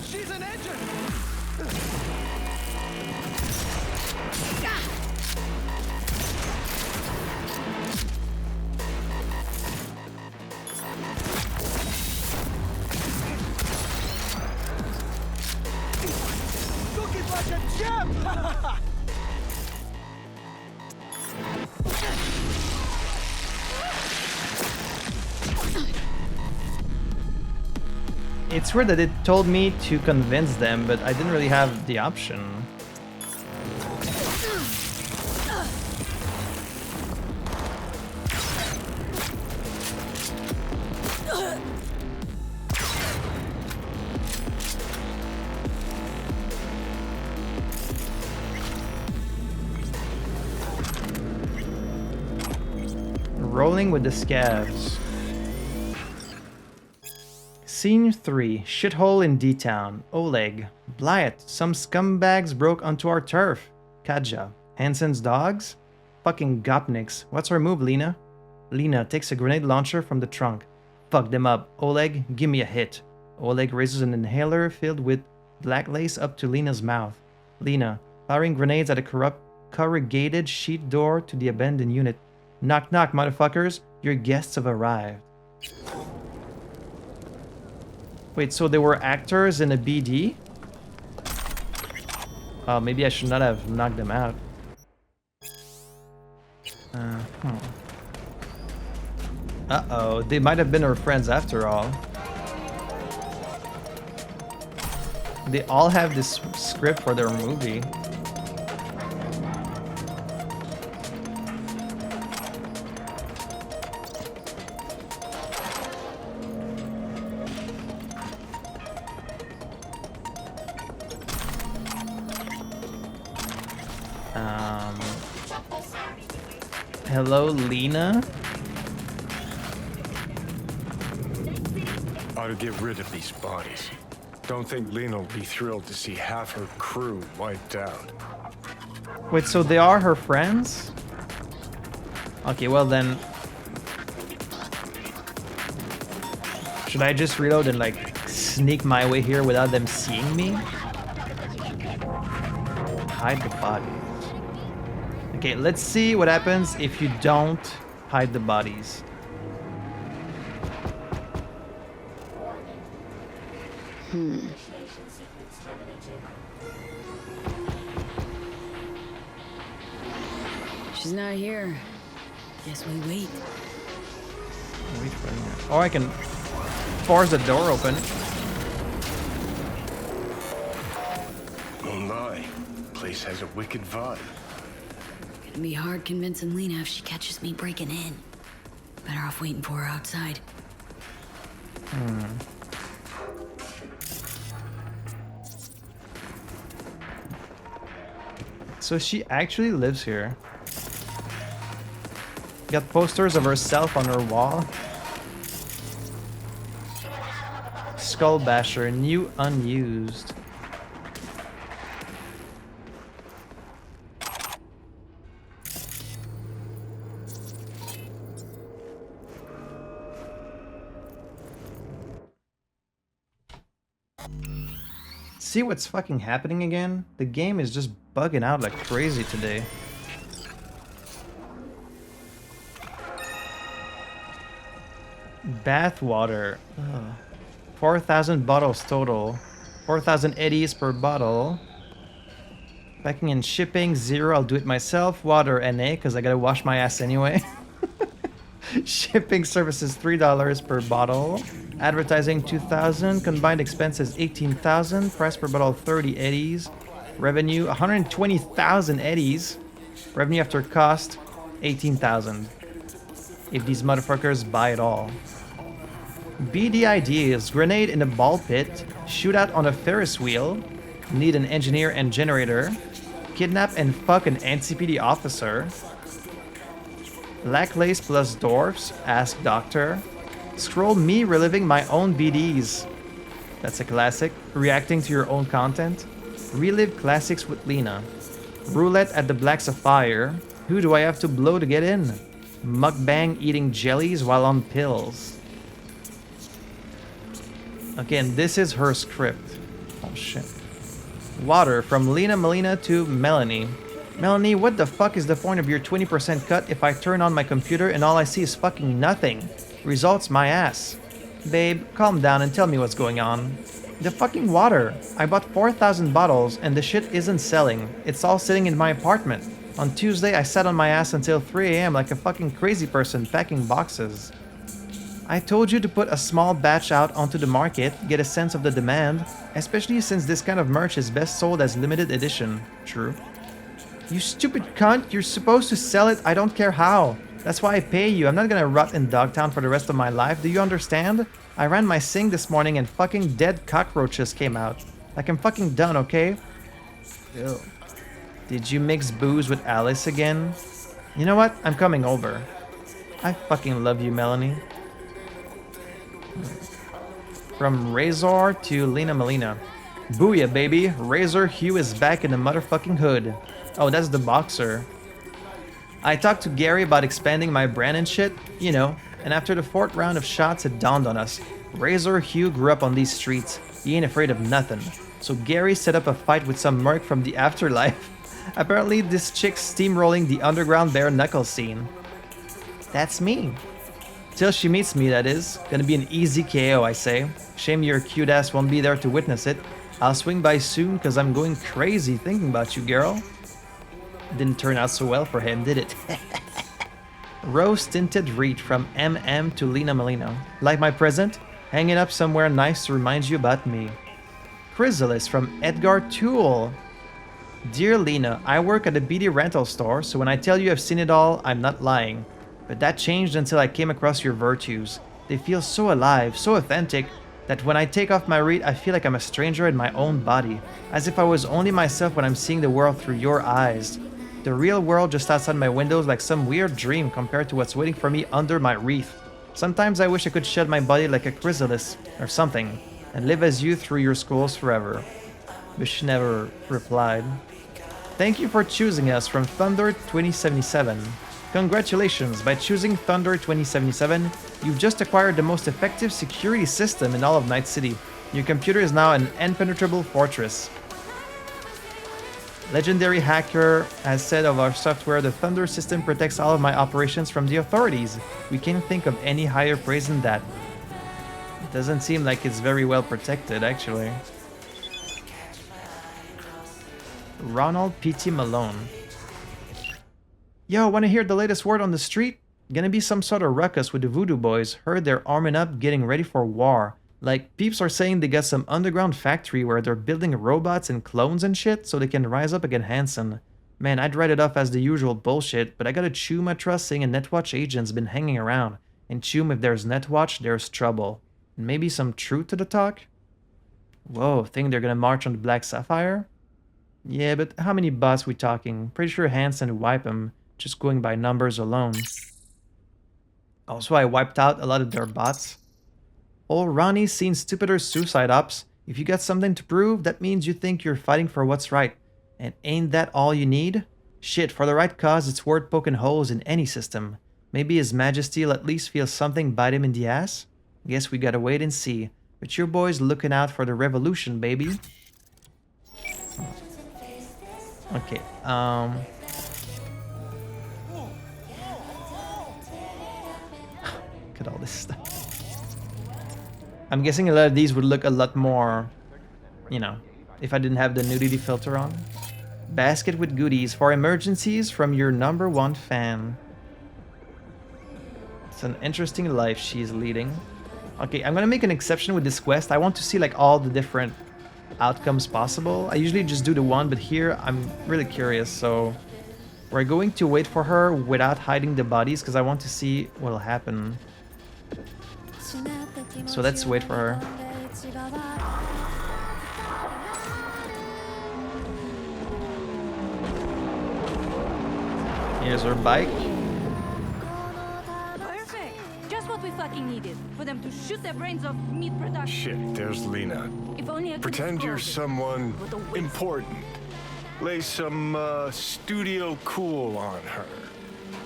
She's an engine! Looking like a gem! It's weird that it told me to convince them, but I didn't really have the option. Rolling with the scavs. Scene 3. Shithole in D-Town. Oleg. Blythe. Some scumbags broke onto our turf. Katja. Hansen's dogs? Fucking gopniks. What's our move, Lina? Lina takes a grenade launcher from the trunk. Fuck them up. Oleg, give me a hit. Oleg raises an inhaler filled with black lace up to Lina's mouth. Lina. Firing grenades at a corrugated sheet door to the abandoned unit. Knock knock, motherfuckers. Your guests have arrived. Wait, so they were actors in a BD? Oh, maybe I should not have knocked them out. Uh-oh, they might have been her friends after all. They all have this script for their movie. Hello, Lina? Ought to get rid of these bodies. Don't think Lina will be thrilled to see half her crew wiped out. Wait, so they are her friends? Okay, well then... Should I just reload and like sneak my way here without them seeing me? Hide the bodies. Okay, let's see what happens if you don't hide the bodies. She's not here. Guess we wait. Wait for her. Or I can force the door open. Oh my, place has a wicked vibe. Gonna be hard convincing Lina if she catches me breaking in. Better off waiting for her outside. So she actually lives here. Got posters of herself on her wall. Skull Basher, new unused. See what's fucking happening again? The game is just bugging out like crazy today. Bath water. 4,000 bottles total. 4,000 eddies per bottle. Packing and shipping, 0. I'll do it myself. Water, NA, because I gotta wash my ass anyway. Shipping services, $3 per bottle. Advertising, 2,000. Combined expenses, 18,000. Price per bottle, 30 eddies. Revenue, 120,000 eddies. Revenue after cost, 18,000. If these motherfuckers buy it all. BD ideas: grenade in a ball pit, shootout on a Ferris wheel, need an engineer and generator, kidnap and fuck an NCPD officer. Black lace plus dwarfs? Ask Doctor. Scroll me reliving my own BDs. That's a classic. Reacting to your own content. Relive classics with Lina. Roulette at the Black Sapphire. Who do I have to blow to get in? Mukbang eating jellies while on pills. Again, this is her script. Oh shit. Water from Lina Malina to Melanie. Melanie, what the fuck is the point of your 20% cut if I turn on my computer and all I see is fucking nothing? Results my ass. Babe, calm down and tell me what's going on. The fucking water. I bought 4,000 bottles and the shit isn't selling. It's all sitting in my apartment. On Tuesday, I sat on my ass until 3 AM like a fucking crazy person packing boxes. I told you to put a small batch out onto the market, get a sense of the demand, especially since this kind of merch is best sold as limited edition. True. You stupid cunt, you're supposed to sell it, I don't care how. That's why I pay you, I'm not gonna rot in Dogtown for the rest of my life, do you understand? I ran my sink this morning and fucking dead cockroaches came out. Like I'm fucking done, okay? Ew. Did you mix booze with Alice again? You know what? I'm coming over. I fucking love you, Melanie. From Razor to Lina Malina. Booyah, baby. Razor Hugh is back in the motherfucking hood. Oh, that's the boxer. I talked to Gary about expanding my brand and shit, you know, and after the 4th round of shots, it dawned on us. Razor Hugh grew up on these streets. He ain't afraid of nothing. So Gary set up a fight with some merc from the afterlife. Apparently, this chick's steamrolling the underground bare knuckle scene. That's me. Till she meets me, that is. Gonna be an easy KO, I say. Shame your cute ass won't be there to witness it. I'll swing by soon, cause I'm going crazy thinking about you, girl. Didn't turn out so well for him, did it? Rose-tinted wreath from MM to Lina Malina. Like my present? Hang it up somewhere nice to remind you about me. Chrysalis from Edgar Toole. Dear Lina, I work at a BD rental store, so when I tell you I've seen it all, I'm not lying. But that changed until I came across your virtues. They feel so alive, so authentic, that when I take off my wreath, I feel like I'm a stranger in my own body, as if I was only myself when I'm seeing the world through your eyes. The real world just outside my windows like some weird dream compared to what's waiting for me under my wreath. Sometimes I wish I could shed my body like a chrysalis or something, and live as you through your schools forever. But she never replied. Thank you for choosing us from Thunder 2077. Congratulations, by choosing Thunder 2077, you've just acquired the most effective security system in all of Night City. Your computer is now an impenetrable fortress. Legendary hacker has said of our software, the Thunder system protects all of my operations from the authorities. We can't think of any higher praise than that. It doesn't seem like it's very well protected, actually. Ronald P.T. Malone. Yo, wanna hear the latest word on the street? Gonna be some sort of ruckus with the Voodoo Boys. Heard they're arming up, getting ready for war. Like, peeps are saying they got some underground factory where they're building robots and clones and shit so they can rise up against Hansen. Man, I'd write it off as the usual bullshit, but I gotta chew my trust saying a Netwatch agent's been hanging around. And chew if there's Netwatch, there's trouble. And maybe some truth to the talk? Whoa, think they're gonna march on the Black Sapphire? Yeah, but how many bots we talking? Pretty sure Hansen would wipe them, just going by numbers alone. Also, I wiped out a lot of their bots. Old Ronnie's seen stupider suicide ops. If you got something to prove, that means you think you're fighting for what's right. And ain't that all you need? Shit, for the right cause, it's worth poking holes in any system. Maybe His Majesty'll at least feel something bite him in the ass? Guess we gotta wait and see. But your boy's looking out for the revolution, baby. Okay, look at all this stuff. I'm guessing a lot of these would look a lot more, you know, if I didn't have the nudity filter on. Basket with goodies for emergencies from your #1 fan. It's an interesting life she's leading. Okay, I'm gonna make an exception with this quest. I want to see like all the different outcomes possible. I usually just do the one, but here I'm really curious, so we're going to wait for her without hiding the bodies because I want to see what'll happen. So let's wait for her. Here's her bike. Perfect. Just what we fucking needed. For them to shoot their brains off meat production. Shit, there's Lina. If only I could Pretend you're explode it. someone What a waste. important. Lay some studio cool on her.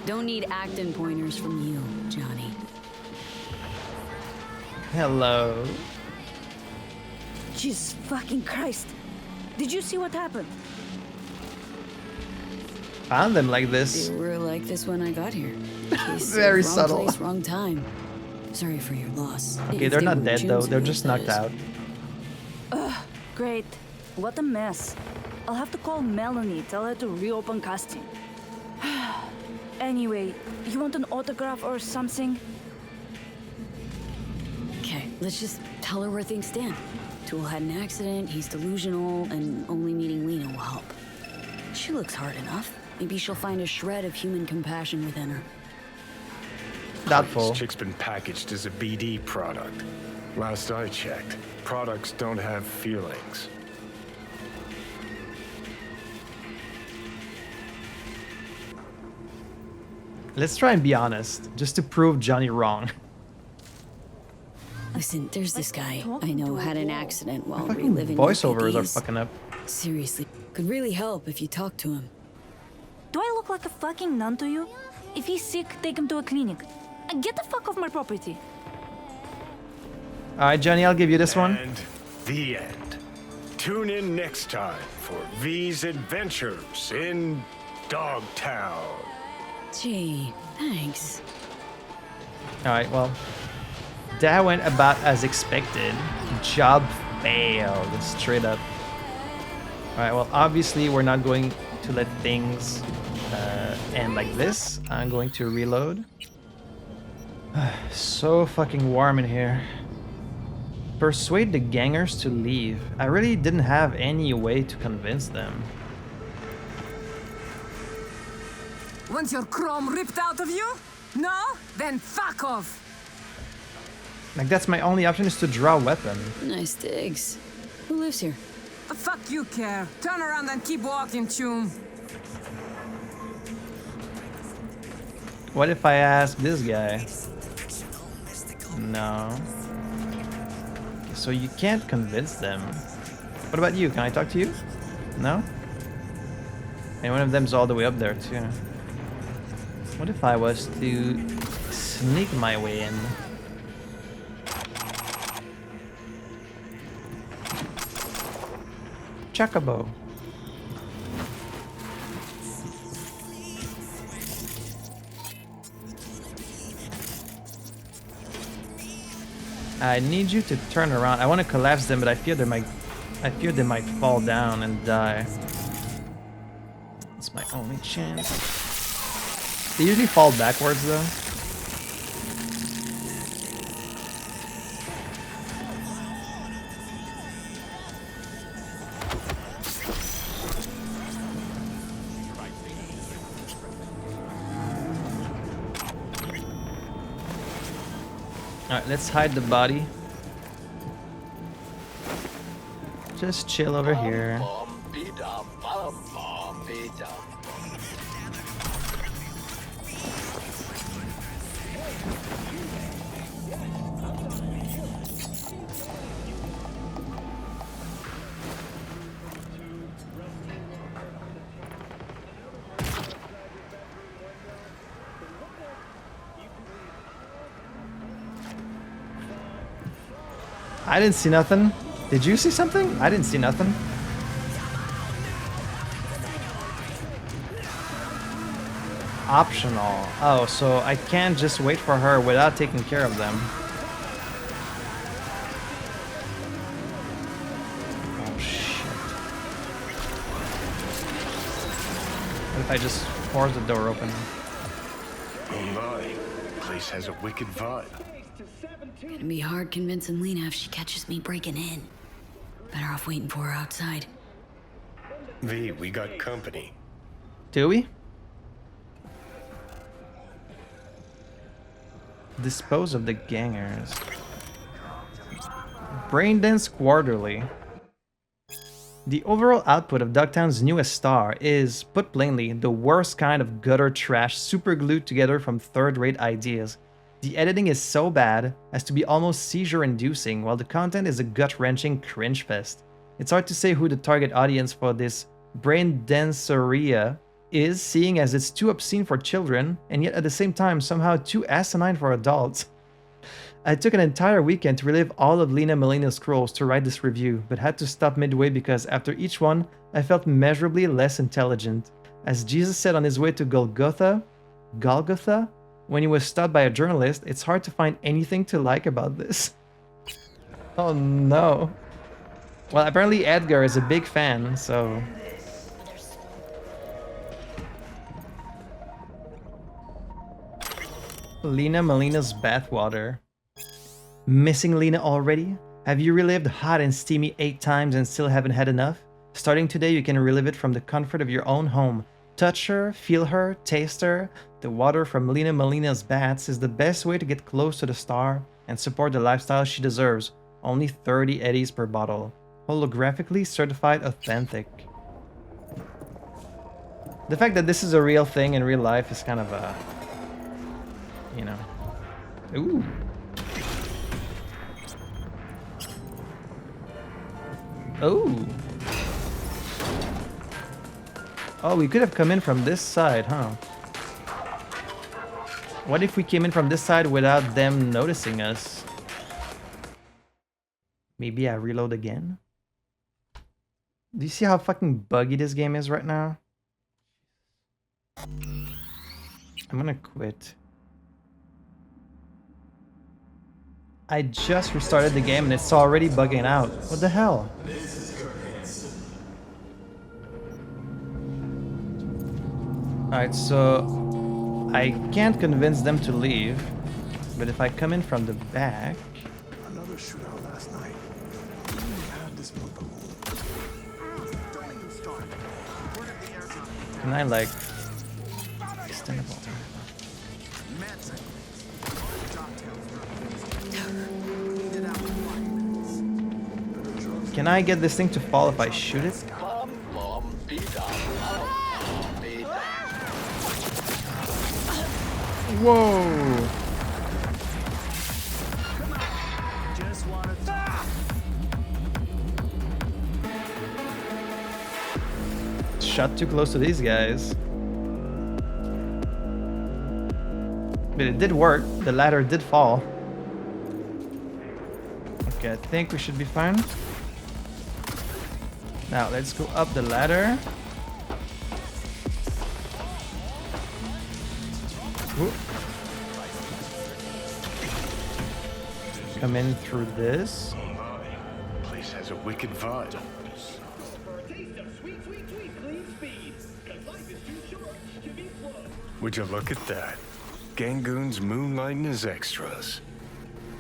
Don't need acting pointers from you, Johnny. Hello. Jesus fucking Christ. Did you see what happened? Found them like this. They were like this when I got here. Case Very of wrong subtle. Place, wrong time. Sorry for your loss. Okay, If they're they not were dead though. June's They're news, just that knocked is. out. Ugh, great. What a mess. I'll have to call Melanie, tell her to reopen casting. Anyway, you want an autograph or something? Okay, let's just tell her where things stand. Tool had an accident, he's delusional, and only meeting Lina will help. She looks hard enough. Maybe she'll find a shred of human compassion within her. Doubtful. This chick's been packaged as a BD product. Last I checked, products don't have feelings. Let's try and be honest, just to prove Johnny wrong. Listen, there's this guy I know had an accident while Fucking reliving voiceovers are UPDs. fucking up. Seriously, could really help if you talk to him. Do I look like a fucking nun to you? If he's sick, take him to a clinic. Get the fuck off my property. Alright, Johnny, I'll give you this one. And the end. Tune in next time for V's adventures in Dogtown. Gee, thanks. Alright, well, that went about as expected. Job failed, straight up. Alright, well, obviously we're not going to let things end like this. I'm going to reload. So fucking warm in here. Persuade the gangers to leave. I really didn't have any way to convince them. Want your chrome ripped out of you? No? Then fuck off! Like, that's my only option, is to draw a weapon. Nice digs. Who lives here? The fuck you care? Turn around and keep walking, Chum. What if I ask this guy? No. So you can't convince them. What about you? Can I talk to you? No? And one of them's all the way up there too. What if I was to sneak my way in? Chocobo. I need you to turn around. I want to collapse them, but I fear they might fall down and die. It's my only chance. They usually fall backwards though. Alright, let's hide the body. Just chill over here. I didn't see nothing. Did you see something? I didn't see nothing. Optional. Oh, so I can't just wait for her without taking care of them. Oh shit. What if I just force the door open? Oh my, place has a wicked vibe. Gonna be hard convincing Lina if she catches me breaking in. Better off waiting for her outside. V, we got company. Do we? Dispose of the gangers. Brain dance quarterly. The overall output of Dogtown's newest star is, put plainly, the worst kind of gutter trash super glued together from third-rate ideas. The editing is so bad as to be almost seizure-inducing, while the content is a gut-wrenching cringe fest. It's hard to say who the target audience for this brain-denseria is, seeing as it's too obscene for children, and yet at the same time somehow too asinine for adults. I took an entire weekend to relive all of Lina Malina's scrolls to write this review, but had to stop midway because after each one, I felt measurably less intelligent. As Jesus said on his way to Golgotha, when he was stopped by a journalist, it's hard to find anything to like about this. Oh no. Well, apparently Edgar is a big fan, so... Lina Malina's bathwater. Missing Lina already? Have you relived Hot and Steamy 8 times and still haven't had enough? Starting today, you can relive it from the comfort of your own home. Touch her, feel her, taste her. The water from Lina Malina's baths is the best way to get close to the star and support the lifestyle she deserves. Only 30 eddies per bottle. Holographically certified authentic. The fact that this is a real thing in real life is kind of a... you know... Ooh. Oh. Oh, we could have come in from this side, huh? What if we came in from this side without them noticing us? Maybe I reload again? Do you see how fucking buggy this game is right now? I'm gonna quit. I just restarted the game and it's already bugging out. What the hell? Alright, so I can't convince them to leave, but if I come in from the back... Another shootout last night. Can I like... extend the ball? Can I get this thing to fall if I shoot it? Whoa! Shot too close to these guys. But it did work. The ladder did fall. Okay, I think we should be fine. Now let's go up the ladder. Whoop. Come in through this. Place has a wicked vibe. Would you look at that? Gangoons moonlighting as extras.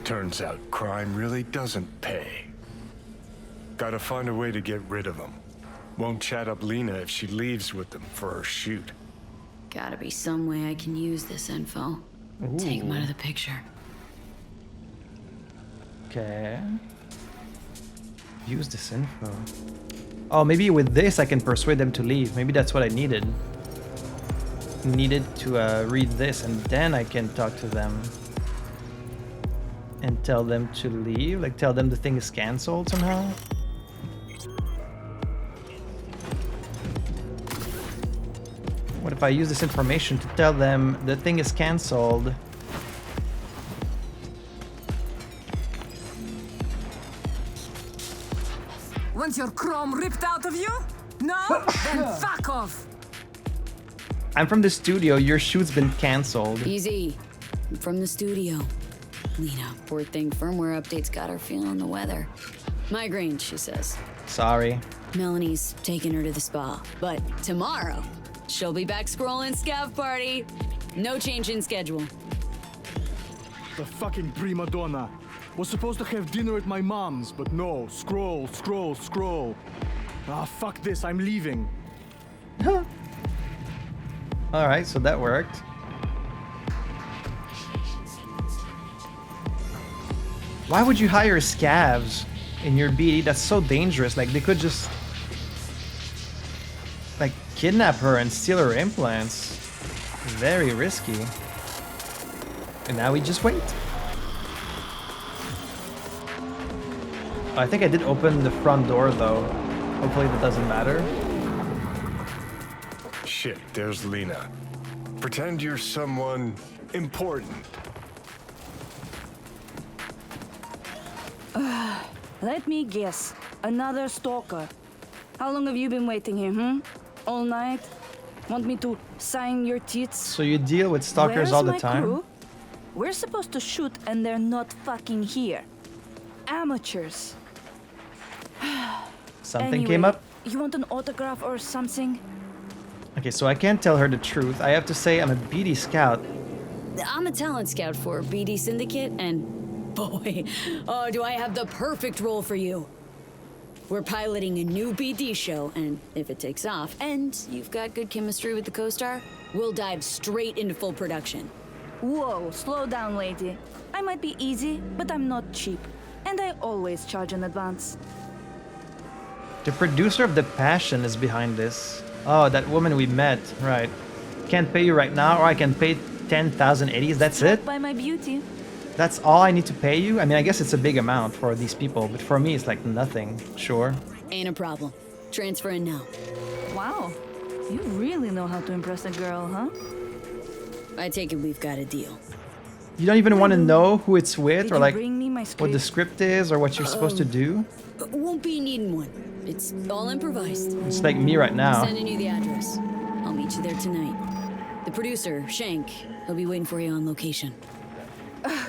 Turns out crime really doesn't pay. Gotta find a way to get rid of them. Won't chat up Lina if she leaves with them for her shoot. Gotta be some way I can use this info. Ooh. Take him out of the picture. Okay. Use this info. Oh, maybe with this I can persuade them to leave. Maybe that's what I needed. Needed to read this and then I can talk to them. And tell them to leave? Like tell them the thing is cancelled somehow? What if I use this information to tell them the thing is cancelled? Want your chrome ripped out of you? No? Then fuck off! I'm from the studio, your shoot's been cancelled. Easy. I'm from the studio. Lina, poor thing, firmware updates got her feeling the weather. Migraine, she says. Sorry. Melanie's taking her to the spa. But tomorrow, she'll be back scrolling Scav Party. No change in schedule. The fucking prima donna. Was supposed to have dinner at my mom's, but no. Scroll, scroll, scroll. Ah, fuck this, I'm leaving. Alright, so that worked. Why would you hire scavs in your BD? That's so dangerous. Like, they could just like kidnap her and steal her implants. Very risky. And now we just wait. I think I did open the front door though. Hopefully that doesn't matter. Shit, there's Lina. Pretend you're someone important. Let me guess. Another stalker. How long have you been waiting here, All night? Want me to sign your tits? So you deal with stalkers Where's all the my time? crew? We're supposed to shoot and they're not fucking here. Amateurs. Something came up? You want an autograph or something? Okay, so I can't tell her the truth. I have to say I'm a BD scout. I'm a talent scout for BD Syndicate, and boy, oh, do I have the perfect role for you. We're piloting a new BD show, and if it takes off, and you've got good chemistry with the co-star, we'll dive straight into full production. Whoa, slow down, lady. I might be easy, but I'm not cheap. And I always charge in advance. The producer of The Passion is behind this. Oh, that woman we met. Right. Can't pay you right now, or I can pay 10,000 eddies. That's it? By my beauty. That's all I need to pay you? I mean, I guess it's a big amount for these people, but for me, it's like nothing. Sure. Ain't a problem. Transfer in now. Wow. You really know how to impress a girl, huh? I take it we've got a deal. You don't even want to know who it's with, Did or you like bring me my what the script? script is, or what you're supposed to do? Won't be needing one. It's all improvised. It's like me right now. Sending you the address. I'll meet you there tonight. The producer, Shank, he'll be waiting for you on location.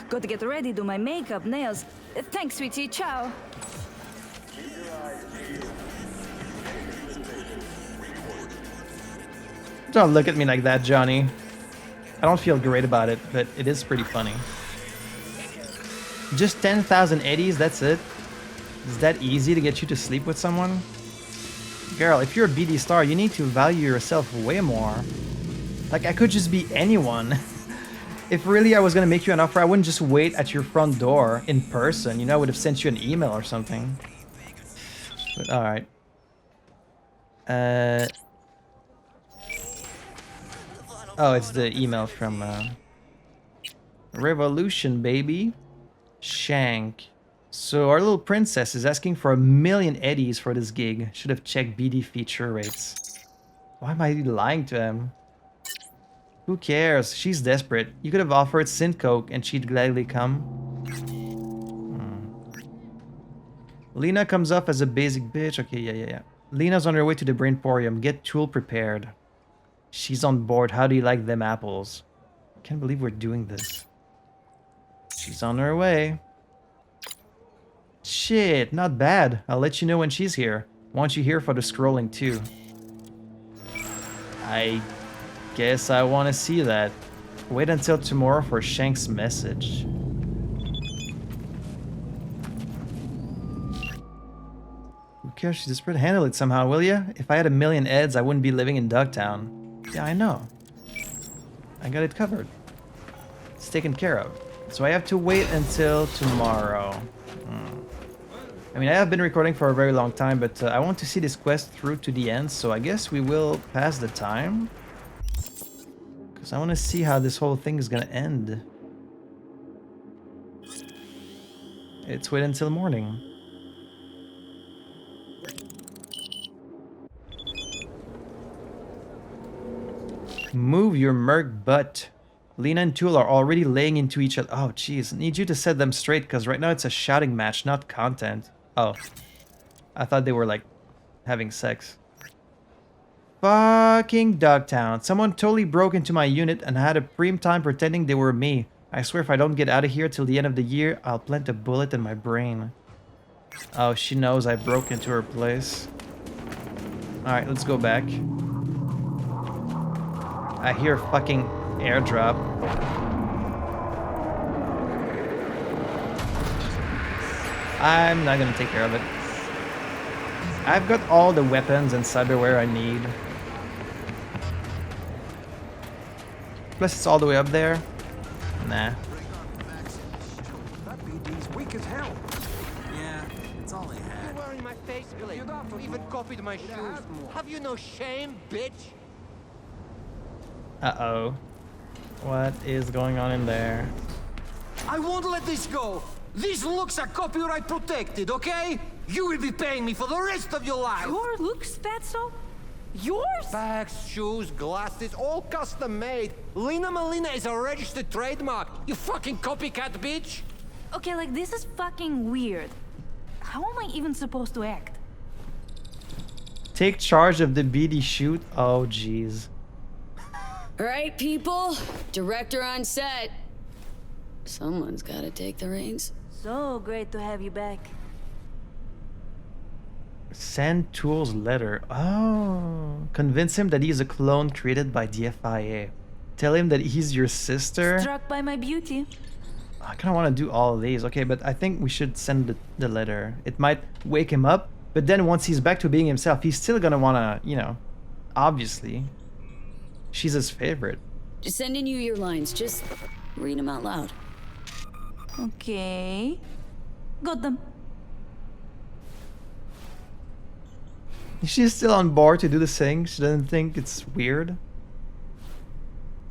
Got to get ready, do my makeup, nails. Thanks, sweetie. Ciao. Don't look at me like that, Johnny. I don't feel great about it, but it is pretty funny. Just 10,000 eddies, that's it? Is that easy to get you to sleep with someone? Girl, if you're a BD star, you need to value yourself way more. Like, I could just be anyone. If really I was gonna make you an offer, I wouldn't just wait at your front door in person. You know, I would have sent you an email or something. But alright. Oh, it's the email from Revolution, baby. Shank. So our little princess is asking for 1,000,000 eddies for this gig. Should have checked BD feature rates. Why am I lying to him? Who cares? She's desperate. You could have offered Synth Coke and she'd gladly come. Lina comes off as a basic bitch. Okay, yeah. Lina's on her way to the Brainporium. Get Tool prepared. She's on board. How do you like them apples? Can't believe we're doing this. She's on her way. Shit, not bad. I'll let you know when she's here. Want you here for the scrolling too. I guess I want to see that. Wait until tomorrow for Shank's message. Who cares? She's desperate. Handle it somehow, will ya? If I had 1,000,000 eds, I wouldn't be living in Dogtown. Yeah, I know. I got it covered. It's taken care of. So I have to wait until tomorrow. I mean, I have been recording for a very long time, but I want to see this quest through to the end, so I guess we will pass the time. Because I want to see how this whole thing is going to end. It's wait until morning. Move your merc butt. Lina and Tool are already laying into each other. Oh, jeez. Need you to set them straight, because right now it's a shouting match, not content. Oh. I thought they were, like, having sex. Fucking Dogtown. Someone totally broke into my unit and had a preem time pretending they were me. I swear if I don't get out of here till the end of the year, I'll plant a bullet in my brain. Oh, she knows I broke into her place. Alright, let's go back. I hear a fucking airdrop. I'm not gonna take care of it. I've got all the weapons and cyberware I need. Plus it's all the way up there. Nah. That BD's weak as hell. Yeah, it's all they had. in my face plate. You even copied my shoes. Have you no shame, bitch? Uh-oh. What is going on in there? I won't let this go. These looks are copyright protected, okay? You will be paying me for the rest of your life. Your looks, Fatso? Yours? Bags, shoes, glasses, all custom made. Lina Malina is a registered trademark. You fucking copycat bitch. Okay, like this is fucking weird. How am I even supposed to act? Take charge of the BD shoot. Oh, jeez. All right, people. Director on set. Someone's got to take the reins. So great to have you back. Send Tool's letter. Oh. Convince him that he's a clone created by the FIA. Tell him that he's your sister. Struck by my beauty. I kind of want to do all of these. Okay, but I think we should send the letter. It might wake him up, but then once he's back to being himself, he's still gonna want to, you know, obviously. She's his favorite. Just sending you your lines. Just read them out loud. Okay. Got them. She's still on board to do the thing. She doesn't think it's weird.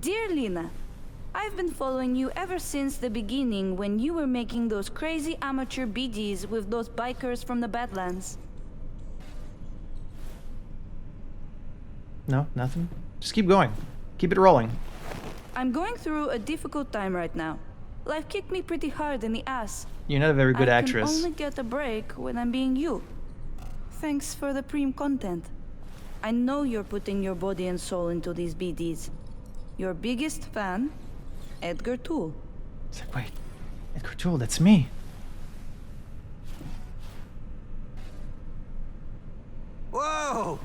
Dear Lina, I've been following you ever since the beginning when you were making those crazy amateur BDs with those bikers from the Badlands. No, nothing. Just keep going. Keep it rolling. I'm going through a difficult time right now. Life kicked me pretty hard in the ass. You're not a very good I actress. can only get a break when I'm being you. Thanks for the preem content. I know you're putting your body and soul into these BDs. Your biggest fan, Edgar Toole. It's like, wait, Edgar Toole, that's me. Whoa!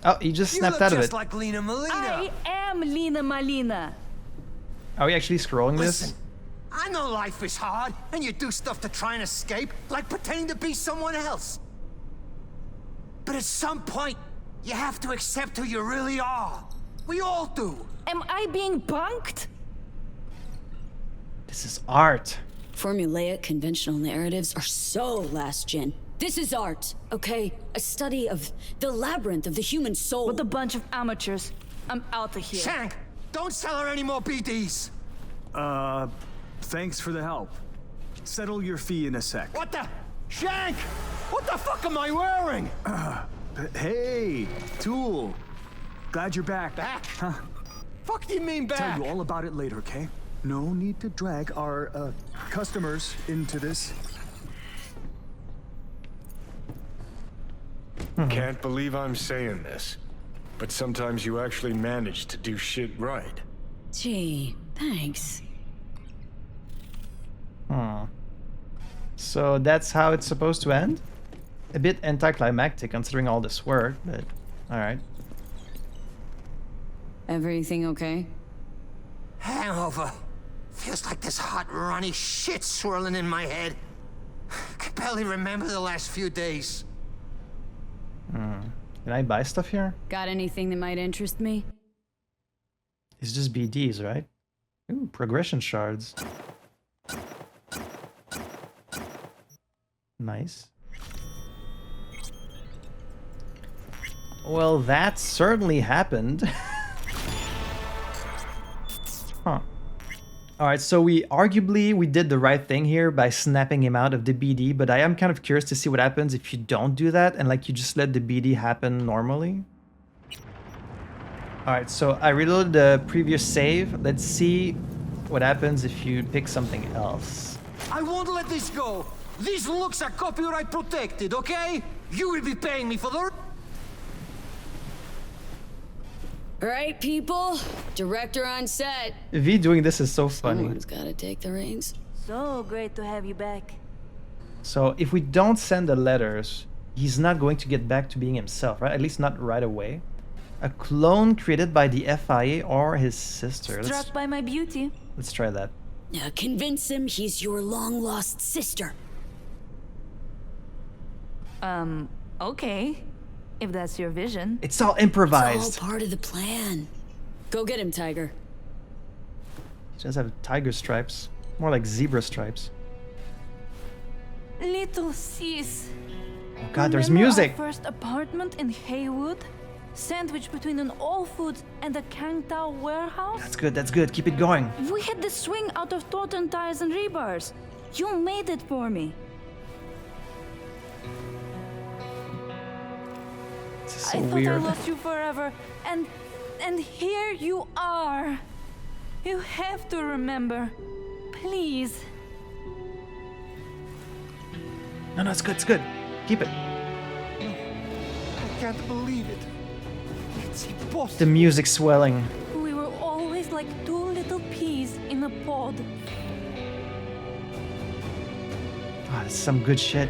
Oh, he just snapped out of it. Just like Lina Malina. I am Lina Malina. Are we actually scrolling Listen, this? I know life is hard, and you do stuff to try and escape, like pretending to be someone else. But at some point, you have to accept who you really are. We all do. Am I being punked? This is art. Formulaic conventional narratives are so last gen. This is art, okay? A study of the labyrinth of the human soul. With a bunch of amateurs. I'm out of here. Shank, don't sell her any more BDs. Thanks for the help. Settle your fee in a sec. What the? Shank! What the fuck am I wearing? Hey, Tool. Glad you're back. Back? Huh. Fuck do you mean back? Tell you all about it later, okay? No need to drag our customers into this. Can't believe I'm saying this, but sometimes you actually manage to do shit right. Gee, thanks. So that's how it's supposed to end? A bit anticlimactic considering all this work, but alright. Everything okay? Hangover. Feels like this hot, runny shit swirling in my head. Can barely remember the last few days. Can I buy stuff here? Got anything that might interest me? It's just BDs, right? Ooh, progression shards. Nice. Well, that certainly happened. Huh. Alright, so we did the right thing here by snapping him out of the BD, but I am kind of curious to see what happens if you don't do that and like you just let the BD happen normally. Alright, so I reloaded the previous save. Let's see what happens if you pick something else. I won't let this go. These looks are copyright protected, okay? You will be paying me for the... All right, people. Director on set. V doing this is so funny. Someone's got to take the reins. So great to have you back. So if we don't send the letters, he's not going to get back to being himself, right? At least not right away. A clone created by the FIA or his sister. Struck by my beauty. Let's try that. Now convince him he's your long-lost sister. Okay. If that's your vision. It's all improvised. It's all part of the plan. Go get him, Tiger. He does have tiger stripes. More like zebra stripes. Little sis. Oh god, there's Remember music. Our first apartment in Haywood? Sandwiched between an All Foods and a Kangtao warehouse? That's good, that's good. Keep it going. We had the swing out of Thornton tires and rebars. You made it for me. This is so I thought weird. I lost you forever, and here you are. You have to remember. Please. No, no, it's good, it's good. Keep it. I can't believe it. It's impossible. The music swelling. We were always like two little peas in a pod. Ah, that's some good shit.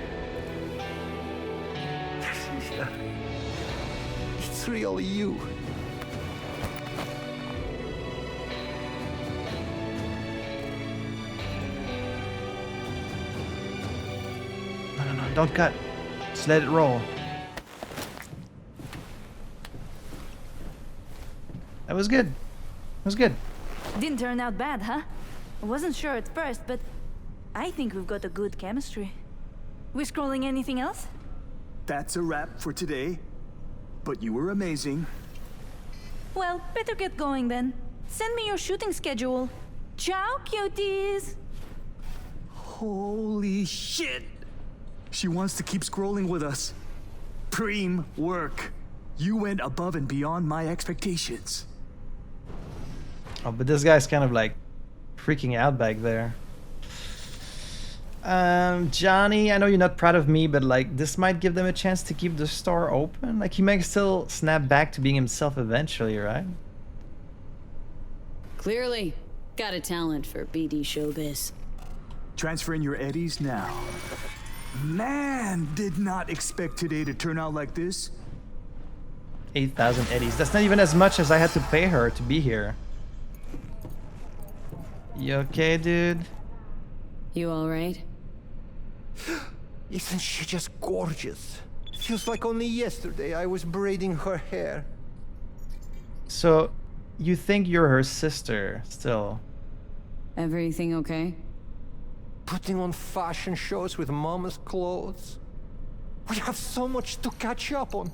It's really you. No, no, no, don't cut. Just let it roll. That was good. That was good. Didn't turn out bad, huh? I wasn't sure at first, but I think we've got a good chemistry. We scrolling anything else? That's a wrap for today. But you were amazing. Well, better get going then. Send me your shooting schedule. Ciao, cuties! Holy shit! She wants to keep scrolling with us. Preem work. You went above and beyond my expectations. Oh, but this guy's kind of like freaking out back there. Johnny, I know you're not proud of me, but like this might give them a chance to keep the store open. Like he might still snap back to being himself eventually, right? Clearly, got a talent for BD showbiz. Transferring your eddies now. Man, did not expect today to turn out like this. 8,000 eddies. That's not even as much as I had to pay her to be here. You okay, dude? You alright? Isn't she just gorgeous? Feels like only yesterday I was braiding her hair. So, you think you're her sister still? Everything okay? Putting on fashion shows with mama's clothes. We have so much to catch up on.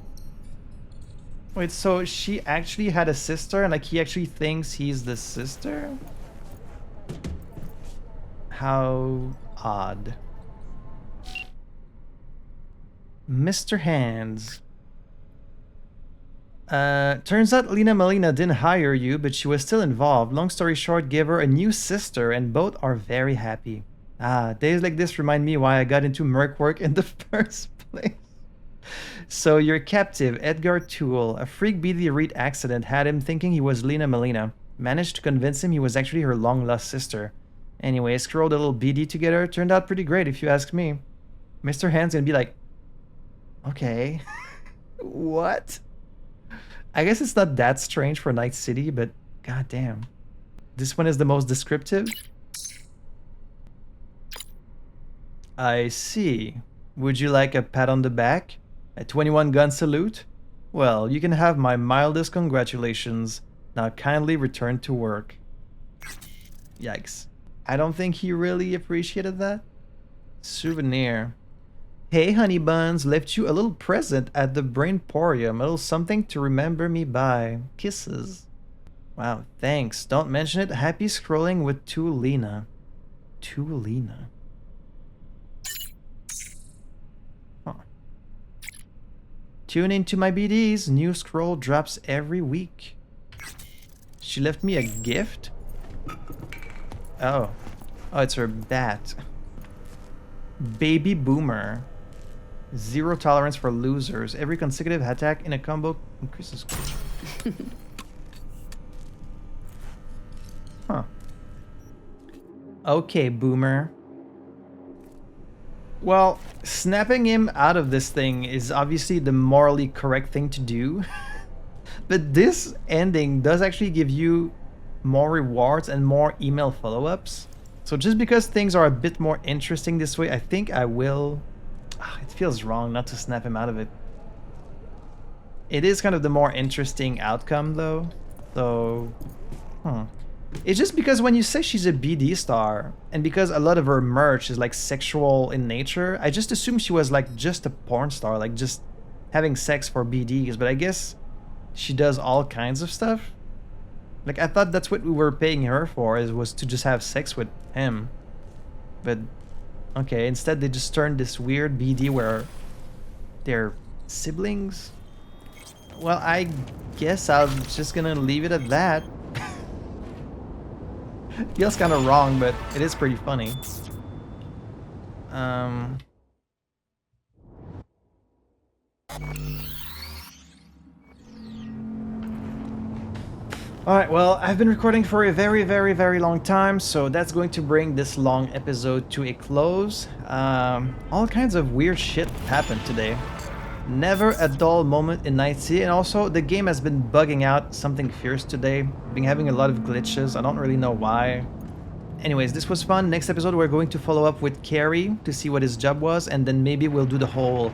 Wait, so she actually had a sister and like he actually thinks he's the sister? How odd. Mr. Hands. Turns out Lina Malina didn't hire you, but she was still involved. Long story short, gave her a new sister and both are very happy. Ah, days like this remind me why I got into merc work in the first place. So your captive, Edgar Toole, a freak BD Reed accident had him thinking he was Lina Malina. Managed to convince him he was actually her long-lost sister. Anyway, scrolled a little BD together. Turned out pretty great if you ask me. Mr. Hand's gonna be like, okay. What? I guess it's not that strange for Night City, but goddamn. This one is the most descriptive. I see. Would you like a pat on the back? A 21 gun salute? Well, you can have my mildest congratulations. Now kindly return to work. Yikes. I don't think he really appreciated that. Souvenir. Hey honey buns, left you a little present at the Brainporium. A little something to remember me by. Kisses. Wow, thanks. Don't mention it. Happy scrolling with To Lina. To Lina. Huh. Tune into my BDs. New scroll drops every week. She left me a gift? Oh. Oh, it's her bat. Baby Boomer. Zero tolerance for losers. Every consecutive attack in a combo increases. Huh. Okay, Boomer. Well, snapping him out of this thing is obviously the morally correct thing to do. But this ending does actually give you more rewards and more email follow-ups. So just because things are a bit more interesting this way, I think I will... It feels wrong not to snap him out of it. It is kind of the more interesting outcome though. So... It's just because when you say she's a BD star, and because a lot of her merch is like sexual in nature, I just assumed she was like just a porn star, like just having sex for BDs, but I guess she does all kinds of stuff. Like, I thought that's what we were paying her for, was to just have sex with him. But, okay, instead they just turned this weird BD where they're siblings? Well, I guess I'm just gonna leave it at that. Feels kind of wrong, but it is pretty funny. Alright, well, I've been recording for a very, very, very long time, so that's going to bring this long episode to a close. All kinds of weird shit happened today. Never a dull moment in Night City, and also the game has been bugging out something fierce today. Been having a lot of glitches, I don't really know why. Anyways, this was fun. Next episode we're going to follow up with Carrie to see what his job was, and then maybe we'll do the whole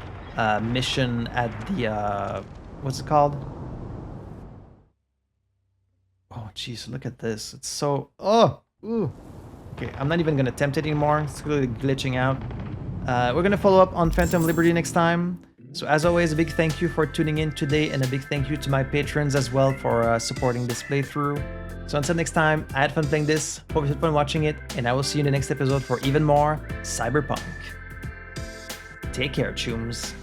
mission at the... what's it called? Oh jeez, look at this. It's so... oh! Ooh! Okay, I'm not even gonna attempt it anymore. It's clearly glitching out. We're gonna follow up on Phantom Liberty next time. So as always, a big thank you for tuning in today, and a big thank you to my patrons as well for supporting this playthrough. So until next time, I had fun playing this, hope you had fun watching it, and I will see you in the next episode for even more Cyberpunk. Take care, chooms.